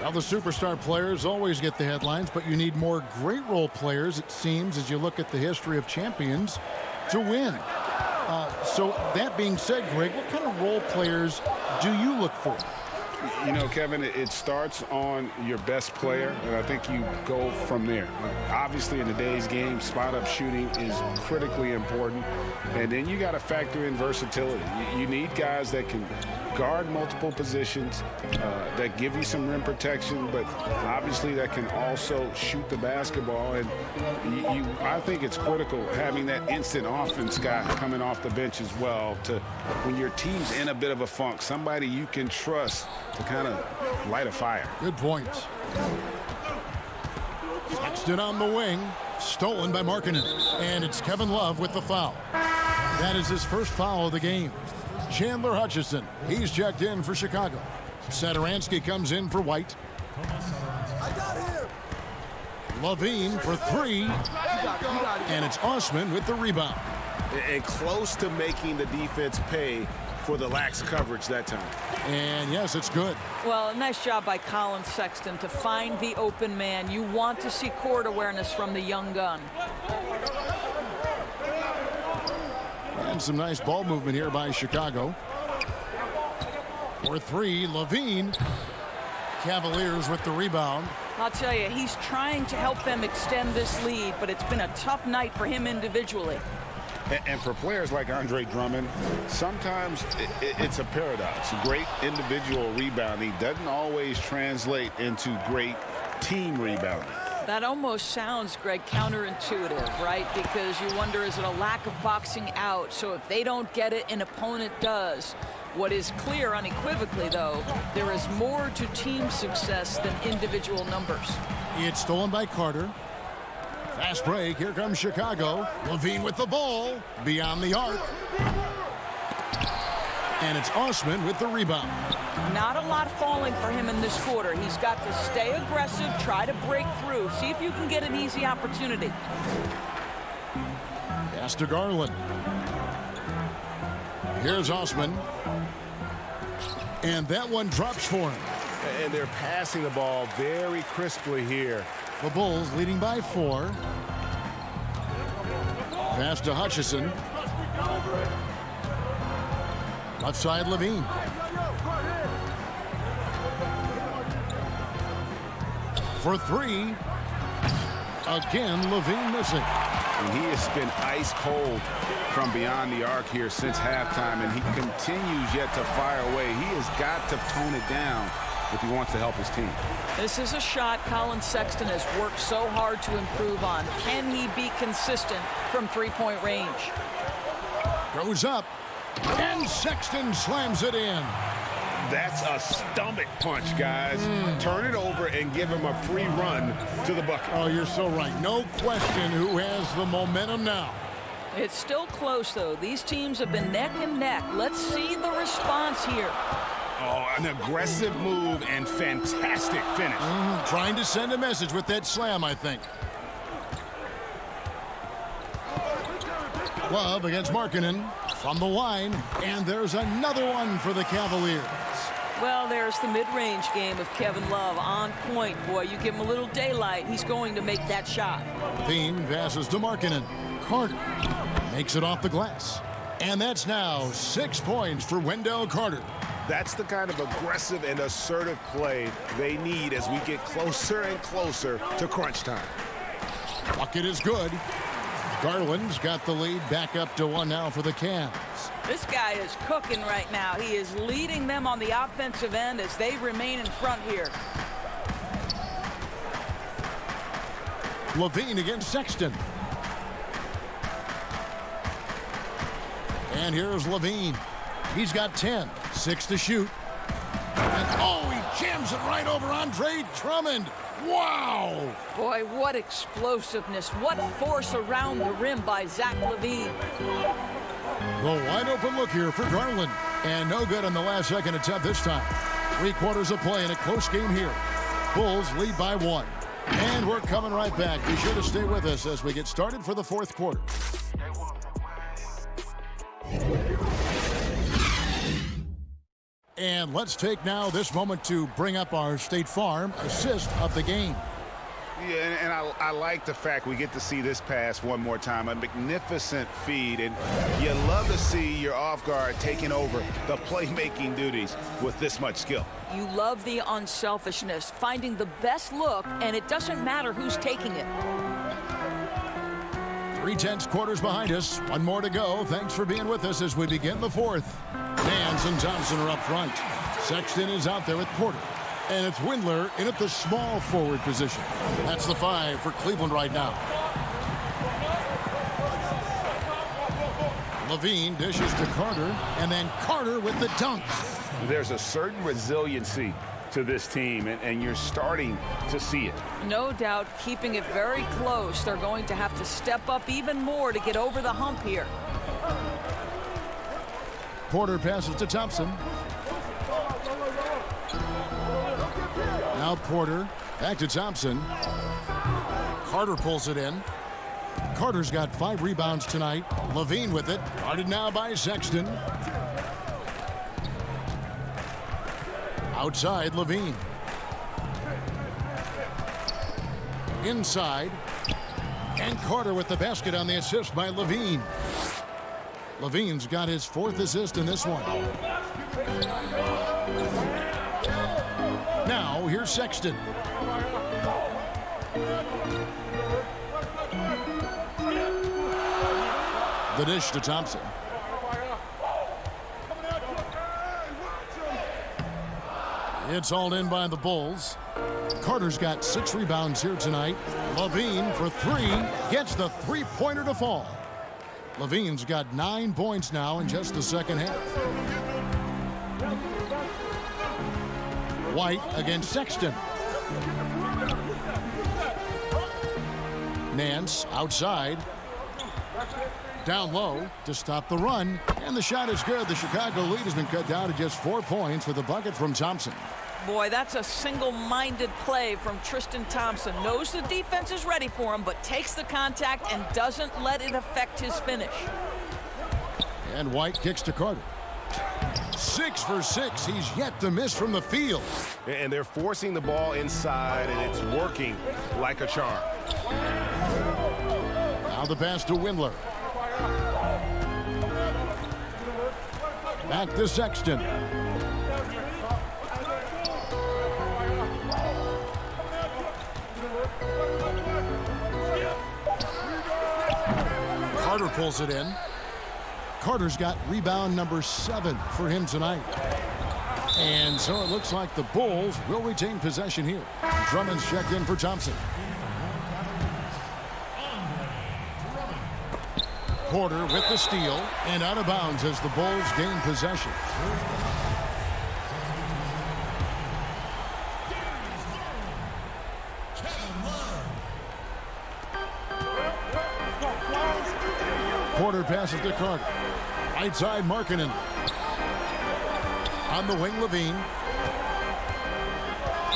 Well, the superstar players always get the headlines, but you need more great role players, it seems, as you look at the history of champions, to win. So that being said, Greg, what kind of role players do you look for? You know, Kevin, it starts on your best player, and I think you go from there. Obviously, in today's game, spot-up shooting is critically important, and then you got to factor in versatility. You need guys that can guard multiple positions, that give you some rim protection, but obviously that can also shoot the basketball. And I think it's critical having that instant offense guy coming off the bench as well, to when your team's in a bit of a funk, somebody you can trust to kind of light a fire. Good point. Sexton on the wing, stolen by Markkanen, and it's Kevin Love with the foul. That is his first foul of the game. Chandler Hutchison, he's checked in for Chicago. Satoransky comes in for White. Levine for 3, and it's Osman with the rebound. And close to making the defense pay for the lax coverage that time. And yes, it's good. Well, nice job by Colin Sexton to find the open man. You want to see court awareness from the young gun. And some nice ball movement here by Chicago. For three, Levine. Cavaliers with the rebound. I'll tell you, he's trying to help them extend this lead, but it's been a tough night for him individually. And for players like Andre Drummond, sometimes it's a paradox. Great individual rebounding doesn't always translate into great team rebounding. That almost sounds, Greg, counterintuitive, right? Because you wonder, is it a lack of boxing out? So if they don't get it, an opponent does. What is clear unequivocally, though, there is more to team success than individual numbers. It's stolen by Carter. Fast break. Here comes Chicago. Levine with the ball. Beyond the arc. And it's Osman with the rebound. Not a lot falling for him in this quarter. He's got to stay aggressive, try to break through. See if you can get an easy opportunity. Pass to Garland. Here's Osman. And that one drops for him. And they're passing the ball very crisply here. The Bulls leading by 4. Pass to Hutchison. Left side, Levine. For 3. Again, Levine missing. And he has been ice cold from beyond the arc here since halftime, and he continues yet to fire away. He has got to tone it down if he wants to help his team. This is a shot Colin Sexton has worked so hard to improve on. Can he be consistent from three-point range? Goes up, and Sexton slams it in. That's a stomach punch, guys. Turn it over and give him a free run to the bucket. Oh, you're so right. No question who has the momentum now. It's still close, though. These teams have been neck and neck. Let's see the response here. Oh, an aggressive move and fantastic finish. Trying to send a message with that slam, I think. Love against Markkanen from the line, and there's another one for the Cavaliers. Well, there's the mid-range game of Kevin Love on point. Boy, you give him a little daylight, he's going to make that shot. Dean passes to Markkanen. Carter makes it off the glass. And that's now 6 points for Wendell Carter. That's the kind of aggressive and assertive play they need as we get closer and closer to crunch time. Bucket is good. Garland's got the lead back up to 1 now for the Cavs. This guy is cooking right now. He is leading them on the offensive end as they remain in front here. Levine against Sexton. And here's Levine. He's got 10. 6 to shoot. And he jams it right over Andre Drummond. Wow! Boy, what explosiveness. What force around the rim by Zach Levine. The wide open look here for Garland. And no good on the last second attempt this time. 3 quarters of play in a close game here. Bulls lead by 1. And we're coming right back. Be sure to stay with us as we get started for the 4th quarter. And let's take now this moment to bring up our State Farm assist of the game. Yeah, and I like the fact we get to see this pass one more time. A magnificent feed, and you love to see your off guard taking over the playmaking duties with this much skill. You love the unselfishness, finding the best look, and it doesn't matter who's taking it. 3/10 quarters behind us. 1 more to go. Thanks for being with us as we begin the 4th. Nance and Thompson are up front. Sexton is out there with Porter. And it's Windler in at the small forward position. That's the 5 for Cleveland right now. Levine dishes to Carter, and then Carter with the dunk. There's a certain resiliency to this team, and you're starting to see it. No doubt, keeping it very close. They're going to have to step up even more to get over the hump here. Porter passes to Thompson. Now Porter back to Thompson. Carter pulls it in. Carter's got 5 rebounds tonight. Levine with it. Guarded now by Sexton. Outside, Levine. Inside. And Carter with the basket on the assist by Levine. Levine's got his 4th assist in this one. Now, here's Sexton. The dish to Thompson. It's hauled in by the Bulls. Carter's got 6 rebounds here tonight. Levine for 3 gets the three-pointer to fall. Levine's got 9 points now in just the second half. White against Sexton. Nance outside. Down low to stop the run. And the shot is good. The Chicago lead has been cut down to just 4 points with a bucket from Thompson. Boy, that's a single-minded play from Tristan Thompson. Knows the defense is ready for him, but takes the contact and doesn't let it affect his finish. And White kicks to Carter. 6 for 6. He's yet to miss from the field. And they're forcing the ball inside, and it's working like a charm. Now the pass to Windler. Back to Sexton. Carter pulls it in. Carter's got rebound number 7 for him tonight. And so it looks like the Bulls will retain possession here. Drummond's checked in for Thompson. Porter with the steal and out of bounds as the Bulls gain possession. Porter passes to Carter. Right side, Markkanen. On the wing, Levine.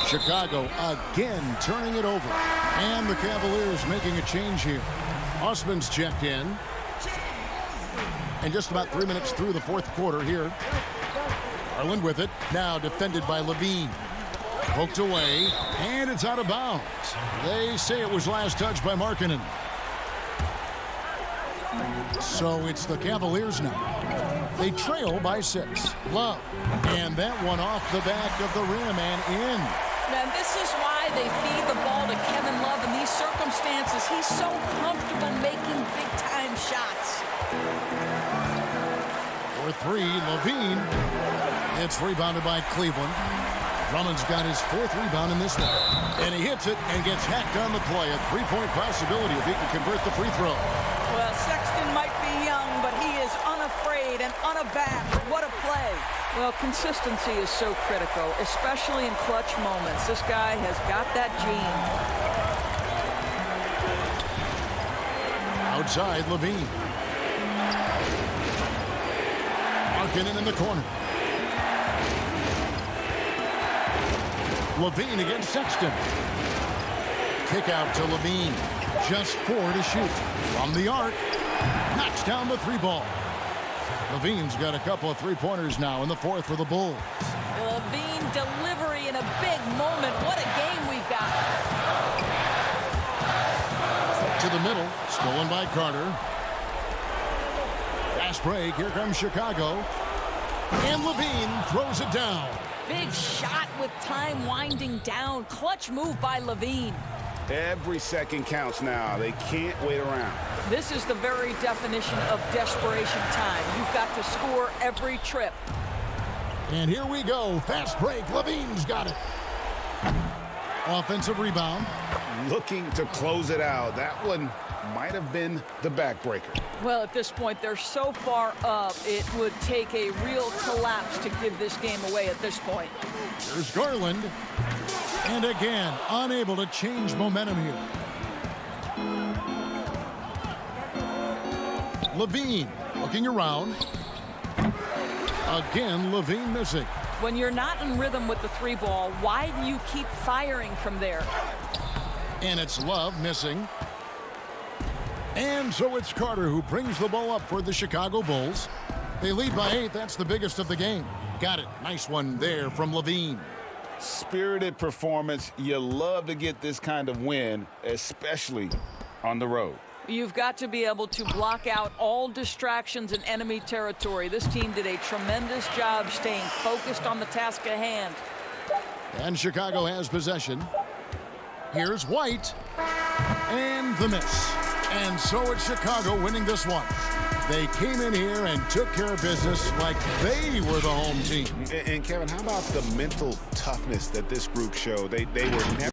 Chicago again turning it over. And the Cavaliers making a change here. Osman's checked in. And just about 3 minutes through the 4th quarter here. Garland with it. Now defended by Levine. Poked away. And it's out of bounds. They say it was last touched by Markkanen. So it's the Cavaliers now. They trail by 6. Love. And that one off the back of the rim and in. And this is why they feed the ball to Kevin Love in these circumstances. He's so comfortable making big-time shots. For 3, Levine. It's rebounded by Cleveland. Drummond's got his 4th rebound in this one. And he hits it and gets hacked on the play. A 3-point possibility if he can convert the free throw. Well, Sexton might be young, but he is unafraid and unabashed. What a play. Well, consistency is so critical, especially in clutch moments. This guy has got that gene. Outside, Levine. Markkanen in the corner. Levine against Sexton. Kick out to Levine. Just 4 to shoot. From the arc. Knocks down the 3 ball. Levine's got a couple of 3-pointers now in the 4th for the Bulls. Levine delivery in a big moment. What a game we've got. To the middle. Stolen by Carter. Fast break. Here comes Chicago. And Levine throws it down. Big shot with time winding down. Clutch move by Levine. Every second counts now. They can't wait around. This is the very definition of desperation time. You've got to score every trip. And here we go. Fast break. Levine's got it. Offensive rebound. Looking to close it out. That one might have been the backbreaker. Well, at this point, they're so far up, it would take a real collapse to give this game away at this point. There's Garland. And again, unable to change momentum here. Levine looking around. Again, Levine missing. When you're not in rhythm with the 3 ball, why do you keep firing from there? And it's Love missing. And so it's Carter who brings the ball up for the Chicago Bulls. They lead by 8. That's the biggest of the game. Got it. Nice one there from Levine. Spirited performance. You love to get this kind of win, especially on the road. You've got to be able to block out all distractions in enemy territory. This team did a tremendous job staying focused on the task at hand. And Chicago has possession. Here's White. And the miss. And so it's Chicago winning this one. They came in here and took care of business like they were the home team. And Kevin, how about the mental toughness that this group showed? They were never...